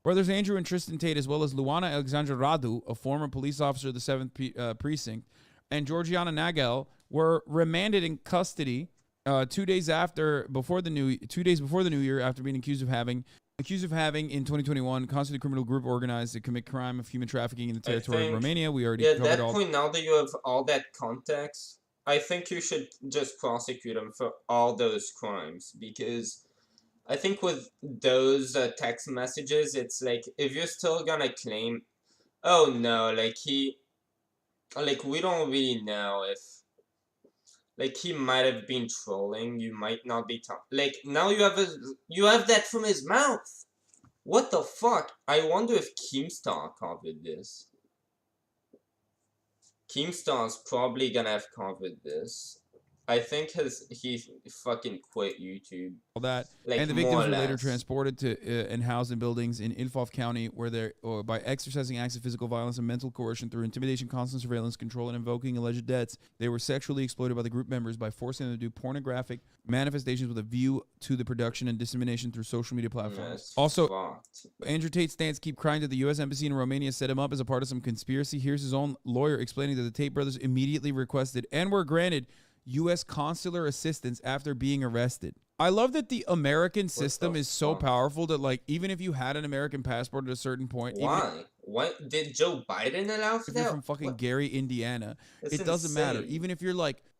Brothers Andrew and Tristan Tate, as well as Luana Alexandra Radu, a former police officer of the 7th Precinct, and Georgiana Nagel were remanded in custody 2 days before the new year after being accused of having in 2021 constituted criminal group organized to commit crime of human trafficking in the territory of Romania. We already covered at that point, now that you have all that context, I think you should just prosecute him for all those crimes, because I think with those text messages, it's like, if you're still gonna claim, oh no, we don't really know if, he might have been trolling, you might not be, now you have that from his mouth. What the fuck? I wonder if Keemstar covered this. Keemstar's probably gonna have covered this. I think he fucking quit YouTube. All that, and the victims were later transported to and housed in buildings in Ilfov County, where by exercising acts of physical violence and mental coercion through intimidation, constant surveillance, control, and invoking alleged debts, they were sexually exploited by the group members by forcing them to do pornographic manifestations with a view to the production and dissemination through social media platforms. Andrew Tate's stance keep crying that the U.S. Embassy in Romania set him up as a part of some conspiracy. Here's his own lawyer explaining that the Tate brothers immediately requested and were granted U.S. consular assistance after being arrested. I love that the American system is so powerful that, even if you had an American passport at a certain point... Why? What did Joe Biden allow for that? If you're from fucking Gary, Indiana, it doesn't matter. Even if you're,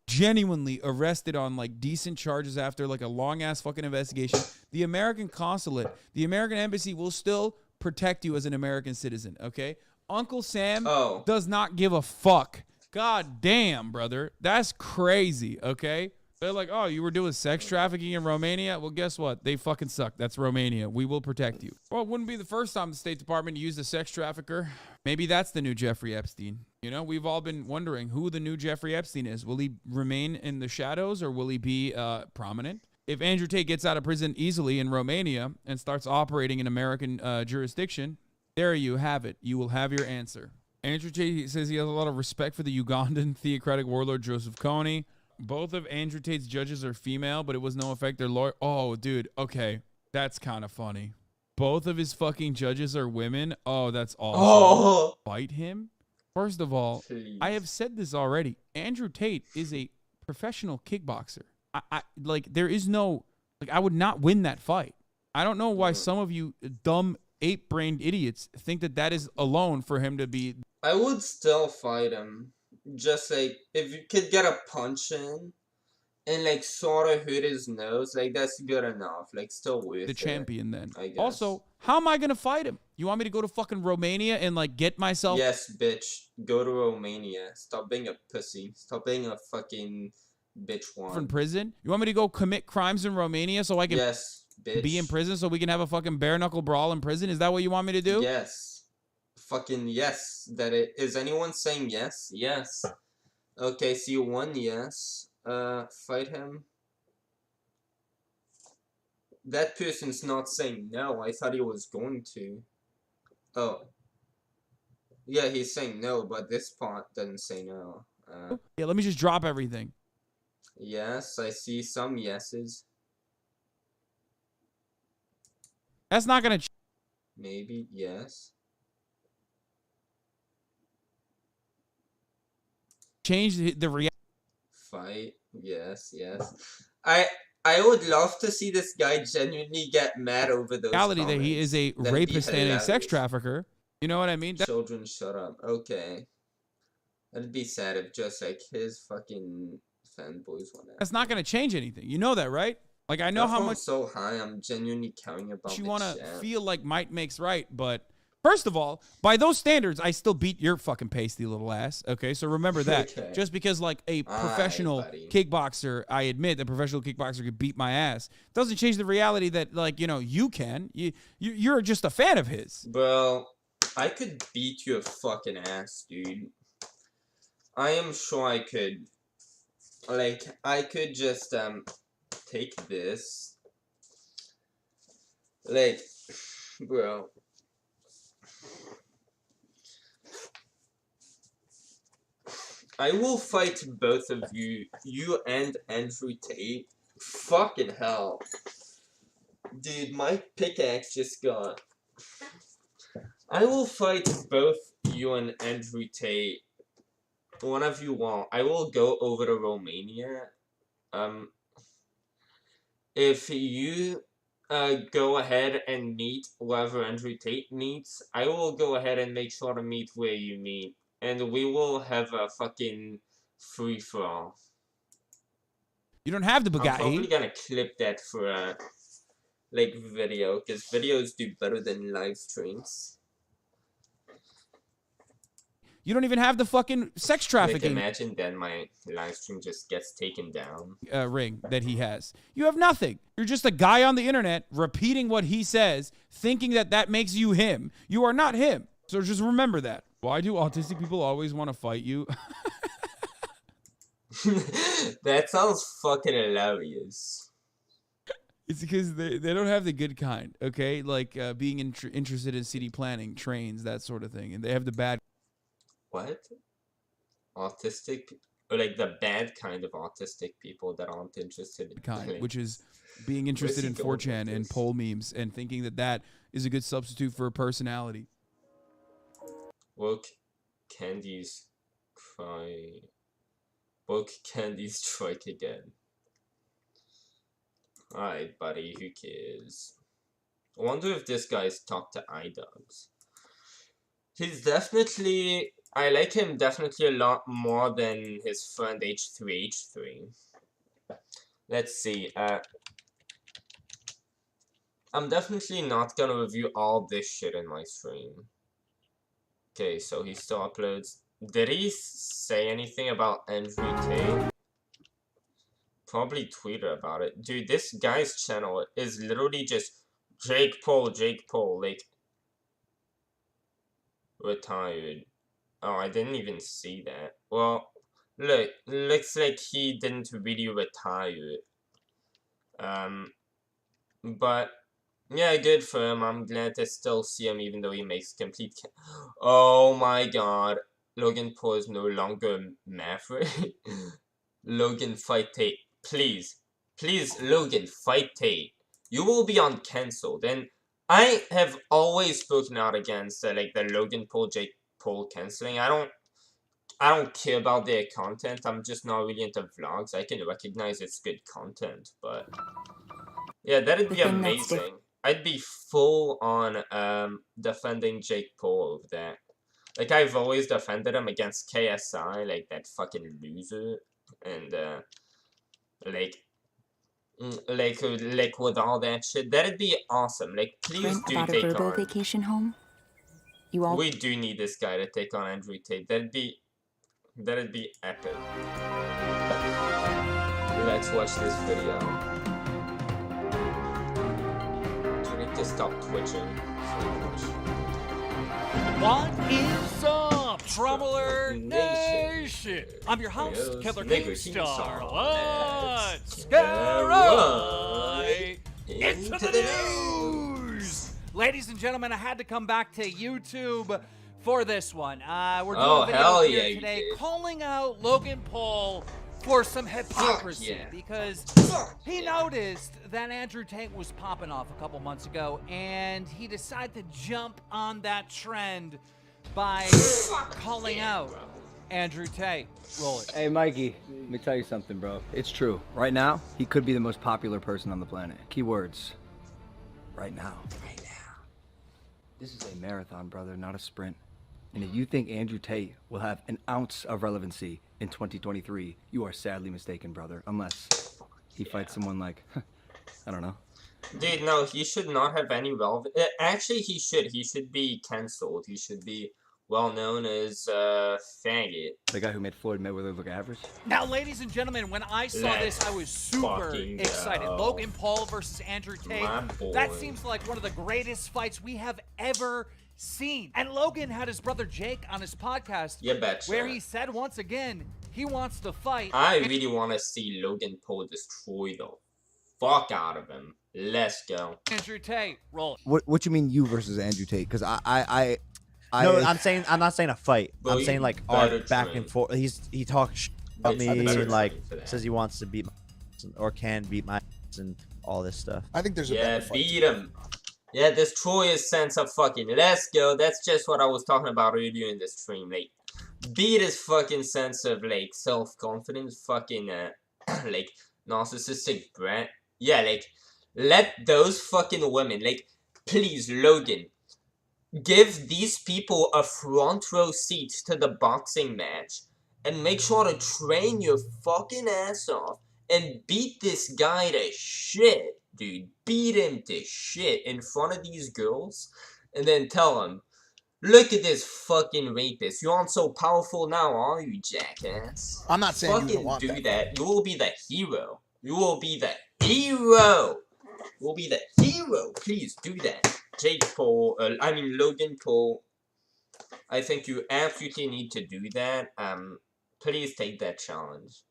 genuinely arrested on, decent charges after, a long-ass fucking investigation, the American consulate, the American embassy will still protect you as an American citizen, okay? Uncle Sam does not give a fuck. God damn, brother. That's crazy, okay? They're like, oh, you were doing sex trafficking in Romania? Well, guess what? They fucking suck. That's Romania. We will protect you. Well, it wouldn't be the first time the State Department used a sex trafficker. Maybe that's the new Jeffrey Epstein. You know, we've all been wondering who the new Jeffrey Epstein is. Will he remain in the shadows or will he be prominent? If Andrew Tate gets out of prison easily in Romania and starts operating in American jurisdiction, there you have it. You will have your answer. Andrew Tate says he has a lot of respect for the Ugandan theocratic warlord Joseph Kony. Both of Andrew Tate's judges are female, but it was no effect. Their lawyer. Oh, dude. Okay. That's kind of funny. Both of his fucking judges are women. Oh, that's awesome. Oh. Fight him? First of all, Please. I have said this already. Andrew Tate is a professional kickboxer. I like, there is no, like, I would not win that fight. I don't know why some of you dumb ape-brained idiots think that that is alone for him to be. I would still fight him. Just like, if you could get a punch in and like sort of hit his nose, like that's good enough. Like, still worth the it, champion then. I guess. Also, how am I going to fight him? You want me to go to fucking Romania and like get myself? Yes, bitch. Go to Romania. Stop being a pussy. Stop being a fucking bitch From one. prison? You want me to go commit crimes in Romania so I can Yes, bitch. be in prison so we can have a fucking bare knuckle brawl in prison? Is that what you want me to do? Yes. Fucking yes. That it is. Anyone saying yes? Yes. Okay, so you won, yes. Fight him. That person's not saying no. I thought he was going to. Oh. Yeah, he's saying no, but this part doesn't say no. Yeah, let me just drop everything. Yes, I see some yeses. That's not going to Maybe, yes. change the reality. Fight, yes, yes. I would love to see this guy genuinely get mad over those comments. That he is a That'd be rapist and a hilarious. sex trafficker. You know what I mean? Children, shut up. Okay. That'd be sad if just like his fucking fanboys went out. That's not going to change anything. You know that, right? Like, I know That's how why I'm much so high. I'm genuinely caring about you the want to chat. feel like might makes right, but first of all, by those standards, I still beat your fucking pasty little ass. Okay, so remember that. Okay. Just because like a professional buddy. kickboxer, I admit the professional kickboxer could beat my ass, doesn't change the reality that, like, you know, you can. You're just a fan of his. Bro, I could beat your fucking ass, dude. I am sure I could. Like, I could just take this. Like, bro. I will fight both of you and Andrew Tate. Fucking hell. Dude, my pickaxe just got... I will fight both you and Andrew Tate. Whenever you want. I will go over to Romania. If you go ahead and meet wherever Andrew Tate meets, I will go ahead and make sure to meet where you meet. And we will have a fucking free-for-all. You don't have the Bugatti. I'm probably gonna clip that for a, like, video, because videos do better than live streams. You don't even have the fucking sex trafficking. Like, imagine then my live stream just gets taken down. Ring that he has. You have nothing. You're just a guy on the internet repeating what he says, thinking that that makes you him. You are not him. So just remember that. Why do autistic people always want to fight you? That sounds fucking hilarious. It's because they don't have the good kind, okay? Like being interested in city planning, trains, that sort of thing. And they have the bad. What? Autistic? Or like the bad kind of autistic people that aren't interested in kind, which is being interested in 4chan and poll memes and thinking that that is a good substitute for a personality. Woke candies cry. Woke candies strike again. Alright, buddy, who cares? I wonder if this guy's talked to iDogs. He's definitely... I like him definitely a lot more than his friend H3H3. Let's see, I'm definitely not gonna review all this shit in my stream. Okay, so he still uploads. Did he say anything about Andrew Tate? Probably tweeted about it. Dude, this guy's channel is literally just Jake Paul, like, retired. Oh, I didn't even see that. Well, look, looks like he didn't really retire. But Yeah, good for him. I'm glad to still see him, even though he makes complete. Oh my god. Logan Paul is no longer Maverick. Logan, fight Tate. Please. Please, Logan, fight Tate. You will be uncancelled. And I have always spoken out against like the Logan Paul, Jake Paul canceling. I don't care about their content. I'm just not really into vlogs. I can recognize it's good content, but yeah, that'd be amazing. I'd be full on defending Jake Paul over that. Like, I've always defended him against KSI, like that fucking loser, and like with all that shit, that'd be awesome. Like, please do about take a Verbo on. vacation home? You all We do need this guy to take on Andrew Tate. That'd be epic. Let's watch this video. I need to stop twitching so much. What is up, Troubler Nation? I'm your host, Killer Kingstar. Let's get right into the news. Ladies and gentlemen, I had to come back to YouTube for this one. We're doing a video here today calling out Logan Paul for some hypocrisy because he noticed that Andrew Tate was popping off a couple months ago and he decided to jump on that trend by calling out Andrew Tate. Roll it. Hey Mikey, let me tell you something, bro. It's true. Right now, he could be the most popular person on the planet. Keywords. Right now. Right now. This is a marathon, brother, not a sprint. And if you think Andrew Tate will have an ounce of relevancy in 2023, you are sadly mistaken, brother. Unless he fights someone like, I don't know. Dude, no, he should not have any relevant. Actually, he should. He should be cancelled. He should be well known as faggot. The guy who made Floyd Mayweather look average. Now, ladies and gentlemen, when I saw this, I was super excited. Logan Paul versus Andrew Tate. That seems like one of the greatest fights we have ever seen. And Logan had his brother Jake on his podcast where he said once again he wants to fight. I really want to see Logan Paul destroy the fuck out of him. Let's go. Andrew Tate, roll. What you mean you versus Andrew Tate? Because No, I'm not saying a fight. I'm saying like our back and forth. He talks about me and like says he wants to beat my or can beat my and all this stuff. I think there's a better fight. Beat him. Yeah, destroy his sense of fucking. Let's go. That's just what I was talking about earlier in the stream. Like, beat his fucking sense of like self-confidence, fucking like narcissistic brat. Yeah, like let those fucking women, like, please, Logan, give these people a front row seat to the boxing match and make sure to train your fucking ass off and beat this guy to shit. Dude, beat him to shit in front of these girls, and then tell him, look at this fucking rapist. You aren't so powerful now, are you, jackass? I'm not saying fucking you don't want do that. You will be the hero. You will be the hero. You will be the hero. Please do that. Jake Paul, Logan Paul. I think you absolutely need to do that. Please take that challenge.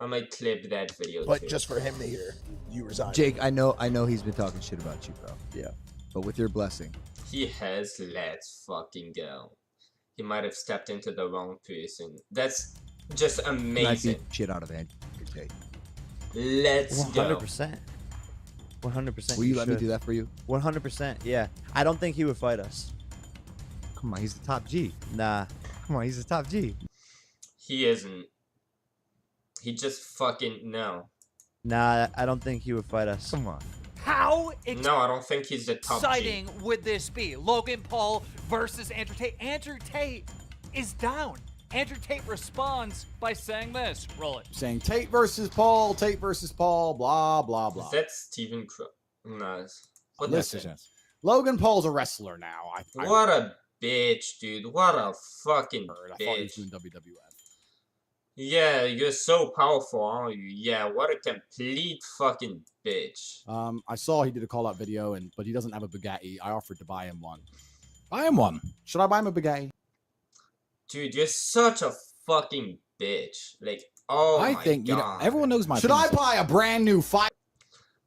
I might clip that video But too. just for him to hear you resign. Jake, I know he's been talking shit about you, bro. Yeah. But with your blessing. He has. Let's fucking go. He might have stepped into the wrong person. That's just amazing. I beat shit out of Andrew Tate. Let's go. 100%. 100%. Will you let me do that for you? 100%. Yeah. I don't think he would fight us. Come on, he's the top G. Nah. Come on, he's the top G. He isn't. He just fucking no. Nah, I don't think he would fight us. Come on. How No, I don't think he's the top G. exciting would this be? Logan Paul versus Andrew Tate. Andrew Tate is down. Andrew Tate responds by saying this. Roll it. Saying Tate versus Paul, blah, blah, blah. Is that Steven Crow? No. What Listen, Logan Paul's a wrestler now. What a bitch, dude. What a fucking I bitch. thought he was doing WWF. Yeah, you're so powerful, aren't you? Yeah, what a complete fucking bitch. I saw he did a call-out video, but he doesn't have a Bugatti. I offered to buy him one. Buy him one. Should I buy him a Bugatti? Dude, you're such a fucking bitch. Like, oh I my think, God. you know, everyone knows my Should I buy a brand new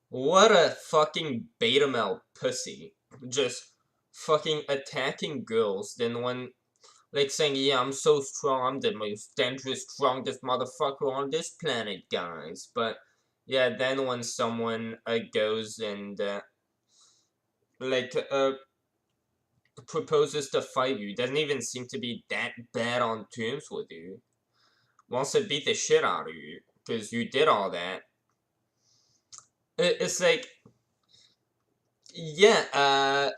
What a fucking beta male pussy. Just fucking attacking girls. Then when, like, saying, yeah, I'm so strong, I'm the most dangerous, strongest motherfucker on this planet, guys. But, yeah, then when someone goes and, proposes to fight you, doesn't even seem to be that bad on terms with you, wants to beat the shit out of you, because you did all that. It's like, yeah,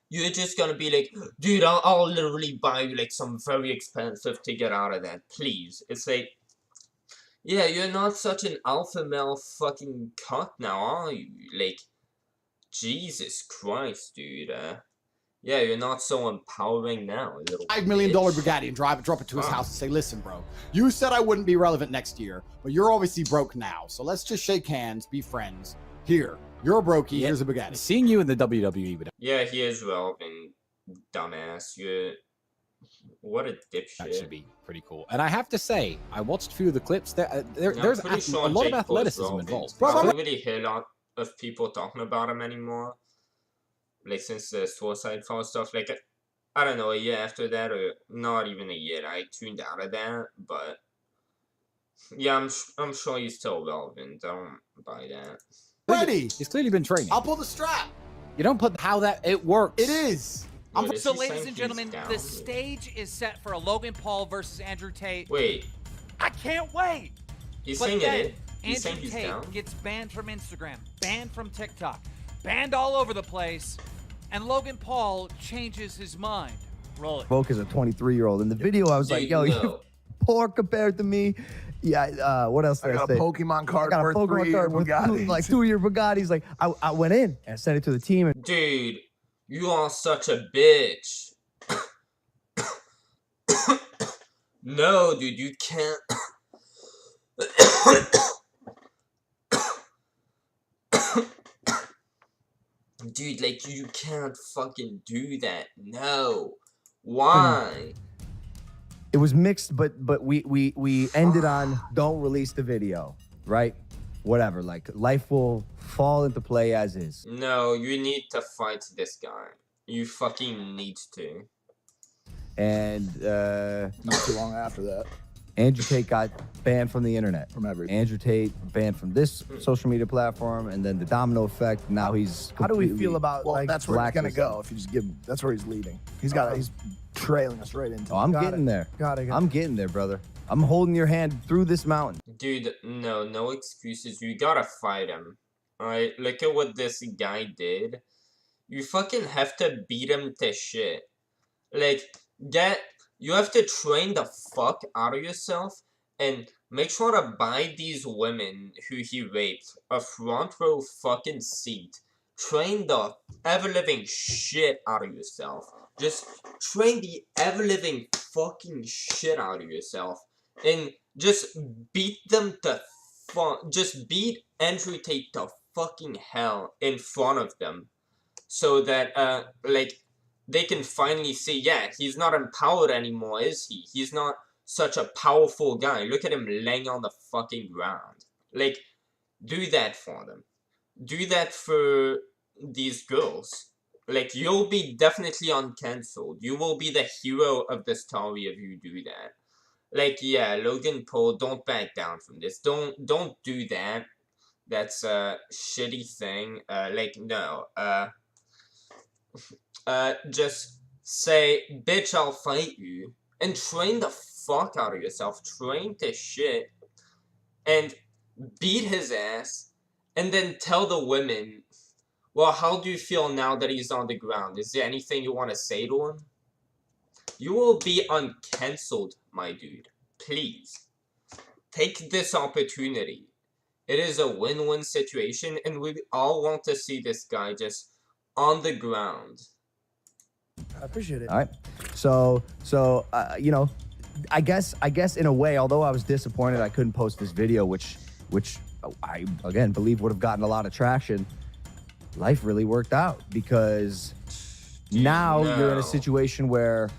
you're just gonna be like, dude, I'll literally buy you, like, some very expensive to get out of that, please. It's like, yeah, you're not such an alpha male fucking cunt now, are you? Like, Jesus Christ, dude, yeah, you're not so empowering now, little $5 million bitch. Bugatti and drop it to his house and say, listen, bro, you said I wouldn't be relevant next year, but you're obviously broke now. So let's just shake hands, be friends. Here, you're a brokey, here's a Bugatti. Seeing you in the WWE would Yeah, he is relevant, dumbass. What a dipshit. that should be pretty cool. And I have to say, I watched a few of the clips. There's pretty a sure lot of Jake Paul's athleticism relevant. involved. I don't really hear a lot of people talking about him anymore. Like, since the Suicide Fall stuff. Like, I don't know, a year after that, or not even a year, I tuned out of that. But, yeah, I'm sure he's still relevant. I don't buy that. Ready. He's clearly been training. I'll pull the strap. You don't put how that it works. It is. So, ladies and gentlemen, the stage is set for a Logan Paul versus Andrew Tate. Wait. I can't wait. He's But saying then it. He's saying Andrew he's Tate down. gets banned from Instagram, banned from TikTok, banned all over the place, and Logan Paul changes his mind. Roll it. Spoke as a 23-year-old. In the video, I was like, yo, you're poor compared to me. Yeah, what else did I got say? a Pokemon card I got a worth Pokemon 3 card worth Bugattis. like 2-year Bugattis. Like, I went in and sent it to the team. And Dude, you are such a bitch. No, dude, you can't. Dude, like, you can't fucking do that. No. Why? it was mixed, but we ended on don't release the video, right? Whatever, like life will fall into play as is. No, you need to fight this guy. You fucking need to. And not too long after that, Andrew Tate got banned from the internet. From everything. Andrew Tate banned from this social media platform, and then the domino effect. Now he's How do we completely feel about like that's where he's gonna blacklisted. go if you just give him? That's where he's leading. He's trailing us right into. Oh, I'm Got getting it. there. Got it. I'm getting there, brother. I'm holding your hand through this mountain. Dude, no excuses. You gotta fight him. Alright, look at what this guy did. You fucking have to beat him to shit. Like, you have to train the fuck out of yourself and make sure to buy these women who he raped a front row fucking seat. Train the ever-living shit out of yourself. Just train the ever-living fucking shit out of yourself. And just beat them to just beat Andrew Tate to fucking hell in front of them. So that, like, they can finally see, yeah, he's not empowered anymore, is he? He's not such a powerful guy. Look at him laying on the fucking ground. Like, do that for them. Do that for these girls. Like, you'll be definitely uncancelled. You will be the hero of the story if you do that. Like, yeah, Logan Paul, don't back down from this. Don't do that. That's a shitty thing. Like, no. Just say, bitch, I'll fight you. And train the fuck out of yourself. Train to shit. And beat his ass. And then tell the women, well, how do you feel now that he's on the ground? Is there anything you want to say to him? You will be uncancelled, my dude. Please. Take this opportunity. It is a win-win situation, and we all want to see this guy just on the ground. I appreciate it. All right. So you know, I guess in a way, although I was disappointed I couldn't post this video, which I again believe would have gotten a lot of traction. Life really worked out because now you're in a situation where,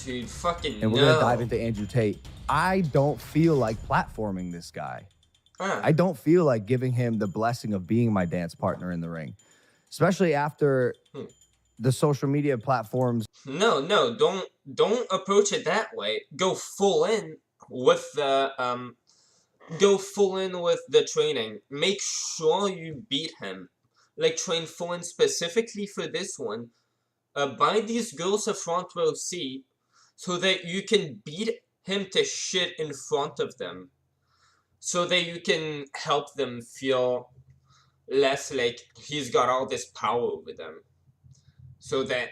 dude, fucking and we're gonna dive into Andrew Tate. I don't feel like platforming this guy. I don't feel like giving him the blessing of being my dance partner in the ring. especially after the social media platforms. No, don't approach it that way. Go full in with the training. Make sure you beat him. Like, train full in specifically for this one. Buy these girls a front row seat so that you can beat him to shit in front of them. So that you can help them feel less like he's got all this power over them. So that,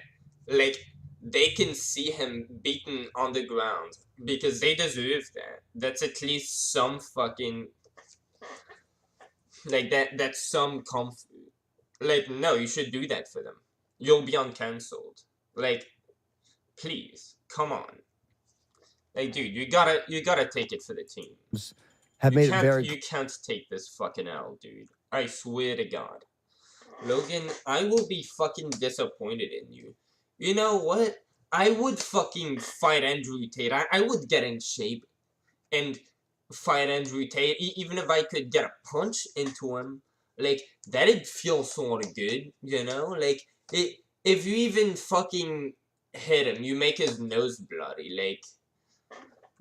like, they can see him beaten on the ground. Because they deserve that. That's at least some fucking... Like, that's some comfort. Like, no, you should do that for them. You'll be uncancelled. Like, please, come on. Like, dude, you gotta take it for the team. Have made it very. You can't take this fucking L, dude. I swear to God. Logan, I will be fucking disappointed in you. You know what? I would fucking fight Andrew Tate. I would get in shape and fight Andrew Tate, even if I could get a punch into him. Like, that'd feel sort of good, you know? Like, if you even fucking hit him, you make his nose bloody, like...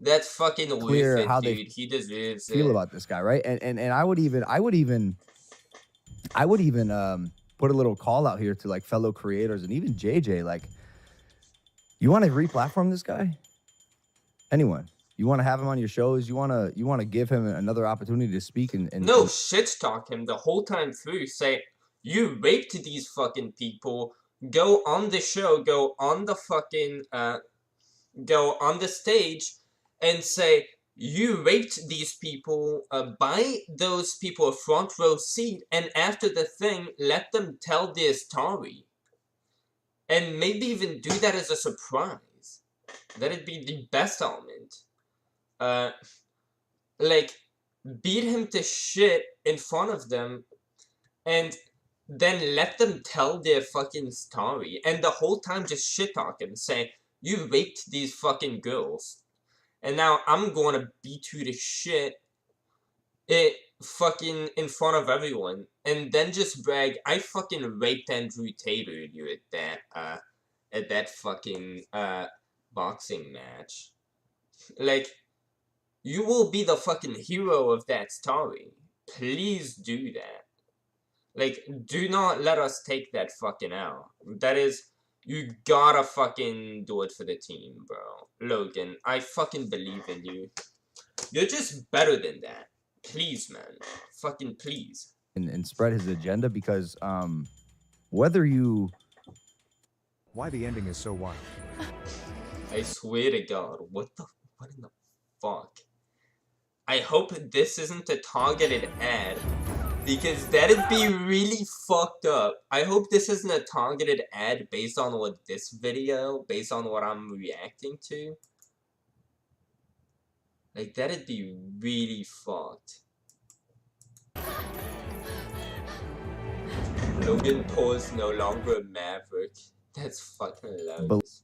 That's fucking Clear worth it, how dude. they He deserves feel it. about this guy, right? And I would even put a little call out here to like fellow creators and even JJ. Like, you want to re-platform this guy? Anyone? You want to have him on your shows? You want to give him another opportunity to speak and No, shit talk him the whole time through. Say, you raped these fucking people. Go on the show. Go on the fucking go on the stage. And say, you raped these people, buy those people a front row seat, and after the thing, let them tell their story. And maybe even do that as a surprise. That'd be the best element. Like, beat him to shit in front of them, and then let them tell their fucking story. And the whole time just shit talk him, say, you raped these fucking girls. And now I'm going to beat you to shit fucking in front of everyone. And then just brag, I fucking raped Andrew Tate earlier at that fucking boxing match. Like, you will be the fucking hero of that story. Please do that. Like, do not let us take that fucking L. That is... You gotta fucking do it for the team, bro. Logan, I fucking believe in you. You're just better than that. Please, man. Fucking please. and spread his agenda because whether you... Why the ending is so wild. I swear to God, what in the fuck? I hope this isn't a targeted ad. Because that'd be really fucked up. I hope this isn't a targeted ad based on what this video, based on what I'm reacting to. Like, that'd be really fucked. Logan Paul is no longer a maverick. That's fucking hilarious.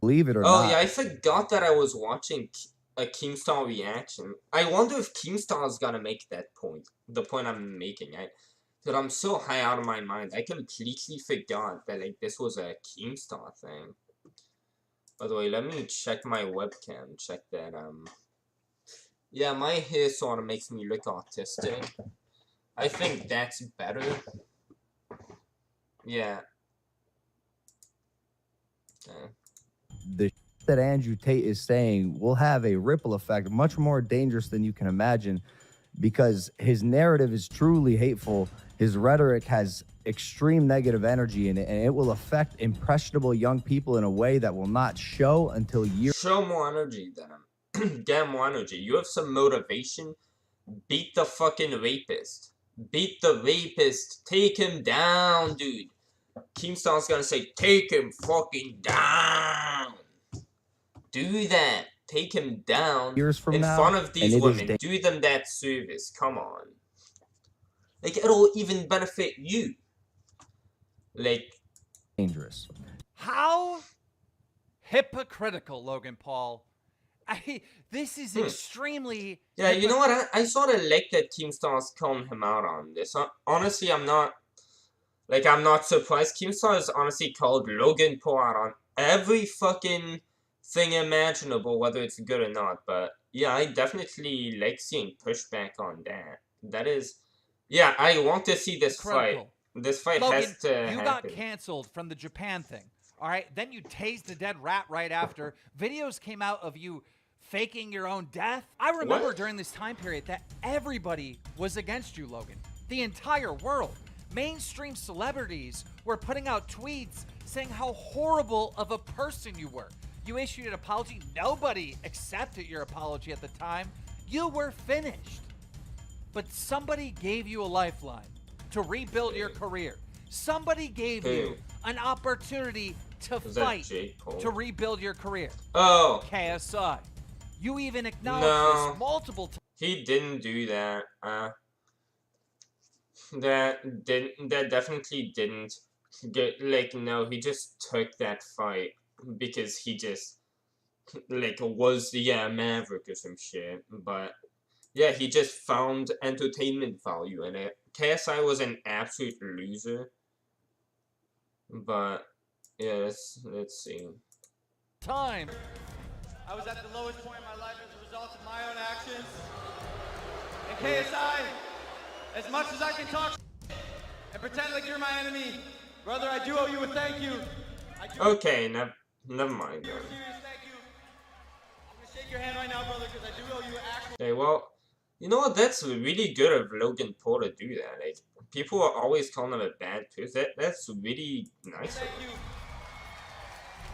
Believe it or not. Oh yeah, I forgot that I was watching a Keemstar reaction. I wonder if Keemstar's gonna make that point. The point I'm making, that I'm so high out of my mind. I completely forgot that like this was a Keemstar thing. By the way, let me check my webcam. Check that. Yeah, my hair sort of makes me look autistic. I think that's better. Yeah. The that Andrew Tate is saying will have a ripple effect much more dangerous than you can imagine because his narrative is truly hateful. His rhetoric has extreme negative energy in it, and it will affect impressionable young people in a way that will not show until years. Show more energy then. Get more energy. You have some motivation. Beat the fucking rapist. Beat the rapist. Take him down, dude. Keemstar's gonna say, take him fucking down. Do that. Take him down Years from in now, front of these and women. Do them that service. Come on. Like, it'll even benefit you. Like, dangerous. How hypocritical, Logan Paul. This is extremely... Yeah, you know what? I sort of like that Keemstar's calling him out on this. Honestly, I'm not Like, I'm not surprised. Keemstar has honestly called Logan Paul out on every fucking thing imaginable, whether it's good or not. But yeah, I definitely like seeing pushback on that. That is, yeah, I want to see this fight. This fight Logan, has to you happen. got canceled from the Japan thing. All right, then you tased a dead rat right after. Videos came out of you faking your own death. I remember during this time period that everybody was against you, Logan. The entire world. Mainstream celebrities were putting out tweets saying how horrible of a person you were. You issued an apology. Nobody accepted your apology at the time. You were finished. But somebody gave you a lifeline to rebuild your career. Somebody gave you an opportunity to fight to rebuild your career. Oh. KSI. You even acknowledged this multiple times. He didn't do that. That definitely didn't get, like, no, he just took that fight because he just, like, was, yeah, Maverick or some shit. But yeah, he just found entertainment value in it. KSI was an absolute loser. But yeah, let's see. Time. I was at the lowest point in my life as a result of my own actions. And KSI, as much as I can talk and pretend like you're my enemy, brother, I do owe you a thank you. Okay, never mind. Serious thank you. I'm gonna shake your hand right now, brother, because I do owe you an actual. Okay, well, you know what? That's really good of Logan Paul to do that. Like, people are always calling him a bad person. That's really nice. Thank you.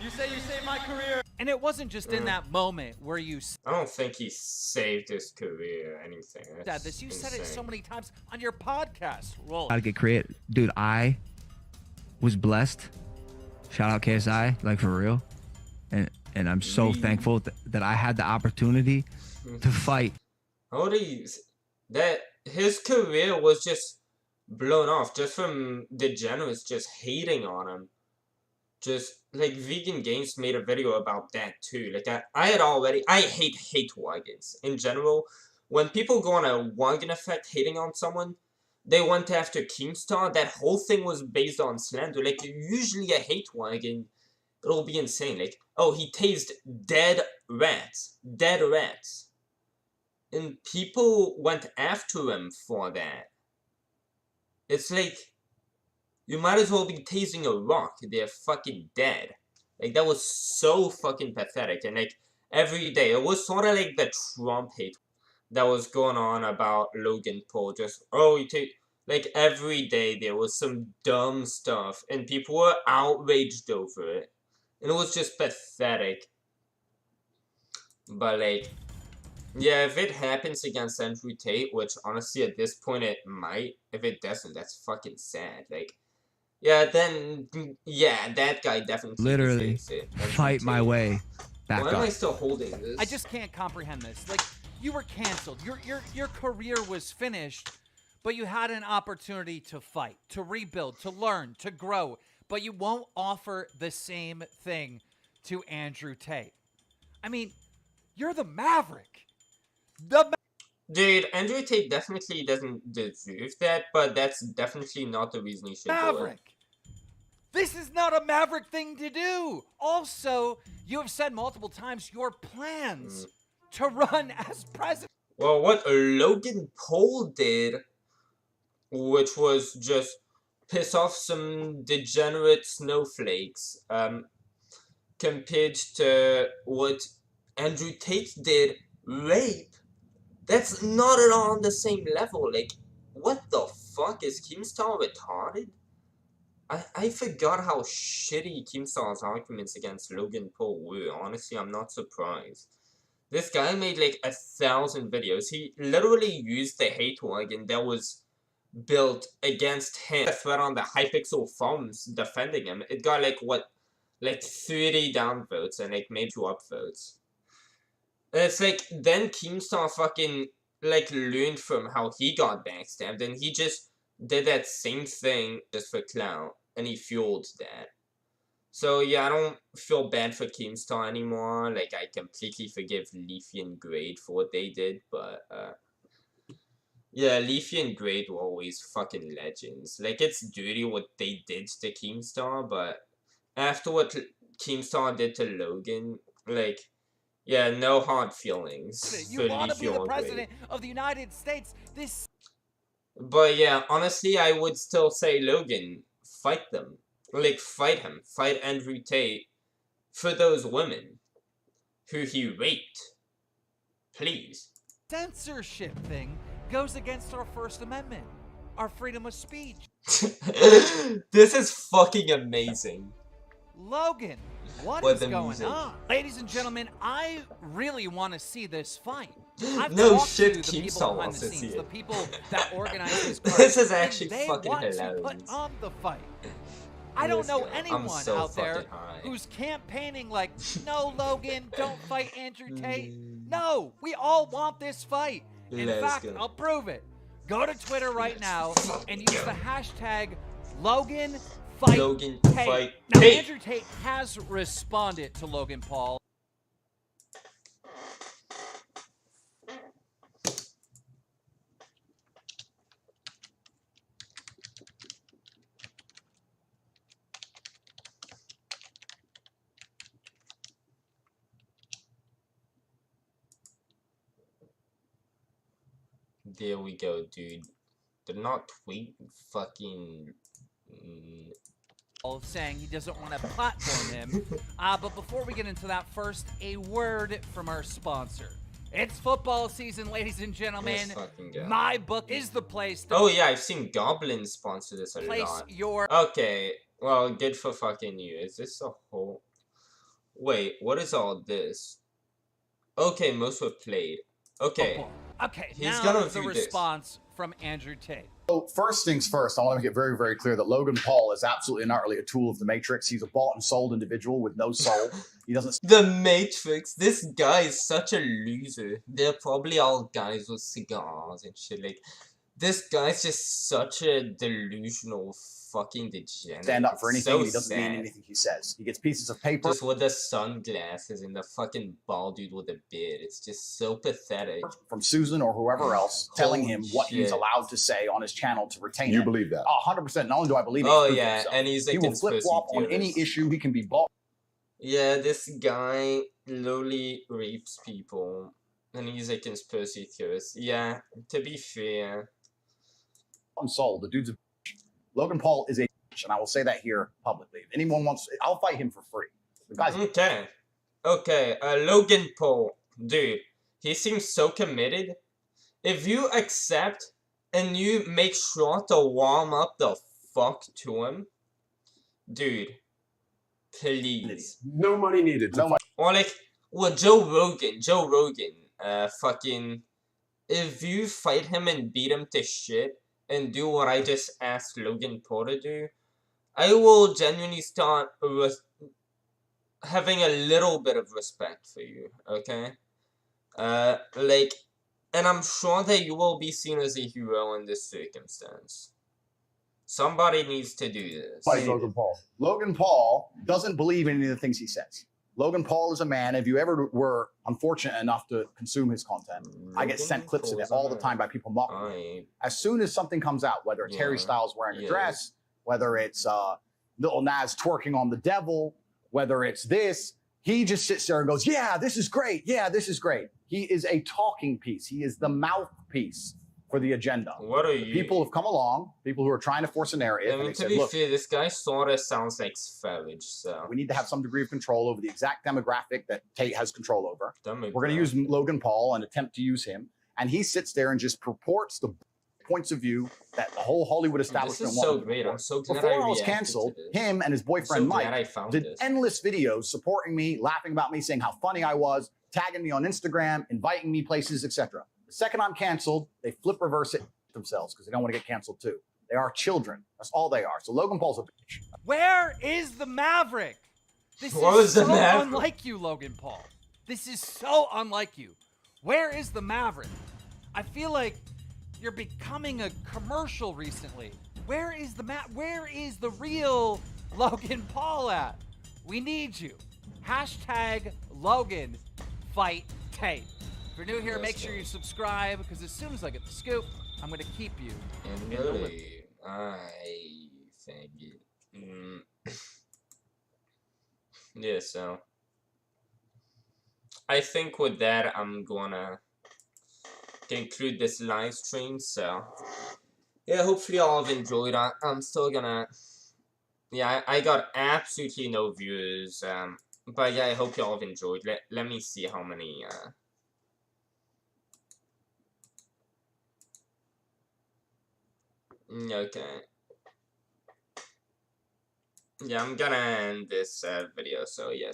You say you saved my career. And it wasn't just in that moment where you I don't think he saved his career or anything. said this. You said it so many times on your podcast. Roll. Gotta get creative. Dude, I was blessed. Shout out KSI, like for real. And I'm so thankful that I had the opportunity to fight. That his career was just blown off just from degenerates just hating on him. Just like Vegan Games made a video about that too. Like I hate wagons in general. When people go on a wagon effect hating on someone, they went after Keemstar. That whole thing was based on slander. Like usually a hate wagon, it'll be insane. Like, oh, he tased dead rats, and people went after him for that. It's like, you might as well be tasing a rock. They're fucking dead. Like, that was so fucking pathetic. And, like, every day, it was sort of like the Trump hate that was going on about Logan Paul. Just, oh, you take... Like, every day there was some dumb stuff. And people were outraged over it. And it was just pathetic. But, like... Yeah, if it happens against Andrew Tate, which, honestly, at this point it might. If it doesn't, that's fucking sad. Like... Yeah, then, yeah, that guy definitely Literally deserves it. fight my way back Why up. am I still holding this? I just can't comprehend this. Like, you were canceled. Your career was finished, but you had an opportunity to fight, to rebuild, to learn, to grow, but you won't offer the same thing to Andrew Tate. I mean, you're the Maverick. Dude, Andrew Tate definitely doesn't deserve that, but that's definitely not the reason he should do it. Maverick. This is not a Maverick thing to do. Also, you have said multiple times your plans to run as president. Well, what Logan Paul did, which was just piss off some degenerate snowflakes, compared to what Andrew Tate did, rape. That's not at all on the same level. Like, what the fuck? Is Keemstar retarded? I forgot how shitty Keemstar's arguments against Logan Paul were. Honestly, I'm not surprised. This guy made like 1,000 videos. He literally used the hate wagon that was built against him. A thread on the Hypixel forums defending him. It got like, what? Like 30 downvotes and like maybe 2 upvotes. And it's like, then Keemstar fucking, like, learned from how he got backstabbed, and he just did that same thing just for clout, and he fueled that. So, yeah, I don't feel bad for Keemstar anymore. Like, I completely forgive Leafy and Grade for what they did, but, Yeah, Leafy and Great were always fucking legends. Like, it's dirty what they did to Keemstar, but after what Keemstar did to Logan, like, yeah, no hard feelings You for want to Leafy be the or Great. president of the United States. This. But yeah, honestly, I would still say Logan, fight them. Like, fight him. Fight Andrew Tate for those women who he raped. Please. Censorship thing goes against our First Amendment, our freedom of speech. This is fucking amazing. Logan, what is going on? Ladies and gentlemen, I really want to see this fight. I've No talked shit, to the people Keemstar behind wants the to see scenes, it. the people that organize this card, This is and actually they fucking want hilarious. to put on the fight. I don't know anyone so out there fucking high. who's campaigning like, no, Logan, don't fight Andrew Tate. No, we all want this fight. In Let's fact, go. I'll prove it. Go to Twitter right now and use the hashtag Logan Fight Tate. Fight Now, Tate. Andrew Tate has responded to Logan Paul. There we go, dude. Did not tweet fucking. Saying he doesn't want to platform him. But before we get into that, first, a word from our sponsor. It's football season, ladies and gentlemen. Let's fucking go. My book is the place to Oh yeah, I've seen Goblin sponsor this a place lot. your. Okay, well, good for fucking you. Is this a whole? Wait, what is all this? Okay, most were played. Okay. Football. Okay, He's now gonna the view this. response from Andrew Tate. So first things first, I want to make it very, very clear that Logan Paul is absolutely not really a tool of the Matrix. He's a bought and sold individual with no soul. He doesn't. The Matrix. This guy is such a loser. They're probably all guys with cigars and shit. Like, this guy's just such a delusional fucking degenerate. Stand up for It's anything. so He doesn't mean sad. anything he says. He gets pieces of paper Just with the sunglasses and the fucking bald dude with a beard. It's just so pathetic. from Susan or whoever else telling Holy him what he's shit. allowed to say on his channel to retain You it. believe that? 100%. Not only do I believe it, Oh, he's proven yeah, himself. and he's a he will conspiracy flip-flop on any theorist. issue. He can be bought Yeah, this guy lowly rapes people. And he's a conspiracy theorist. Yeah, to be fair. and sold. The dude's a bitch. Logan Paul is a bitch, and I will say that here publicly. If anyone wants, I'll fight him for free. The guy's Okay. Okay, Logan Paul. Dude, he seems so committed. If you accept and you make sure to warm up the fuck to him, dude, please. No money needed. No money. Or like, well, Joe Rogan, fucking, if you fight him and beat him to shit and do what I just asked Logan Paul to do, I will genuinely start having a little bit of respect for you, okay? Like, and I'm sure that you will be seen as a hero in this circumstance. Somebody needs to do this. fight Logan Paul. Logan Paul doesn't believe in any of the things he says. Logan Paul is a man. If you ever were unfortunate enough to consume his content, I get sent clips of it all the time by people mocking me. As soon as something comes out, whether it's Harry Styles wearing a dress, whether it's Lil Nas twerking on the devil, whether it's this, he just sits there and goes, yeah, this is great. Yeah, this is great. He is a talking piece. He is the mouthpiece for the agenda. What are you? People have come along, people who are trying to force a narrative. I mean, and they to said, be look, fair, this guy sort of sounds like Savage, so. we need to have some degree of control over the exact demographic that Tate has control over. We're going to use Logan Paul and attempt to use him. And he sits there and just purports the points of view that the whole Hollywood establishment This is so wanted. great. I'm so glad Before I I was reacted canceled, to this. him and his boyfriend I'm so glad I Mike found did this. endless videos supporting me, laughing about me, saying how funny I was, tagging me on Instagram, inviting me places, etc. The second I'm canceled, they flip reverse it themselves because they don't want to get canceled too. They are children. That's all they are. So Logan Paul's a bitch. Where is the Maverick? This What is was the so Maverick? unlike you, Logan Paul. This is so unlike you. Where is the Maverick? I feel like you're becoming a commercial recently. Where is the real Logan Paul at? We need you. Hashtag Logan Fight Tate. If you're new here, make sure you subscribe because as soon as I get the scoop, I'm gonna keep you And in the loop. really, I think yeah, so I think with that I'm gonna conclude this live stream. So yeah, hopefully y'all have enjoyed. I'm still gonna, yeah, I got absolutely no views. But yeah, I hope y'all have enjoyed. Let me see how many. Okay. Yeah, I'm gonna end this video. So yes.